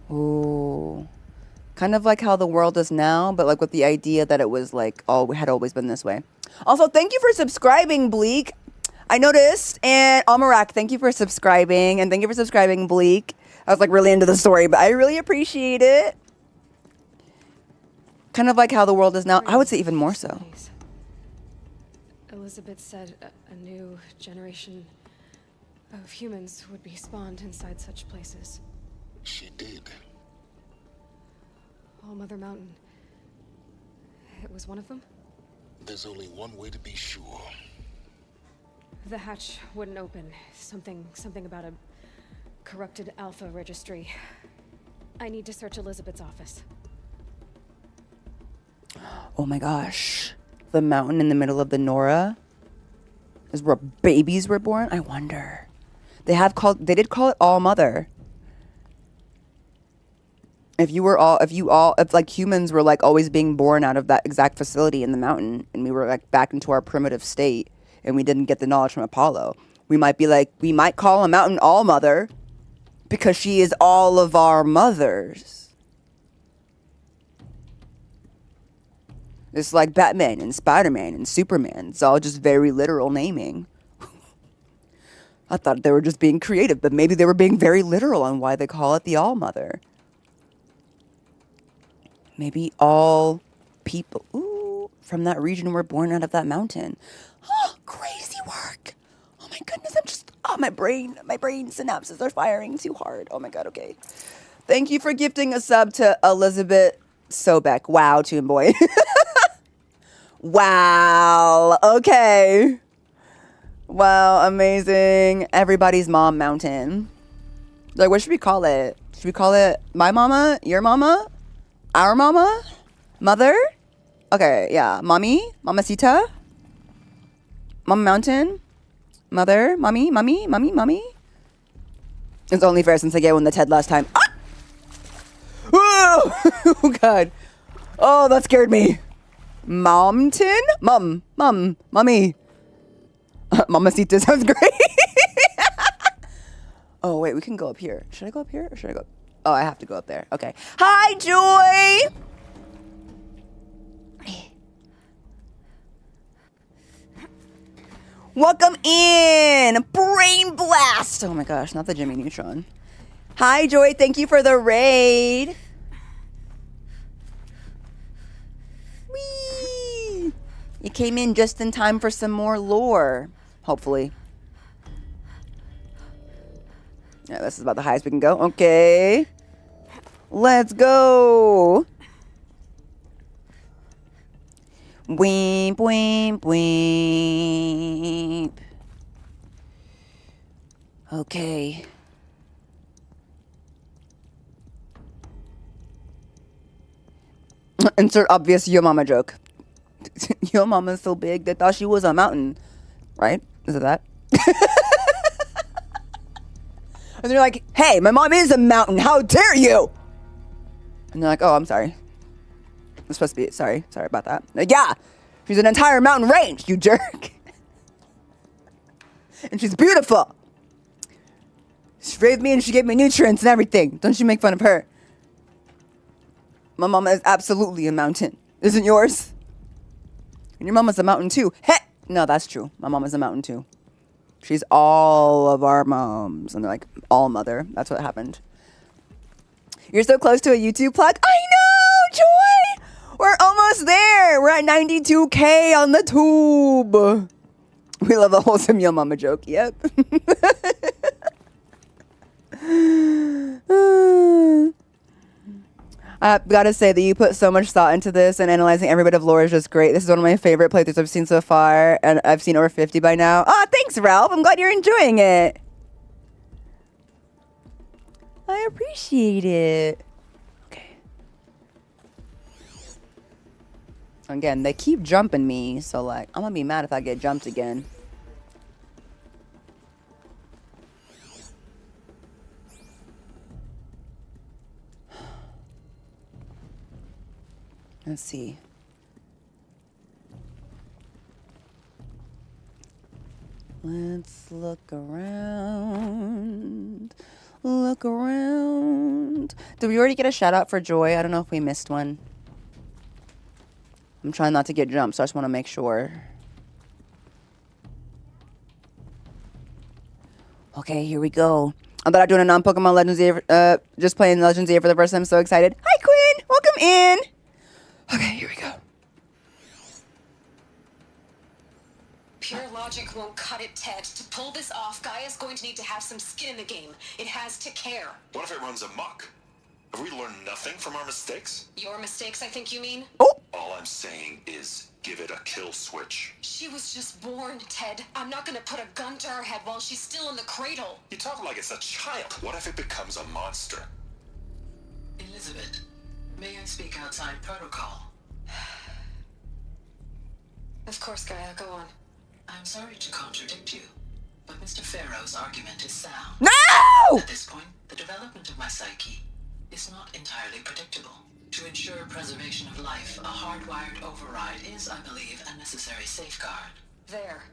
[SPEAKER 1] Ooh. Kind of like how the world is now, but like with the idea that it was like, had always been this way. Also, thank you for subscribing, Bleak. I noticed. And Almarak, thank you for subscribing. And thank you for subscribing, Bleak. I was like really into the story, but I really appreciate it. Kind of like how the world is now. I would say even more so.
[SPEAKER 2] Elizabeth said a new generation of humans would be spawned inside such places.
[SPEAKER 3] She did.
[SPEAKER 2] All Mother Mountain. It was one of them?
[SPEAKER 3] There's only one way to be sure.
[SPEAKER 2] The hatch wouldn't open. Something about a corrupted alpha registry. I need to search Elizabeth's office.
[SPEAKER 1] Oh my gosh. The mountain in the middle of the Nora is where babies were born? I wonder. They did call it All Mother. If like humans were like always being born out of that exact facility in the mountain, and we were like back into our primitive state, and we didn't get the knowledge from Apollo, we might call a mountain All Mother because she is all of our mothers. It's like Batman and Spider-Man and Superman. It's all just very literal naming. I thought they were just being creative, but maybe they were being very literal on why they call it the All Mother. Maybe all people from that region were born out of that mountain. Oh, crazy work. Oh my goodness, my brain synapses are firing too hard. Oh my God, okay. Thank you for gifting a sub to Elizabeth Sobek. Wow, Toon Boy. Wow, okay. Wow, amazing. Everybody's mom mountain. Like, what should we call it? Should we call it my mama, your mama? Our mama? Mother? Okay, yeah. Mommy? Mamacita? Mama Mountain? Mother? Mommy? It's only fair since I gave one the Ted last time. Ah! Oh, God. Oh, that scared me. Mountain? Mommy. Mamacita sounds great. Oh, wait, we can go up here. Should I go up here or should I go? Oh, I have to go up there. Okay. Hi, Joy! Welcome in! Brain blast! Oh my gosh, not the Jimmy Neutron. Hi, Joy. Thank you for the raid. Whee! You came in just in time for some more lore. Hopefully. Yeah, this is about the highest we can go. Okay. Let's go. Weep, weep, weep. Okay. Insert obvious Yo Mama joke. Yo Mama's so big they thought she was a mountain. Right? Is it that? And they're like, hey, my mom is a mountain. How dare you? And they're like, oh, I'm sorry. I'm supposed to be, sorry about that. Like, yeah, she's an entire mountain range, you jerk. And she's beautiful. She raised me and she gave me nutrients and everything. Don't you make fun of her. My mama is absolutely a mountain. Isn't yours? And your mama's a mountain too. Hey! No, that's true. My mama's a mountain too. She's all of our moms. And they're like, all mother. That's what happened. You're so close to a YouTube plug. I know, Joy! We're almost there. We're at 92K on the tube. We love a wholesome Yo Mama joke. Yep. I've got to say that you put so much thought into this, and analyzing every bit of lore is just great. This is one of my favorite playthroughs I've seen so far, and I've seen over 50 by now. Oh, thanks, Ralph. I'm glad you're enjoying it. I appreciate it. Okay. Again, they keep jumping me, so like, I'm gonna be mad if I get jumped again. Let's see. Let's look around. Look around. Did we already get a shout out for Joy? I don't know if we missed one. I'm trying not to get jumped, so I just want to make sure. Okay, here we go. I thought I'm doing a non-Pokemon Legends Year, just playing Legends Year for the first time. I'm so excited. Hi, Quinn. Welcome in. Okay, here we go.
[SPEAKER 6] Pure logic won't cut it, Ted. To pull this off, Gaia's going to need to have some skin in the game. It has to care.
[SPEAKER 8] What if it runs amok? Have we learned nothing from our mistakes?
[SPEAKER 6] Your mistakes, I think you mean?
[SPEAKER 1] Oh!
[SPEAKER 8] All I'm saying is give it a kill switch.
[SPEAKER 6] She was just born, Ted. I'm not gonna put a gun to her head while she's still in the cradle.
[SPEAKER 8] You talk like it's a child. What if it becomes a monster?
[SPEAKER 10] Elizabeth, may I speak outside protocol?
[SPEAKER 6] Of course, Gaia, go on.
[SPEAKER 10] I'm sorry to contradict you, but Mr. Pharaoh's argument is sound.
[SPEAKER 1] No!
[SPEAKER 10] At this point, the development of my psyche is not entirely predictable. To ensure preservation of life, a hardwired override is, I believe, a necessary safeguard.
[SPEAKER 6] There.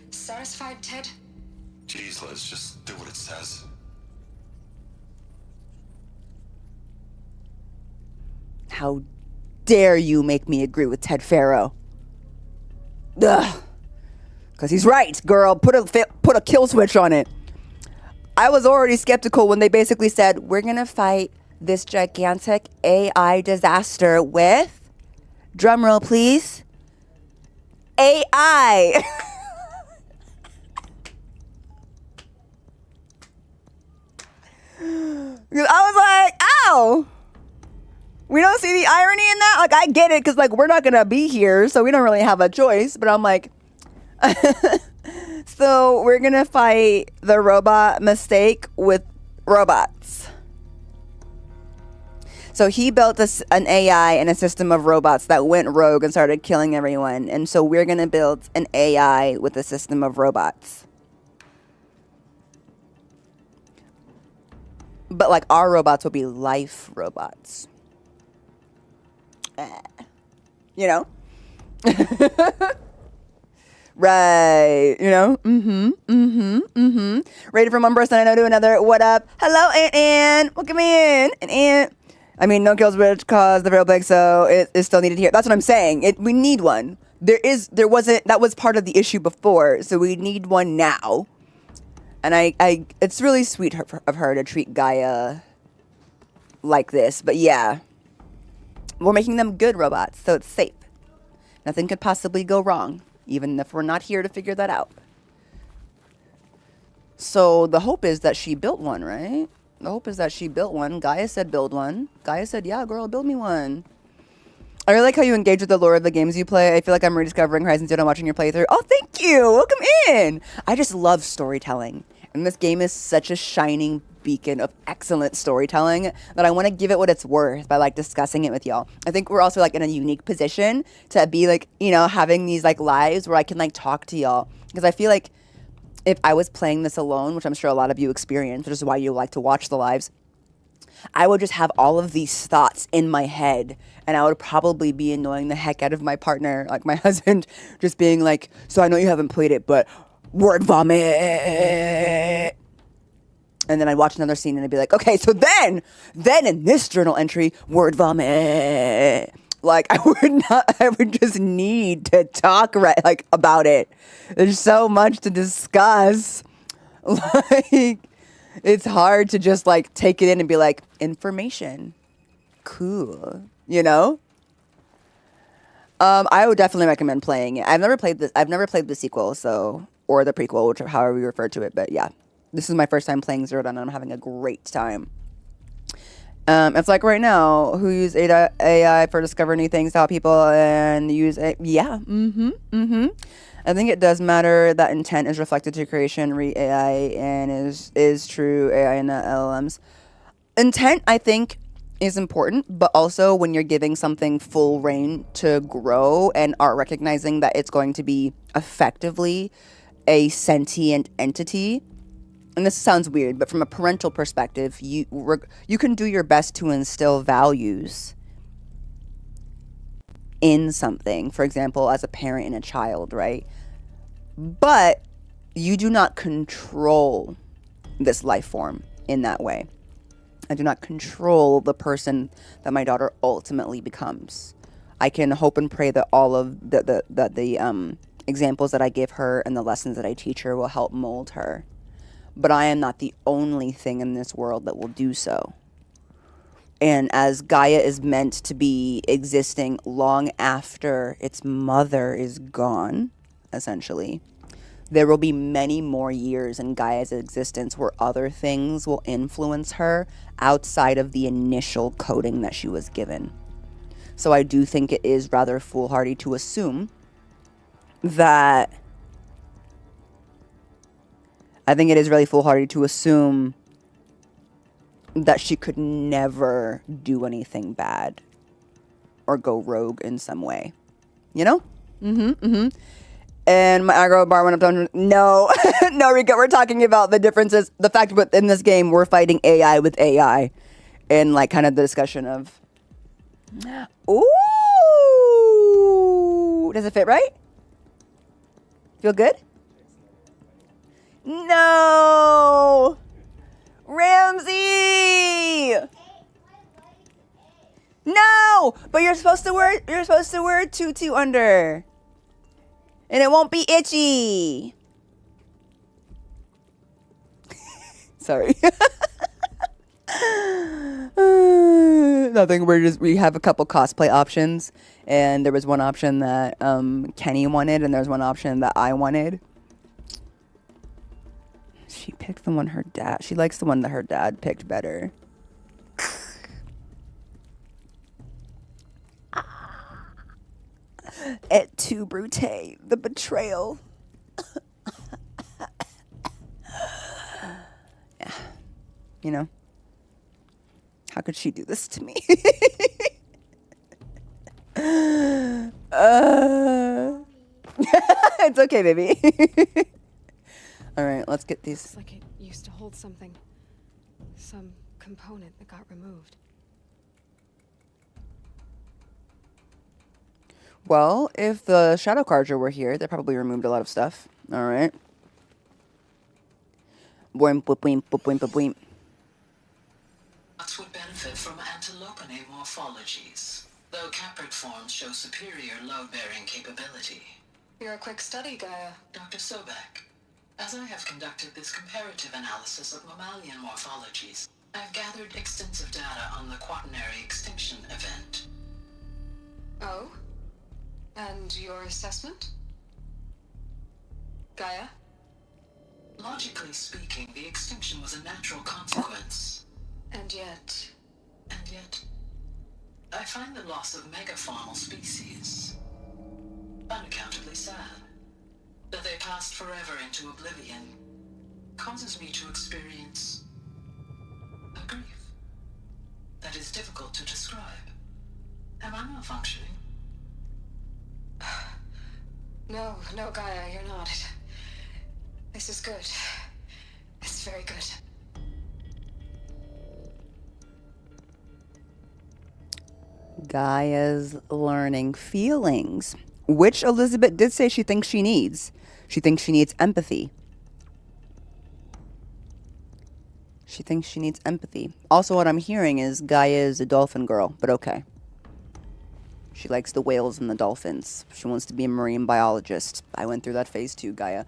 [SPEAKER 6] Satisfied, Ted?
[SPEAKER 8] Jeez, Liz, just do what it says.
[SPEAKER 1] How dare you make me agree with Ted Pharaoh? Ugh. Because he's right, girl. Put a kill switch on it. I was already skeptical when they basically said, we're going to fight this gigantic AI disaster with, drumroll please, AI. I was like, ow. We don't see the irony in that. Like, I get it because, like, we're not going to be here, so we don't really have a choice. But I'm like, so we're going to fight the robot mistake with robots. So he built an AI and a system of robots that went rogue and started killing everyone. And so we're going to build an AI with a system of robots. But, like, our robots will be life robots. You know? Right. You know? Rated from one person I know to another. What up? Hello, Ann. Welcome in. And I mean, no kills which caused the real plague, so it is still needed here. That's what I'm saying. We need one. There wasn't, that was part of the issue before, so we need one now. And I it's really sweet of her to treat Gaia like this, but yeah. We're making them good robots, so it's safe. Nothing could possibly go wrong, even if we're not here to figure that out. So the hope is that she built one, right? The hope is that she built one. Gaia said build one. Gaia said, yeah, girl, build me one. I really like how you engage with the lore of the games you play. I feel like I'm rediscovering Horizon Zero watching your playthrough. Oh, thank you. Welcome in. I just love storytelling. And this game is such a shining beacon of excellent storytelling that I want to give it what it's worth by, like, discussing it with y'all. I think we're also, like, in a unique position to be, like, you know, having these, like, lives where I can, like, talk to y'all. Because I feel like if I was playing this alone, which I'm sure a lot of you experience, which is why you like to watch the lives, I would just have all of these thoughts in my head, and I would probably be annoying the heck out of my partner, like my husband, just being like, so I know you haven't played it, but word vomit. And then I'd watch another scene and I'd be like, okay, so then in this journal entry, word vomit. Like, I would just need to talk about it. There's so much to discuss. Like, it's hard to just, like, take it in and be like, information. Cool. You know? I would definitely recommend playing it. I've never played the sequel, or the prequel, which however you refer to it, but yeah. This is my first time playing Zero Dawn, and I'm having a great time. It's like right now, who use AI for discovering new things to help people and use it. Yeah. I think it does matter that intent is reflected to creation, AI, and is true AI and not LLMs. intent, I think, is important, but also when you're giving something full reign to grow and are recognizing that it's going to be effectively a sentient entity. And this sounds weird, but from a parental perspective, you can do your best to instill values in something, for example, as a parent and a child, right? But you do not control this life form in that way. I do not control the person that my daughter ultimately becomes. I can hope and pray that all of the examples that I give her and the lessons that I teach her will help mold her. But I am not the only thing in this world that will do so. And as Gaia is meant to be existing long after its mother is gone, essentially, there will be many more years in Gaia's existence where other things will influence her outside of the initial coding that she was given. So I do think it is rather foolhardy to assume that... I think it is really foolhardy to assume that she could never do anything bad or go rogue in some way. You know? And my aggro bar went up down. No, no, Rika, we're talking about the differences. The fact that in this game, we're fighting AI with AI. And like kind of the discussion of, ooh, does it fit right? Feel good? No! Ramsey! No! But you're supposed to wear a tutu under. And it won't be itchy. Sorry. Nothing. We have a couple cosplay options, and there was one option that Kenny wanted, and there's one option that I wanted. She picked the one her dad. She likes the one that her dad picked better. Et tu, Brute, the betrayal. Yeah. You know? How could she do this to me? It's okay, baby. All right, let's get these.
[SPEAKER 2] It's like it used to hold something. Some component that got removed.
[SPEAKER 1] Well, if the Shadow Carja were here, they probably removed a lot of stuff. All right. Boing, boing, boing, boing, boing.
[SPEAKER 10] Nuts would benefit from antilopinae morphologies, though caprid forms show superior load-bearing capability.
[SPEAKER 2] You're a quick study, Gaia.
[SPEAKER 10] Dr. Sobek, as I have conducted this comparative analysis of mammalian morphologies, I've gathered extensive data on the quaternary extinction event.
[SPEAKER 2] Oh? And your assessment? Gaia?
[SPEAKER 10] Logically speaking, the extinction was a natural consequence.
[SPEAKER 2] And yet,
[SPEAKER 10] I find the loss of megafaunal species unaccountably sad. That they passed forever into oblivion causes me to experience a grief that is difficult to describe. Am I malfunctioning?
[SPEAKER 2] No, Gaia, you're not. This is good. It's very good.
[SPEAKER 1] Gaia's learning feelings, which Elizabeth did say she thinks she needs. She thinks she needs empathy. She thinks she needs empathy. Also, what I'm hearing is Gaia is a dolphin girl, but okay. She likes the whales and the dolphins. She wants to be a marine biologist. I went through that phase too, Gaia.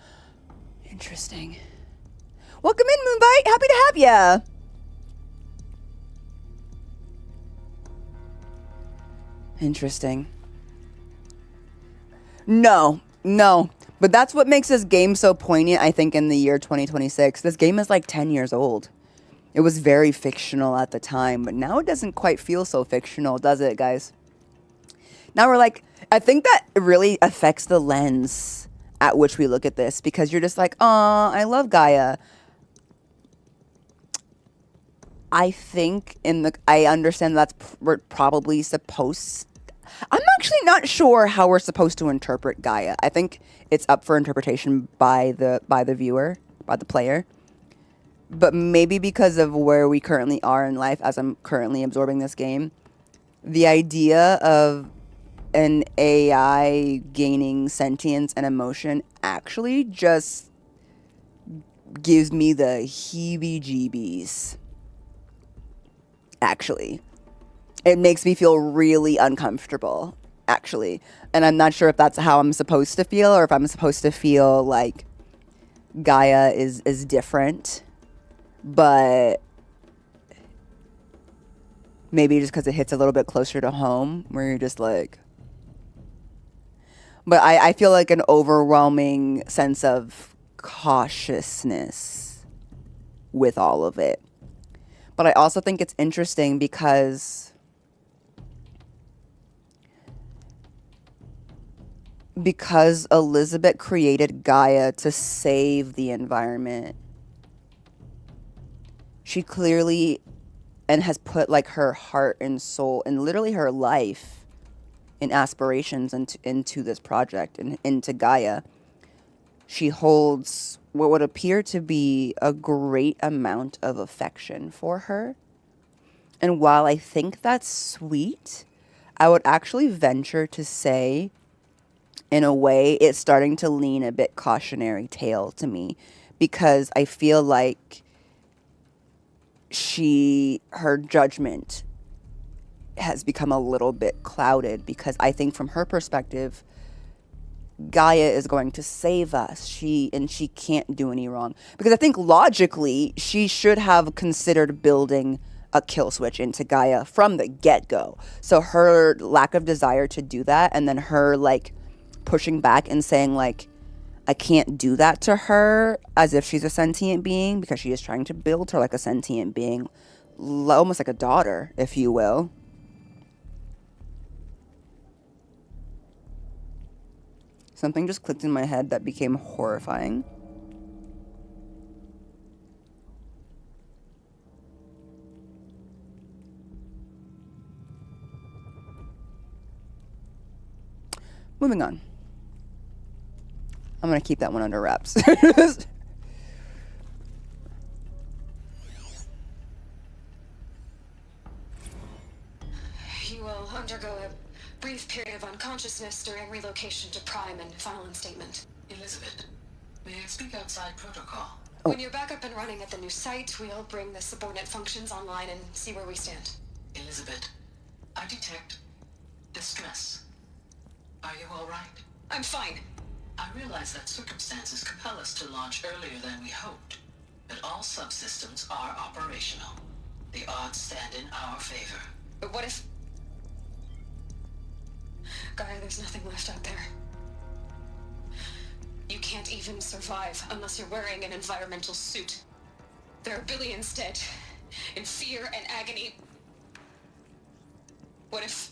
[SPEAKER 1] Interesting. Welcome in, Moonbite. Happy to have ya. Interesting. No. But that's what makes this game so poignant, I think, in the year 2026. This game is like 10 years old. It was very fictional at the time, but now it doesn't quite feel so fictional, does it, guys? Now we're like, I think that really affects the lens at which we look at this, because you're just like, oh, I love Gaia. I think I understand we're probably supposed. I'm actually not sure how we're supposed to interpret Gaia. I think it's up for interpretation by the viewer, by the player. But maybe because of where we currently are in life, as I'm currently absorbing this game, the idea of an AI gaining sentience and emotion actually just gives me the heebie-jeebies. Actually. It makes me feel really uncomfortable, actually. And I'm not sure if that's how I'm supposed to feel, or if I'm supposed to feel like Gaia is different. But maybe just because it hits a little bit closer to home, where you're just like... But I feel like an overwhelming sense of cautiousness with all of it. But I also think it's interesting because Elizabeth created Gaia to save the environment. She clearly and has put like her heart and soul and literally her life and aspirations into this project and into Gaia. She holds what would appear to be a great amount of affection for her. And while I think that's sweet, I would actually venture to say, in a way, it's starting to lean a bit cautionary tale to me, because I feel like her judgment has become a little bit clouded, because I think from her perspective, Gaia is going to save us. She can't do any wrong. Because I think logically, she should have considered building a kill switch into Gaia from the get-go. So her lack of desire to do that, and then her like pushing back and saying like, I can't do that to her, as if she's a sentient being, because she is trying to build her like a sentient being, almost like a daughter, if you will. Something just clicked in my head that became horrifying. Moving on. I'm going to keep that one under wraps.
[SPEAKER 2] You will undergo a brief period of unconsciousness during relocation to Prime and final instatement.
[SPEAKER 10] Elizabeth, may I speak outside protocol?
[SPEAKER 2] When you're back up and running at the new site, we'll bring the subordinate functions online and see where we stand.
[SPEAKER 10] Elizabeth, I detect distress. Are you all right?
[SPEAKER 2] I'm fine.
[SPEAKER 10] I realize that circumstances compel us to launch earlier than we hoped, but all subsystems are operational. The odds stand in our favor.
[SPEAKER 2] But what if... Gaia, there's nothing left out there. You can't even survive unless you're wearing an environmental suit. There are billions dead, in fear and agony. What if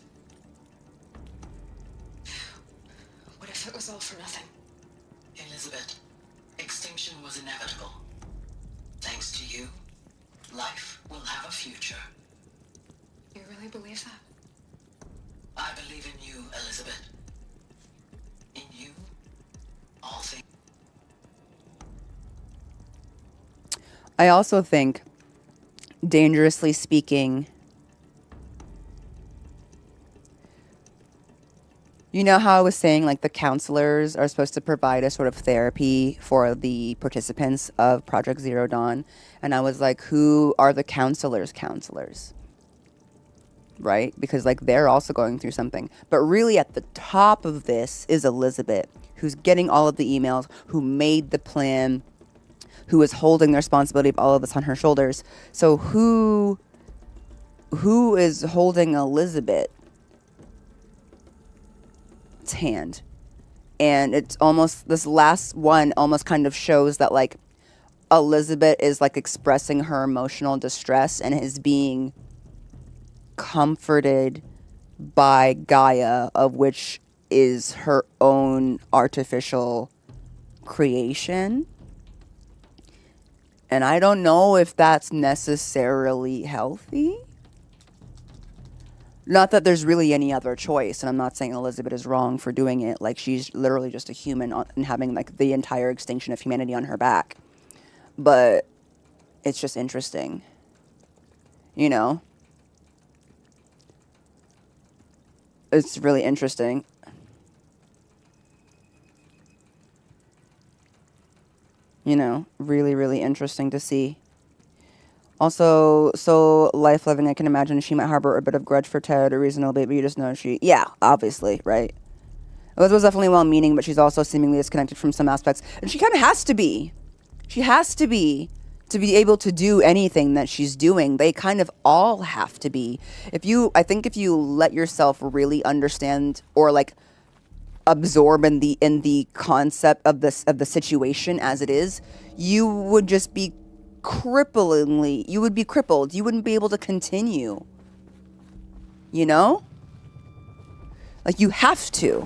[SPEAKER 2] it was all for nothing?
[SPEAKER 10] Elizabeth, extinction was inevitable. Thanks to you, life will have a future.
[SPEAKER 2] You really believe that?
[SPEAKER 10] I believe in you, Elizabeth. In you, all things.
[SPEAKER 1] I also think, dangerously speaking, you know how I was saying, like, the counselors are supposed to provide a sort of therapy for the participants of Project Zero Dawn. And I was like, who are the counselors? Right? Because, like, they're also going through something. But really at the top of this is Elizabeth, who's getting all of the emails, who made the plan, who is holding the responsibility of all of this on her shoulders. So who is holding Elizabeth's hand? And it's almost, this last one almost kind of shows that, like, Elizabeth is, like, expressing her emotional distress and is being comforted by Gaia, of which is her own artificial creation. And I don't know if that's necessarily healthy. Not that there's really any other choice, and I'm not saying Elizabeth is wrong for doing it. Like, she's literally just a human and having, like, the entire extinction of humanity on her back. But it's just interesting. You know? It's really interesting. You know, really, really interesting to see. Also, so life-living, I can imagine she might harbor a bit of grudge for Ted, or reasonably, but you just know yeah, obviously, right? Elizabeth's definitely well-meaning, but she's also seemingly disconnected from some aspects, and she kind of has to be. She has to be able to do anything that she's doing. They kind of all have to be. I think if you let yourself really understand, or like absorb in the concept of the situation as it is, you would just be you would be crippled. You wouldn't be able to continue. You know? Like, you have to.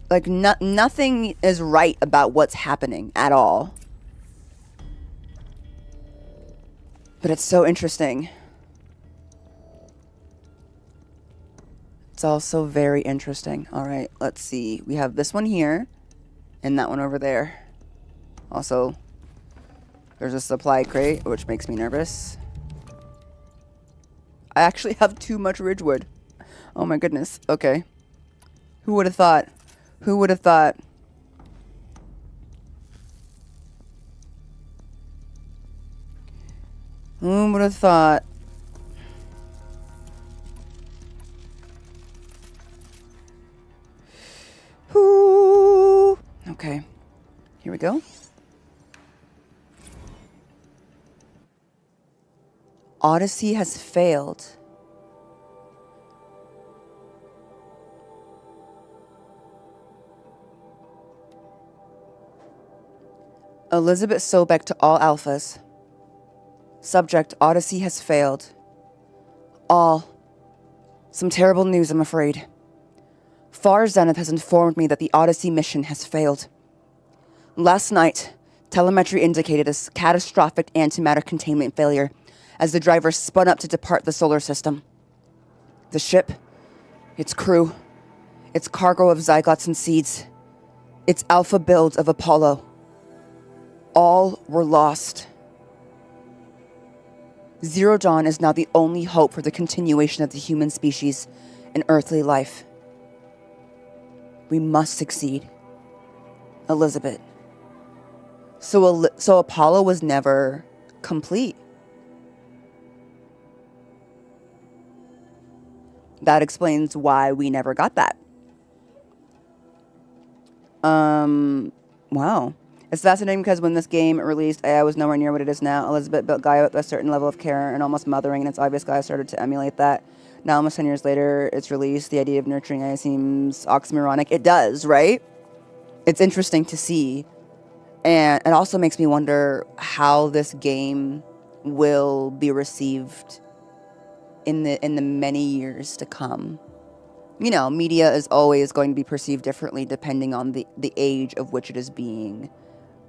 [SPEAKER 1] Like, nothing is right about what's happening at all. But it's so interesting. It's also very interesting. All right, let's see. We have this one here and that one over there. Also, there's a supply crate, which makes me nervous. I actually have too much Ridgewood. Oh my goodness. Okay. Who would have thought? Who would have thought? Who would have thought? Ooh. Okay, here we go. Odyssey has failed. Elizabeth Sobek to all alphas. Subject, Odyssey has failed. All. Some terrible news, I'm afraid. Far Zenith has informed me that the Odyssey mission has failed. Last night, telemetry indicated a catastrophic antimatter containment failure as the driver spun up to depart the solar system. The ship, its crew, its cargo of zygotes and seeds, its alpha build of Apollo, all were lost. Zero Dawn is now the only hope for the continuation of the human species and earthly life. We must succeed. Elizabeth. So Apollo was never complete. That explains why we never got that. Wow. It's fascinating because when this game released, AI was nowhere near what it is now. Elizabeth built Gaia with a certain level of care and almost mothering, and it's obvious Gaia started to emulate that. Now, almost 10 years later, it's released. The idea of nurturing AI seems oxymoronic. It does, right? It's interesting to see. And it also makes me wonder how this game will be received in the many years to come. You know, media is always going to be perceived differently depending on the age of which it is being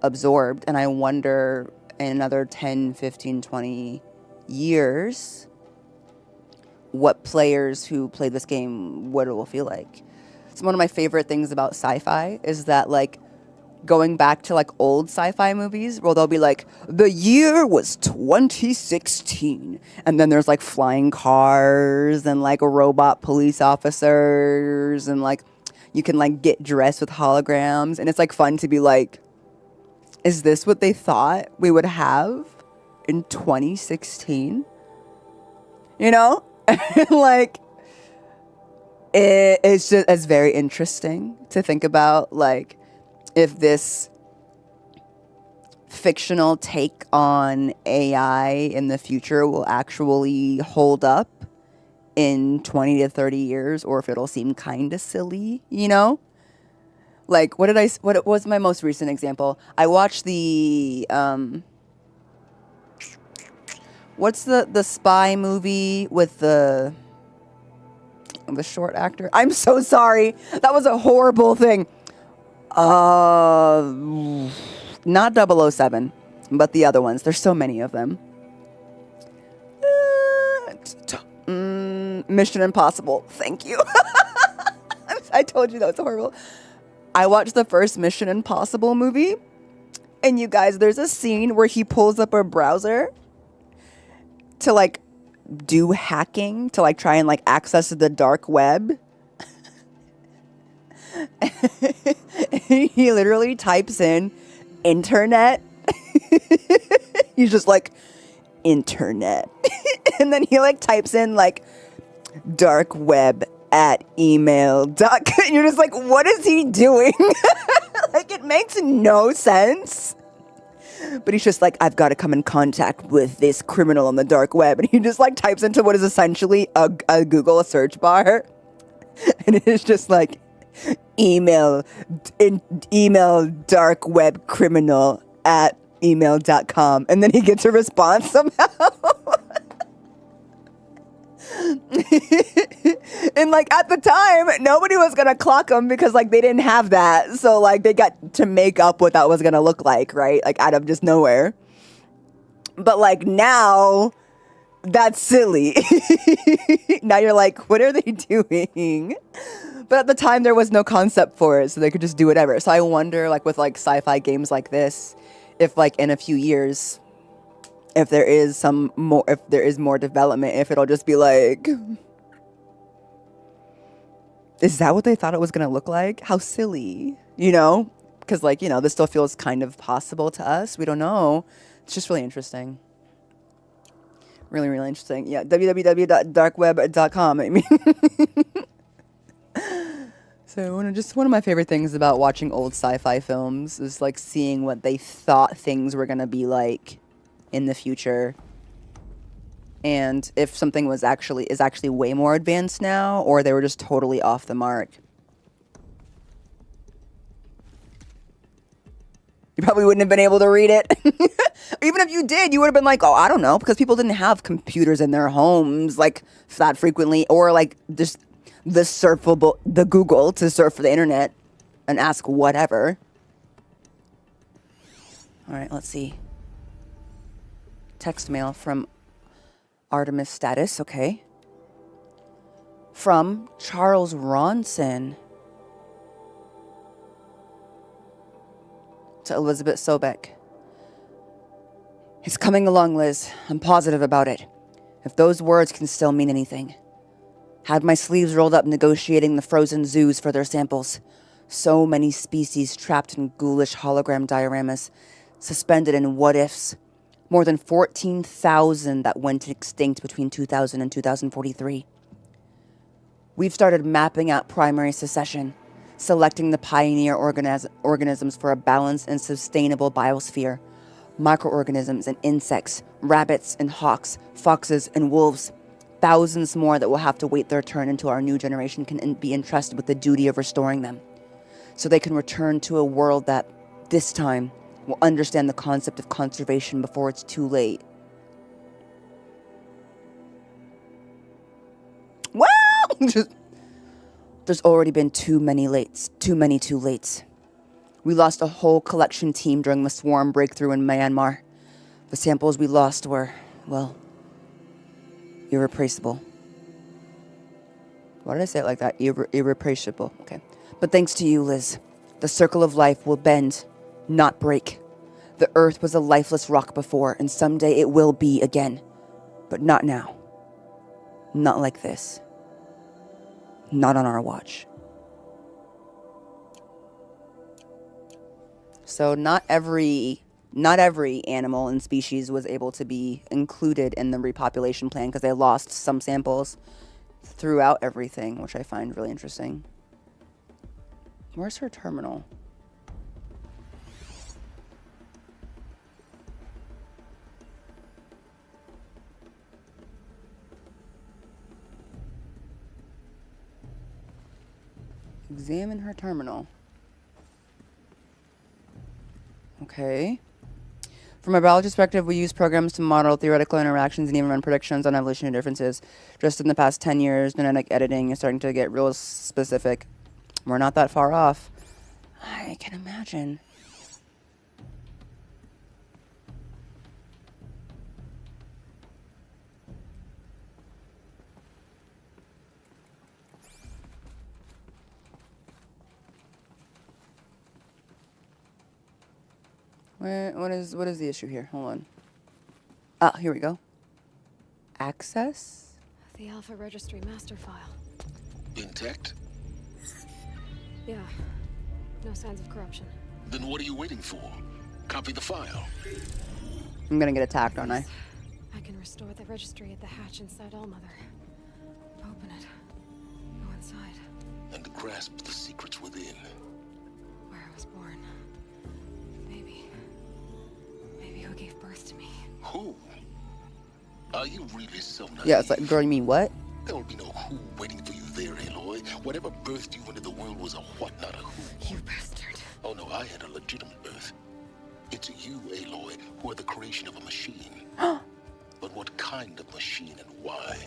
[SPEAKER 1] absorbed. And I wonder in another 10, 15, 20 years what players who play this game, what it will feel like. It's one of my favorite things about sci-fi is that, like, going back to, like, old sci-fi movies where they'll be like, the year was 2016. And then there's, like, flying cars and, like, robot police officers and, like, you can, like, get dressed with holograms. And it's, like, fun to be like, is this what they thought we would have in 2016? You know? Like, it's very interesting to think about, like, if this fictional take on AI in the future will actually hold up in 20 to 30 years, or if it'll seem kind of silly, you know? Like, what was my most recent example? I watched the, what's the spy movie with the The short actor. I'm so sorry. That was a horrible thing. Not 007, but the other ones. There's so many of them. Mission Impossible. Thank you. I told you that was horrible. I watched the first Mission Impossible movie, and you guys, there's a scene where he pulls up a browser to like do hacking, to like try and like access the dark web. He literally types in internet. He's just like internet. And then he like types in like dark web at email.com. And you're just like, what is he doing? Like, it makes no sense. But he's just like, I've got to come in contact with this criminal on the dark web. And he just like types into what is essentially a Google search bar. And it is just like, email dark web criminal at email.com. And then he gets a response somehow. And like at the time, nobody was gonna clock him because like they didn't have that. So like they got to make up what that was gonna look like, right? Like out of just nowhere. But like now, that's silly. Now you're like, what are they doing? But at the time there was no concept for it, so they could just do whatever. So I wonder, like with like sci-fi games like this, if like in a few years, if there is more development, if it'll just be like, is that what they thought it was gonna look like? How silly, you know? Because like, you know, this still feels kind of possible to us. We don't know. It's just really interesting. Really, really interesting. Yeah, www.darkweb.com. I mean, so one of my favorite things about watching old sci-fi films is like seeing what they thought things were gonna be like in the future, and if something is actually way more advanced now, or they were just totally off the mark. You probably wouldn't have been able to read it. Even if you did, you would have been like, oh, I don't know, because people didn't have computers in their homes like that frequently, or like just the Google to surf for the internet and ask whatever. All right, let's see. Text mail from Artemis Status, okay. From Charles Ronson to Elizabeth Sobek. It's coming along, Liz. I'm positive about it. If those words can still mean anything. Had my sleeves rolled up negotiating the frozen zoos for their samples. So many species trapped in ghoulish hologram dioramas, suspended in what-ifs. More than 14,000 that went extinct between 2000 and 2043. We've started mapping out primary succession, selecting the pioneer organisms for a balanced and sustainable biosphere. Microorganisms and insects, rabbits and hawks, foxes and wolves. Thousands more that will have to wait their turn until our new generation can be entrusted with the duty of restoring them. So they can return to a world that, this time, will understand the concept of conservation before it's too late. Well, there's already been too many too lates. We lost a whole collection team during the swarm breakthrough in Myanmar. The samples we lost were, well, irreplaceable. Why did I say it like that? Irreplaceable. Okay. But thanks to you, Liz, the circle of life will bend, not break. The earth was a lifeless rock before, and someday it will be again. But not now. Not like this. Not on our watch. So not every animal and species was able to be included in the repopulation plan because they lost some samples throughout everything, which I find really interesting. Where's her terminal? Examine her terminal. Okay. From a biology perspective, we use programs to model theoretical interactions and even run predictions on evolutionary differences. Just in the past 10 years, genetic editing is starting to get real specific. We're not that far off. I can imagine. What is the issue here? Hold on. Ah, here we go. Access?
[SPEAKER 2] The Alpha Registry master file.
[SPEAKER 3] Intact?
[SPEAKER 2] Yeah. No signs of corruption.
[SPEAKER 3] Then what are you waiting for? Copy the file.
[SPEAKER 1] I'm gonna get attacked, aren't I?
[SPEAKER 2] I can restore the registry at the hatch inside Allmother. Open it. Go inside.
[SPEAKER 3] And grasp the secrets within.
[SPEAKER 2] Where I was born. Maybe who gave birth to me.
[SPEAKER 3] Who? Are you really so naive?
[SPEAKER 1] Yeah, it's like, girl, you mean what?
[SPEAKER 3] There will be no who waiting for you there, Aloy. Whatever birthed you into the world was a what, not a who.
[SPEAKER 2] You bastard.
[SPEAKER 3] Oh no, I had a legitimate birth. It's you, Aloy, who are the creation of a machine. But what kind of machine and why?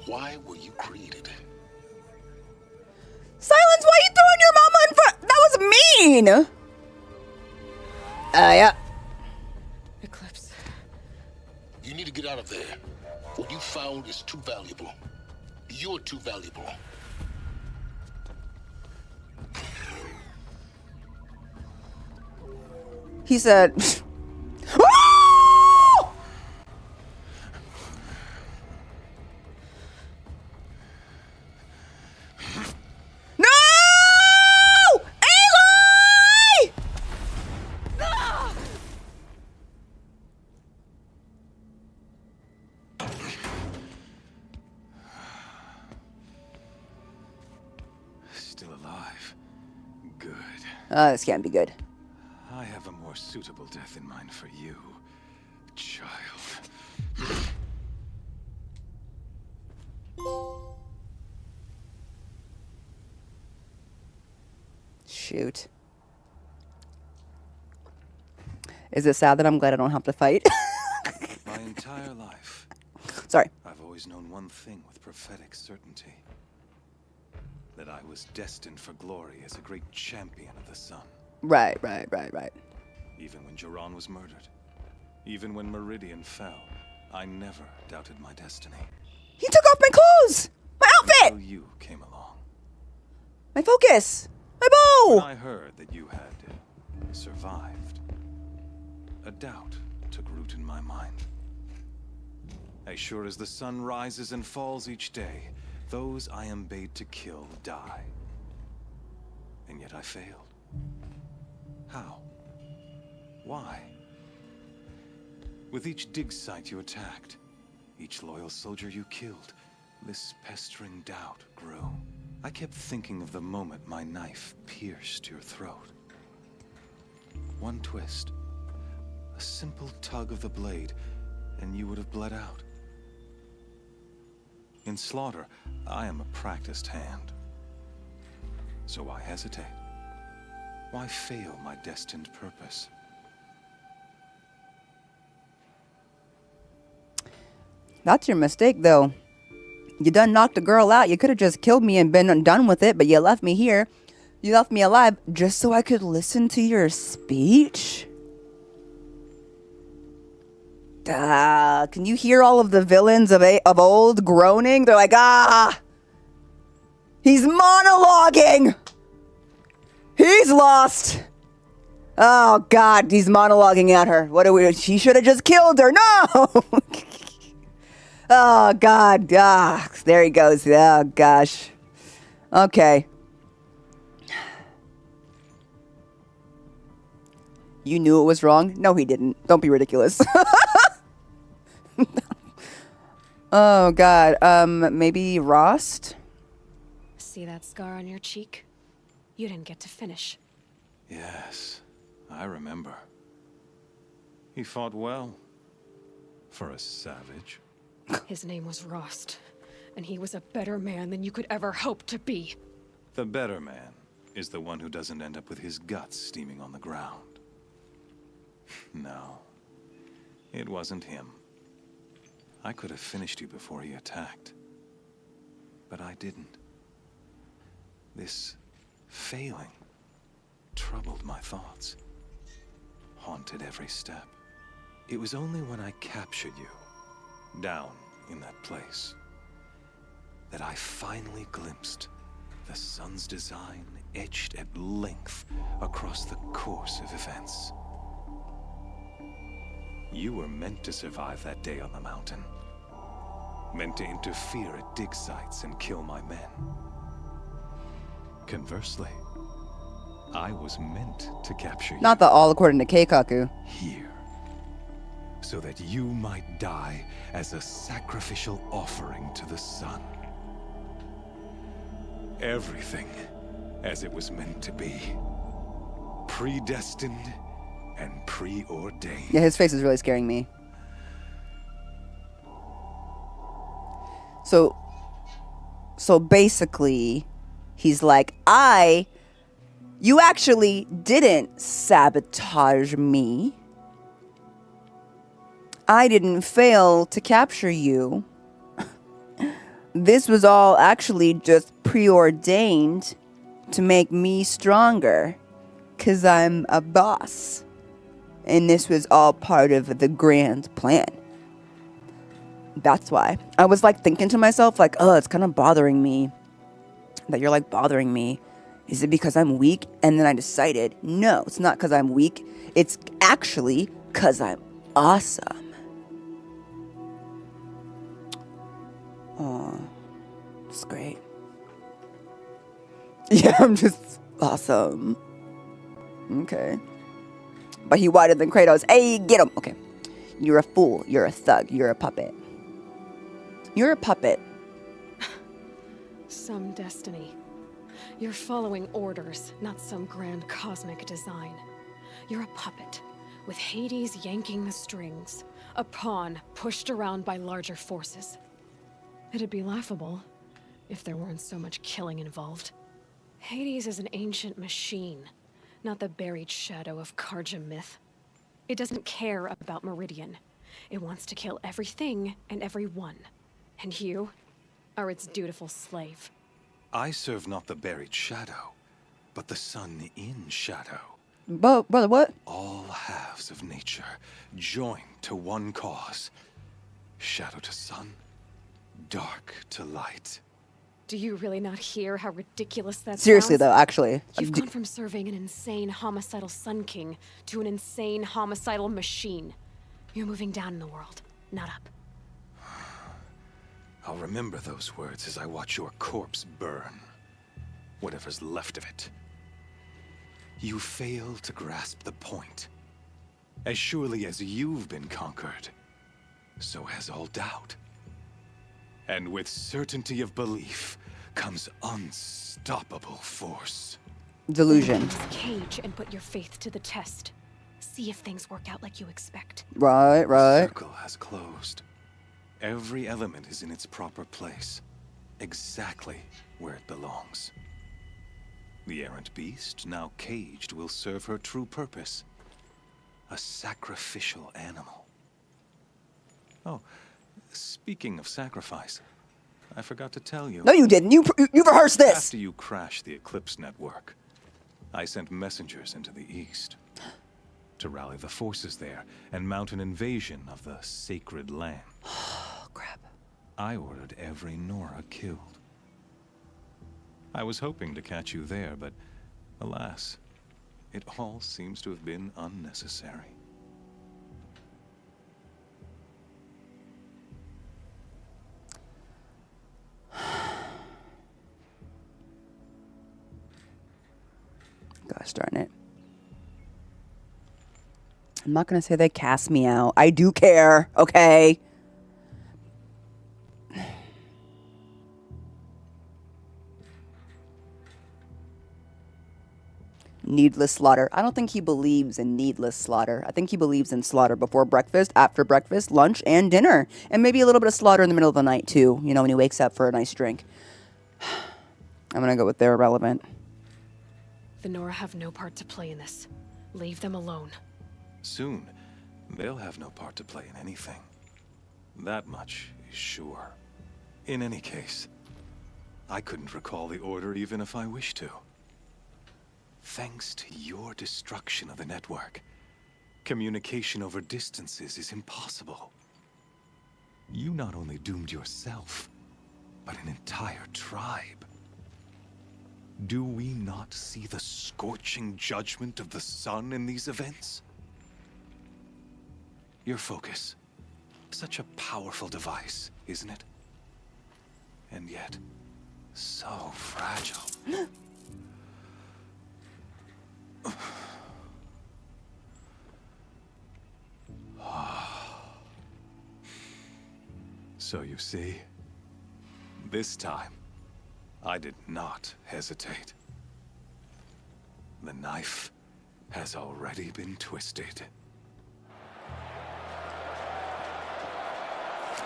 [SPEAKER 3] Why were you created?
[SPEAKER 1] Sylens, why are you throwing your mama in front? That was mean! Yeah.
[SPEAKER 2] Eclipse.
[SPEAKER 3] You need to get out of there. What you found is too valuable. You're too valuable.
[SPEAKER 1] He said... No! Aloy!
[SPEAKER 4] Still alive. Good.
[SPEAKER 1] This can't be good.
[SPEAKER 4] I have a more suitable death in mind for you, child.
[SPEAKER 1] Shoot. Is it sad that I'm glad I don't have to fight?
[SPEAKER 4] My entire life,
[SPEAKER 1] Sorry.
[SPEAKER 4] I've always known one thing with prophetic certainty. That I was destined for glory as a great champion of the sun.
[SPEAKER 1] Right.
[SPEAKER 4] Even when Jahara was murdered. Even when Meridian fell. I never doubted my destiny.
[SPEAKER 1] He took off my clothes! My outfit!
[SPEAKER 4] Until you came along.
[SPEAKER 1] My focus! My bow!
[SPEAKER 4] When I heard that you had survived, a doubt took root in my mind. As sure as the sun rises and falls each day, those I am bade to kill die. And yet I failed. How? Why? With each dig site you attacked, each loyal soldier you killed, this pestering doubt grew. I kept thinking of the moment my knife pierced your throat. One twist, a simple tug of the blade, and you would have bled out. In slaughter, I am a practiced hand. So why hesitate? Why fail my destined purpose?
[SPEAKER 1] That's your mistake, though. You done knocked a girl out. You could have just killed me and been done with it, but you left me here. You left me alive just so I could listen to your speech? Can you hear all of the villains of old groaning? They're like, he's monologuing! He's lost! Oh, God, he's monologuing at her. She should have just killed her. No! Oh, God. There he goes. Oh, gosh. Okay. You knew it was wrong? No, he didn't. Don't be ridiculous. Oh, God. Maybe Rost?
[SPEAKER 2] See that scar on your cheek? You didn't get to finish.
[SPEAKER 4] Yes, I remember. He fought well. For a savage.
[SPEAKER 2] His name was Rost, and he was a better man than you could ever hope to be.
[SPEAKER 4] The better man is the one who doesn't end up with his guts steaming on the ground. No. It wasn't him. I could have finished you before he attacked. But I didn't. This failing troubled my thoughts. Haunted every step. It was only when I captured you, down in that place, that I finally glimpsed the sun's design etched at length across the course of events. You were meant to survive that day on the mountain. Meant to interfere at dig sites and kill my men. Conversely, I was meant to capture you.
[SPEAKER 1] Not the all according to Keikaku.
[SPEAKER 4] Here. So that you might die as a sacrificial offering to the sun. Everything as it was meant to be. Predestined and preordained.
[SPEAKER 1] Yeah, his face is really scaring me. So basically, he's like, you actually didn't sabotage me. I didn't fail to capture you. This was all actually just preordained to make me stronger. 'Cause I'm a boss. And this was all part of the grand plan. That's why. I was like thinking to myself, like, oh, it's kind of bothering me. That you're like bothering me. Is it because I'm weak? And then I decided, no, it's not because I'm weak. It's actually because I'm awesome. Oh, it's great. Yeah, I'm just awesome. Okay. But he whiter than Kratos. Hey, get him. Okay. You're a fool. You're a thug. You're a puppet. You're a puppet.
[SPEAKER 2] Some destiny. You're following orders, not some grand cosmic design. You're a puppet, with Hades yanking the strings. A pawn pushed around by larger forces. It'd be laughable if there weren't so much killing involved. Hades is an ancient machine, not the buried shadow of Karja myth. It doesn't care about Meridian. It wants to kill everything and everyone. And you are its dutiful slave.
[SPEAKER 4] I serve not the buried shadow, but the sun in shadow.
[SPEAKER 1] But, brother, what?
[SPEAKER 4] All halves of nature joined to one cause. Shadow to sun, dark to light.
[SPEAKER 2] Do you really not hear how ridiculous that
[SPEAKER 1] Seriously,
[SPEAKER 2] sounds?
[SPEAKER 1] though, actually.
[SPEAKER 2] You've gone from serving an insane homicidal Sun King to an insane homicidal machine. You're moving down in the world, not up.
[SPEAKER 4] I'll remember those words as I watch your corpse burn. Whatever's left of it. You fail to grasp the point. As surely as you've been conquered, so has all doubt. And with certainty of belief comes unstoppable force.
[SPEAKER 1] Delusion.
[SPEAKER 2] Cage and put your faith to the test. See if things work out like you expect.
[SPEAKER 1] Right.
[SPEAKER 4] The circle has closed. Every element is in its proper place, exactly where it belongs. The errant beast, now caged, will serve her true purpose. A sacrificial animal. Oh, speaking of sacrifice, I forgot to tell you.
[SPEAKER 1] No, you didn't. You rehearsed this.
[SPEAKER 4] After you crashed the Eclipse network, I sent messengers into the east to rally the forces there and mount an invasion of the sacred land.
[SPEAKER 1] Oh, crap.
[SPEAKER 4] I ordered every Nora killed. I was hoping to catch you there, but alas, it all seems to have been unnecessary.
[SPEAKER 1] Gosh darn it. I'm not going to say they cast me out. I do care, okay? Needless slaughter. I don't think he believes in needless slaughter. I think he believes in slaughter before breakfast, after breakfast, lunch, and dinner. And maybe a little bit of slaughter in the middle of the night, too. You know, when he wakes up for a nice drink. I'm going to go with they're irrelevant.
[SPEAKER 2] The Nora have no part to play in this. Leave them alone.
[SPEAKER 4] Soon, They'll have no part to play in anything. That much is sure. In any case, I couldn't recall the order even if I wished to. Thanks to your destruction of the network, communication over distances is impossible. You not only doomed yourself, but an entire tribe. Do we not see the scorching judgment of the sun in these events? Your focus. Such a powerful device, isn't it? And yet, so fragile. So you see, this time, I did not hesitate. The knife has already been twisted.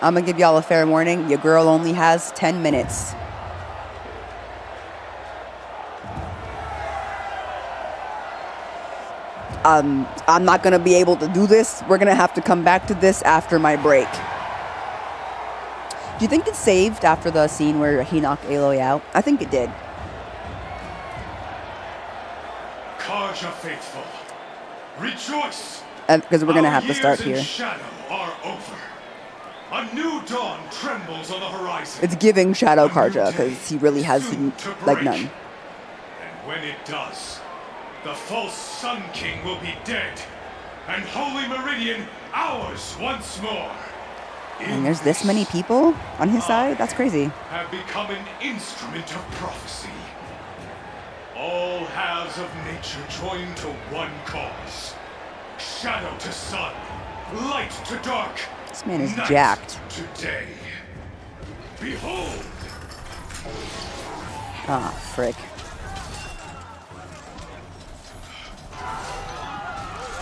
[SPEAKER 1] I'm gonna give y'all a fair warning. Your girl only has 10 minutes. I'm not gonna be able to do this. We're gonna have to come back to this after my break. Do you think it's saved after the scene where he knocked Aloy out? I think it did.
[SPEAKER 11] Karja faithful, rejoice!
[SPEAKER 1] Because we're gonna have to start here.
[SPEAKER 11] Shadow are over. A new dawn trembles on the horizon.
[SPEAKER 1] It's giving Shadow Karja because he really has like none.
[SPEAKER 11] And when it does, the false Sun King will be dead, and Holy Meridian ours once more.
[SPEAKER 1] And there's this many people on his side? That's crazy.
[SPEAKER 11] Have become an instrument of prophecy. All halves of nature join to one cause. Shadow to sun, light to dark.
[SPEAKER 1] This man is
[SPEAKER 11] night
[SPEAKER 1] jacked.
[SPEAKER 11] To day. Behold!
[SPEAKER 1] Ah, frick.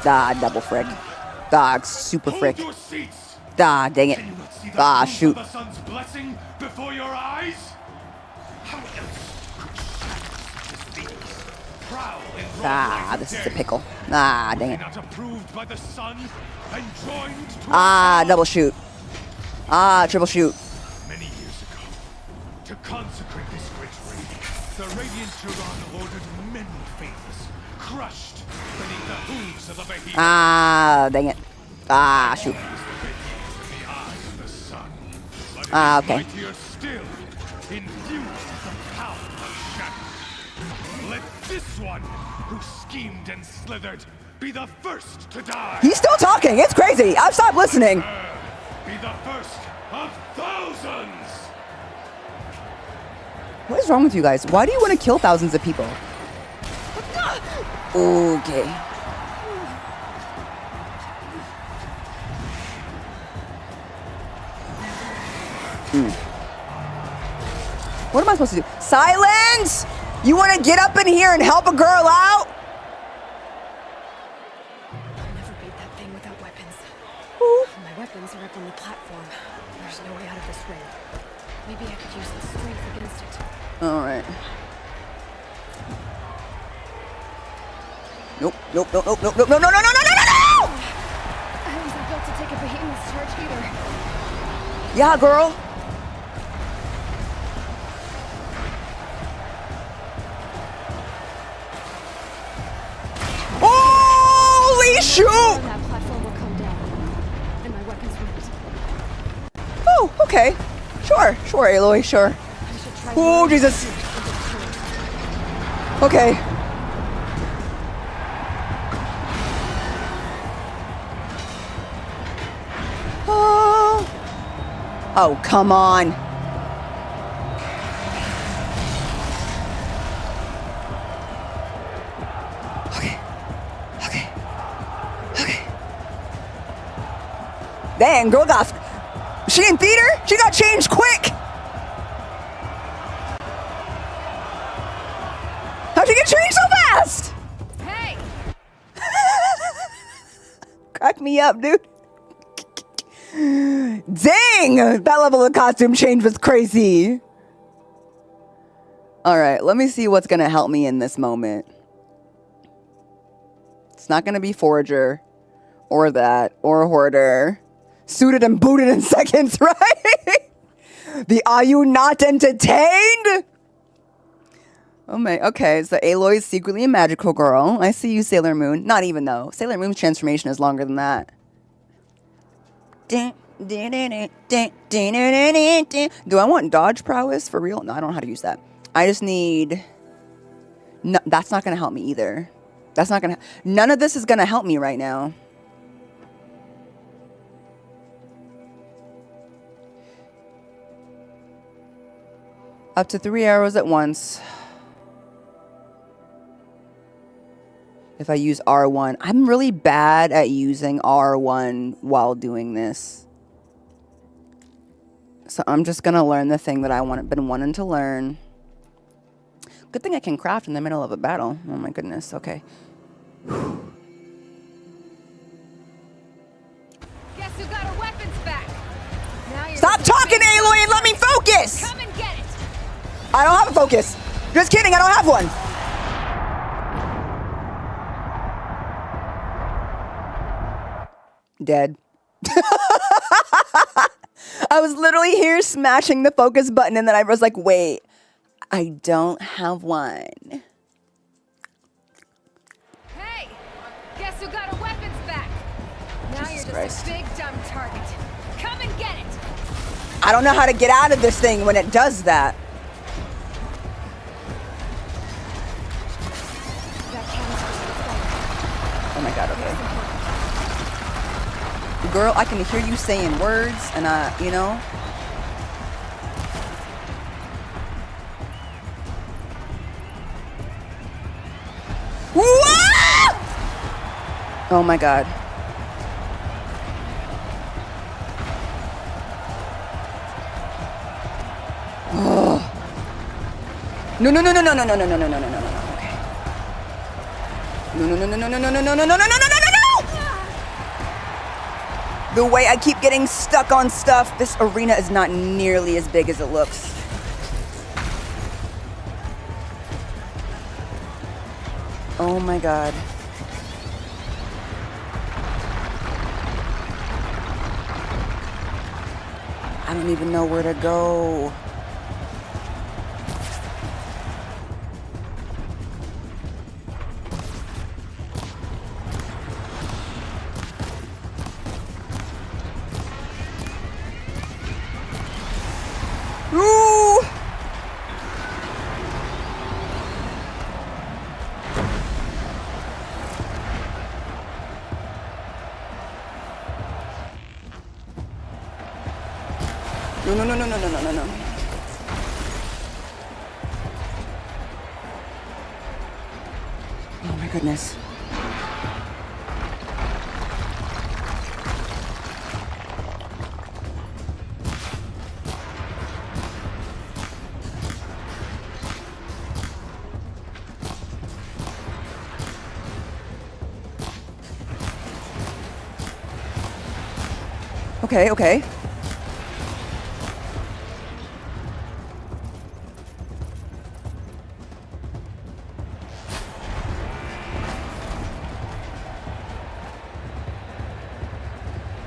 [SPEAKER 1] Ah, double frick. Ah, super frick.
[SPEAKER 11] Hold your seats.
[SPEAKER 1] Ah, dang it. Ah, shoot.
[SPEAKER 11] The sun's blessing before your eyes? How else could shadows prowl in
[SPEAKER 1] Ah, this is a pickle. Ah, dang it.
[SPEAKER 11] not approved by the sun and joined to
[SPEAKER 1] Ah, double shoot. Ah, triple shoot.
[SPEAKER 11] many years ago. To consecrate this great raid, the Radiant Turan ordered many faiths crushed beneath the hooves of the behemoth.
[SPEAKER 1] Ah, dang it. Ah, shoot. Ah, okay.
[SPEAKER 11] Mightier still, infused with the power of shadow. Let this one, who schemed and slithered, be the first to die.
[SPEAKER 1] He's still talking. It's crazy. I've stopped listening.
[SPEAKER 11] Be the first of thousands.
[SPEAKER 1] What is wrong with you guys? Why do you want to kill thousands of people? Okay. What am I supposed to do? Silence! You want to get up in here and help a girl out?
[SPEAKER 2] I'll never beat that thing without weapons. My weapons are up on the platform. There's no way out of this ring. Maybe I could use the strength against it.
[SPEAKER 1] All right. Nope, nope, nope, nope, nope, nope, no, no, no, no, no, no, no, no!
[SPEAKER 2] I wasn't built to take a behemoth's charge either.
[SPEAKER 1] Yeah, girl. Holy shoot!
[SPEAKER 2] That platform will come down, and my weapons won't.
[SPEAKER 1] Oh, okay. Sure, sure, Aloy, sure.
[SPEAKER 2] I should try.
[SPEAKER 1] Oh, Jesus. Okay. Oh, come on. Okay. Okay. Okay. Dang, girl got... She in theater? She got changed quick. How'd you get changed so fast?
[SPEAKER 2] Hey!
[SPEAKER 1] Crack me up, dude. Dang! That level of costume change was crazy. Alright, let me see what's gonna help me in this moment. It's not gonna be Forager. Or that. Or a hoarder. Suited and booted in seconds, right? The are you not entertained? Oh my, okay, so Aloy's secretly a magical girl. I see you, Sailor Moon. Not even though. Sailor Moon's transformation is longer than that. Do I want dodge prowess for real? No, I don't know how to use that. I just need... No, that's not going to help me either. That's not going to... None of this is going to help me right now. Up to 3 arrows at once. If I use R1. I'm really bad at using R1 while doing this. So I'm just going to learn the thing that I've been wanting to learn. Good thing I can craft in the middle of a battle. Oh my goodness. Okay.
[SPEAKER 2] Guess who got her weapons back? Now you're
[SPEAKER 1] Stop talking, Aloy, and let me focus!
[SPEAKER 2] Come and get it.
[SPEAKER 1] I don't have a focus. Just kidding, I don't have one. Dead. I was literally here smashing the focus button and then I was like, wait, I don't have one.
[SPEAKER 2] Hey, guess who got her weapons back? Now you're just a big dumb target. Come and get it.
[SPEAKER 1] I don't know how to get out of this thing when it does that. Oh my god, okay. Girl, I can hear you saying words and you know. Whoa! Oh my god. Oh. No, no, no, no, no, no, no, no, no, no, no, no, no, no. Okay. No, no, no, no, no, no, no, no, no, no, no, no, no, no, no, no. The way I keep getting stuck on stuff, this arena is not nearly as big as it looks. Oh my god. I don't even know where to go. Ooh! No, no, no, no, no, no, no, no, no. Oh my goodness. Okay, okay.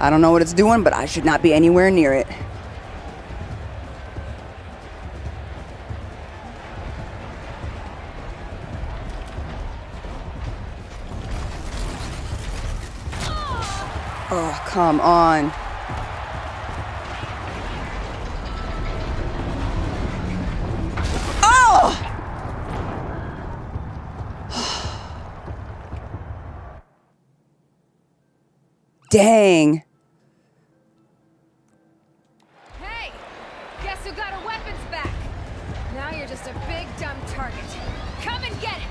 [SPEAKER 1] I don't know what it's doing, but I should not be anywhere near it. Oh, come on. Oh! Dang.
[SPEAKER 2] Hey, guess who got her weapons back? Now you're just a big dumb target. Come and get it.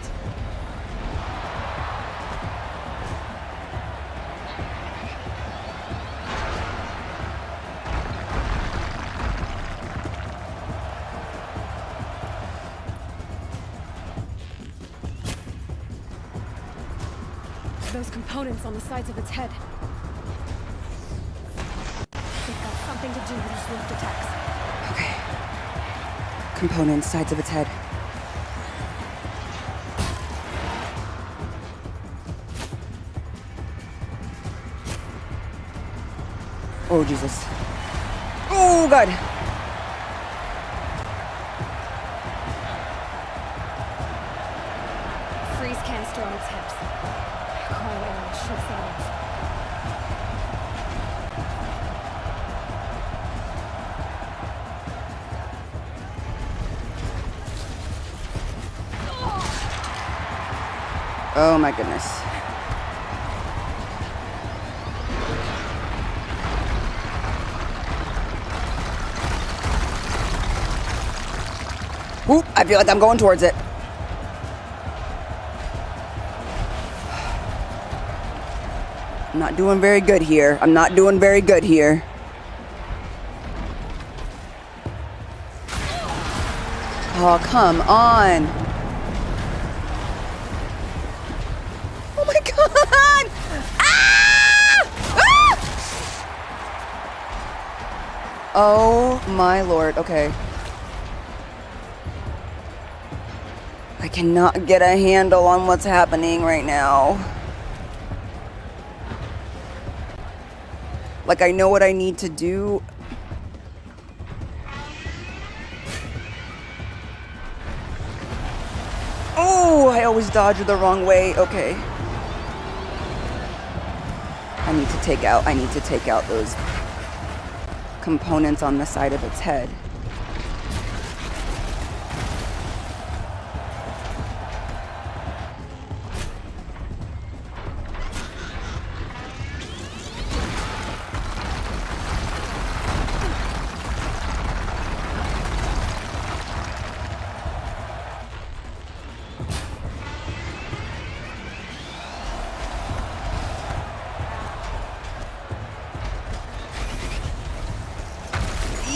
[SPEAKER 2] Those components on the sides of its head. They've got something to do with these lift attacks.
[SPEAKER 1] Okay. Components, sides of its head. Oh, Jesus. Oh, God.
[SPEAKER 2] Freeze canister on its hips. Cryo arrow shoots that off.
[SPEAKER 1] Oh, my goodness. Oop, I feel like I'm going towards it. I'm not doing very good here. I'm not doing very good here. Oh, come on. Oh my God! Ah! Ah! Oh my Lord. Okay. I cannot get a handle on what's happening right now. Like, I know what I need to do. Oh, I always dodge the wrong way. Okay. I need to take out those components on the side of its head.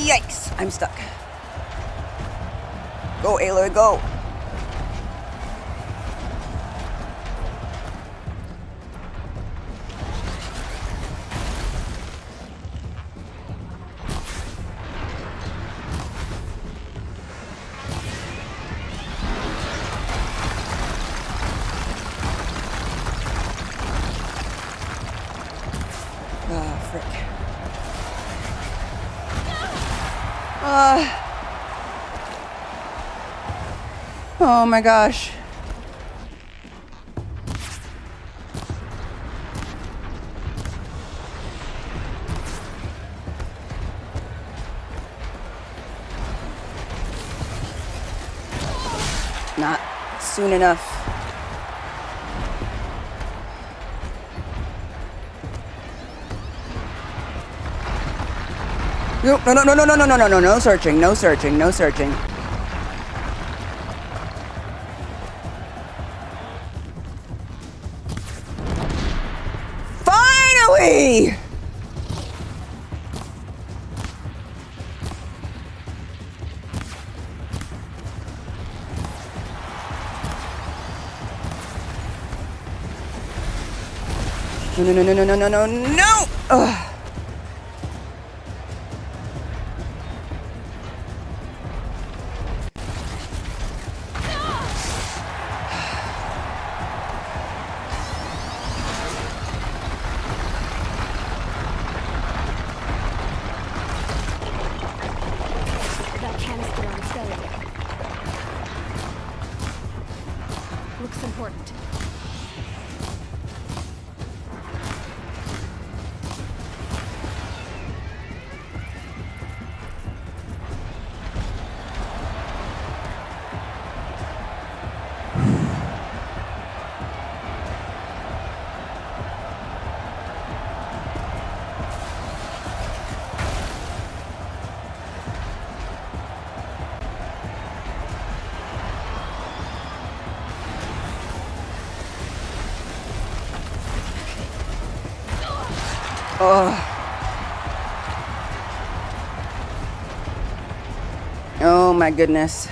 [SPEAKER 1] Yikes! I'm stuck. Go, Aloy, go! Ah, frick. Oh my gosh. Not soon enough. No, no, no, no, no, no, no, no, no, no searching, no searching, no searching. Finally! No, no, no, no, no, no, no, no, no! Ugh.
[SPEAKER 2] That canister on its belly. Looks important.
[SPEAKER 1] Oh my goodness.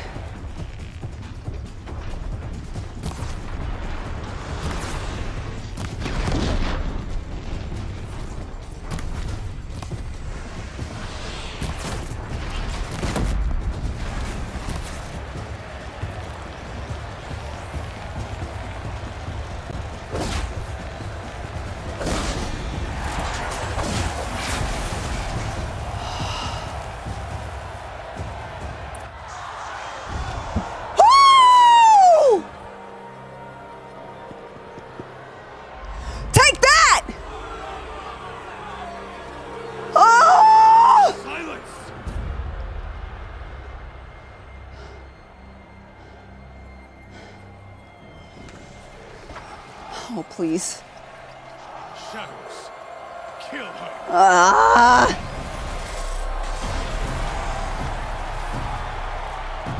[SPEAKER 1] Please.
[SPEAKER 11] Shadows, kill her.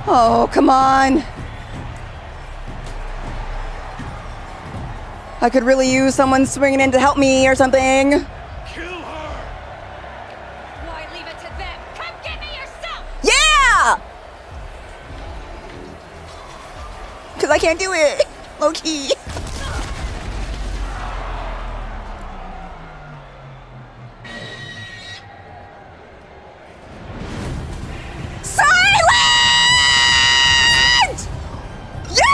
[SPEAKER 1] Oh, come on. I could really use someone swinging in to help me or something.
[SPEAKER 11] Kill her.
[SPEAKER 2] Why leave it to them? Come get me yourself!
[SPEAKER 1] Yeah! Because I can't do it. Low key. Silent! Yeah!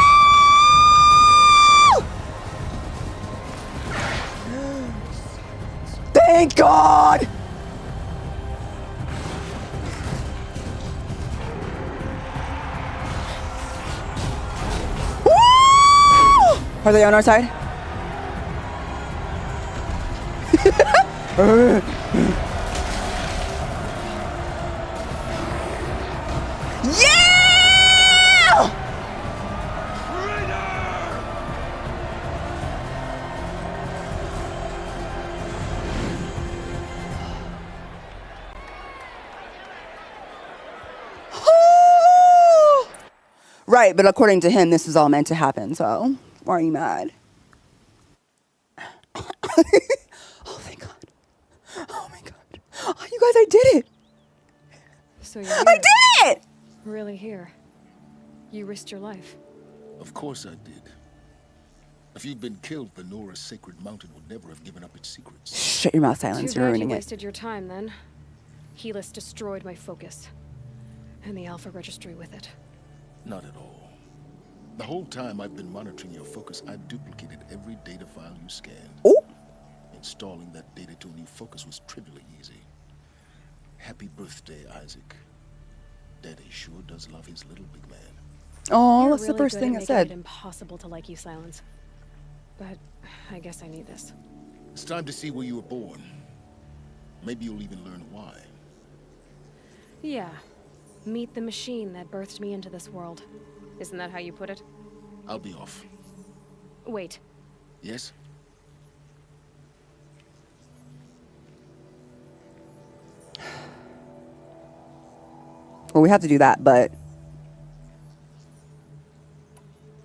[SPEAKER 1] Thank God! Woo! Are they on our side? Yeah! Right, but according to him, this is all meant to happen, so why are you mad? Oh, thank God. Oh, my God. Oh, you guys, I did it.
[SPEAKER 2] So you're
[SPEAKER 1] I did it!
[SPEAKER 2] really here. You risked your life.
[SPEAKER 3] Of course I did. If you'd been killed, the Nora's sacred mountain would never have given up its secrets.
[SPEAKER 1] Shut your mouth, Sylens.
[SPEAKER 2] Too
[SPEAKER 1] You're
[SPEAKER 2] bad
[SPEAKER 1] ruining
[SPEAKER 2] you
[SPEAKER 1] it.
[SPEAKER 2] wasted your time then. Helis destroyed my focus. And the Alpha Registry with it.
[SPEAKER 3] Not at all. The whole time I've been monitoring your focus, I've duplicated every data file you scanned.
[SPEAKER 1] Oh!
[SPEAKER 3] Installing that data to a new focus was trivially easy. Happy birthday, Isaac. Daddy sure does love his little big man.
[SPEAKER 1] Oh,
[SPEAKER 2] You're
[SPEAKER 1] that's the
[SPEAKER 2] really
[SPEAKER 1] first
[SPEAKER 2] good
[SPEAKER 1] thing
[SPEAKER 2] at
[SPEAKER 1] it
[SPEAKER 2] making
[SPEAKER 1] said.
[SPEAKER 2] it impossible to like you, Sylens. But I guess I need this.
[SPEAKER 3] It's time to see where you were born. Maybe you'll even learn why.
[SPEAKER 2] Yeah. Meet the machine that birthed me into this world. Isn't that how you put it?
[SPEAKER 3] I'll be off.
[SPEAKER 2] Wait.
[SPEAKER 3] Yes?
[SPEAKER 1] Well, we have to do that, but...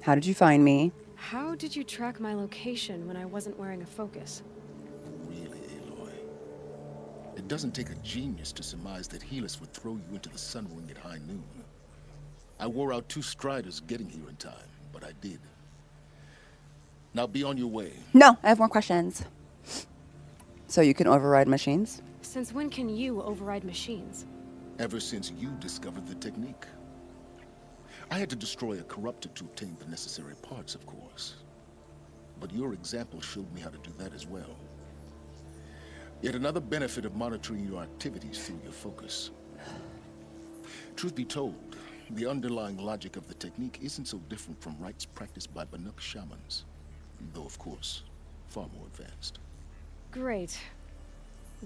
[SPEAKER 1] How did you find me?
[SPEAKER 2] How did you track my location when I wasn't wearing a focus?
[SPEAKER 3] Really, Aloy? It doesn't take a genius to surmise that Helis would throw you into the sun ring at high noon. I wore out 2 striders getting here in time, but I did. Now be on your way.
[SPEAKER 1] No, I have more questions. So you can override machines?
[SPEAKER 2] Since when can you override machines?
[SPEAKER 3] Ever since you discovered the technique. I had to destroy a corruptor to obtain the necessary parts, of course. But your example showed me how to do that as well. Yet another benefit of monitoring your activities through your focus. Truth be told, the underlying logic of the technique isn't so different from rites practiced by Banuk shamans. Though, of course, far more advanced.
[SPEAKER 2] Great.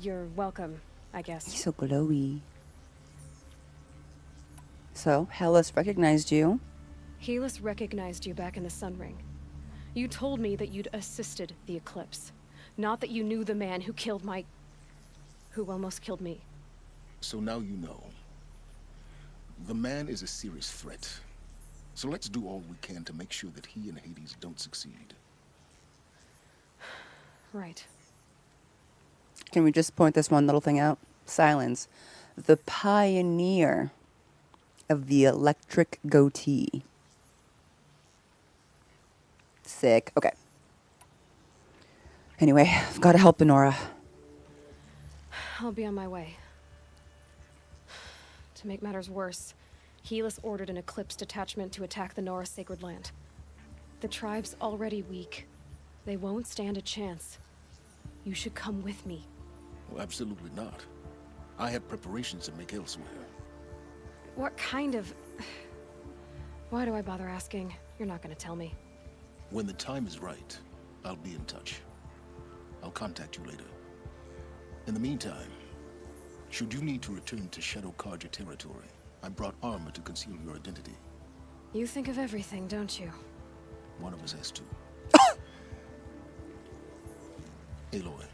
[SPEAKER 2] You're welcome, I guess.
[SPEAKER 1] He's so glowy. So, Helis recognized you.
[SPEAKER 2] Helis recognized you back in the Sun Ring. You told me that you'd assisted the eclipse. Not that you knew the man who killed who almost killed me.
[SPEAKER 3] So now you know. The man is a serious threat. So let's do all we can to make sure that he and Hades don't succeed.
[SPEAKER 2] Right.
[SPEAKER 1] Can we just point this one little thing out? Sylens, the pioneer of the electric goatee. Sick. Okay. Anyway, I've got to help Nora.
[SPEAKER 2] I'll be on my way. To make matters worse, Helis ordered an Eclipse detachment to attack the Nora Sacred Land. The tribe's already weak. They won't stand a chance. You should come with me.
[SPEAKER 3] Well, absolutely not. I have preparations to make elsewhere.
[SPEAKER 2] What kind of... Why do I bother asking? You're not gonna tell me.
[SPEAKER 3] When the time is right, I'll be in touch. I'll contact you later. In the meantime, should you need to return to Shadow Karja territory, I brought armor to conceal your identity.
[SPEAKER 2] You think of everything, don't you?
[SPEAKER 3] One of us has to. Aloy,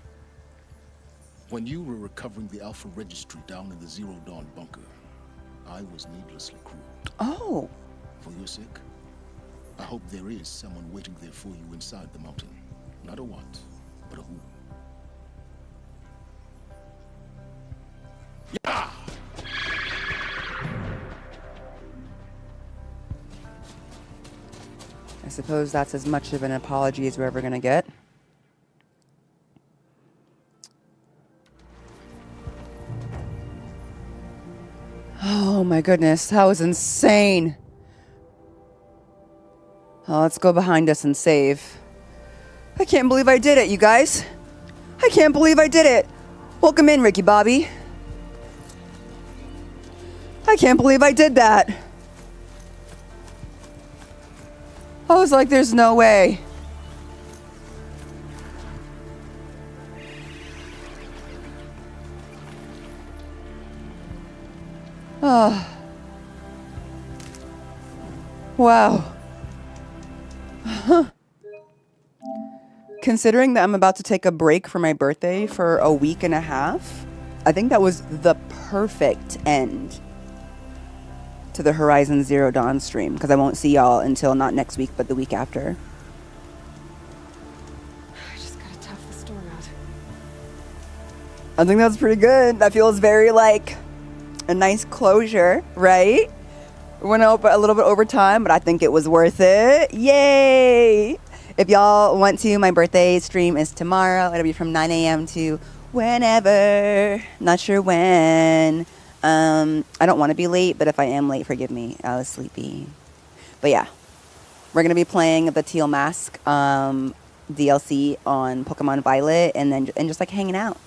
[SPEAKER 3] when you were recovering the Alpha Registry down in the Zero Dawn bunker, I was needlessly cruel.
[SPEAKER 1] Oh.
[SPEAKER 3] For your sake, I hope there is someone waiting there for you inside the mountain. Not a what, but a who. Yeah!
[SPEAKER 1] I suppose that's as much of an apology as we're ever gonna get. Oh my goodness, that was insane. Oh, let's go behind us and save. I can't believe I did it, you guys. I can't believe I did it. Welcome in, Ricky Bobby. I can't believe I did that. I was like, there's no way. Oh. Wow. Considering that I'm about to take a break for my birthday for a week and a half, I think that was the perfect end to the Horizon Zero Dawn stream, because I won't see y'all until not next week, but the week after.
[SPEAKER 2] I just gotta tough the storm out.
[SPEAKER 1] I think that's pretty good. That feels very like a nice closure, right? We went over a little bit over time, but I think it was worth it. Yay! If y'all want to, my birthday stream is tomorrow. It'll be from 9 a.m. to whenever. Not sure when. I don't want to be late, but if I am late, forgive me. I was sleepy. But yeah, we're going to be playing the Teal Mask DLC on Pokemon Violet, and just like hanging out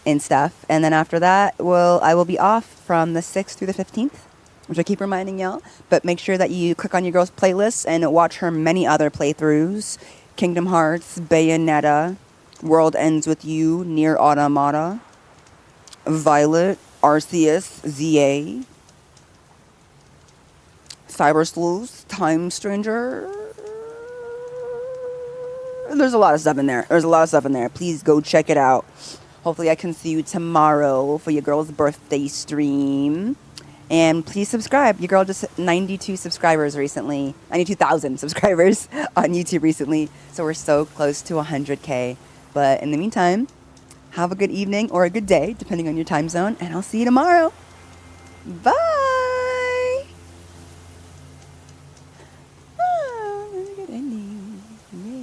[SPEAKER 1] and stuff. And then after that, I will be off from the 6th through the 15th, which I keep reminding y'all. But make sure that you click on your girl's playlist and watch her many other playthroughs. Kingdom Hearts, Bayonetta, World Ends With You, Nier Automata, Violet, Arceus, ZA, Cyber Sleuth, Time Stranger. There's a lot of stuff in there. Please go check it out. Hopefully I can see you tomorrow for your girl's birthday stream. And please subscribe. Your girl just 92 subscribers recently. 92,000 subscribers on YouTube recently. So we're so close to 100K. But in the meantime, have a good evening or a good day, depending on your time zone. And I'll see you tomorrow. Bye.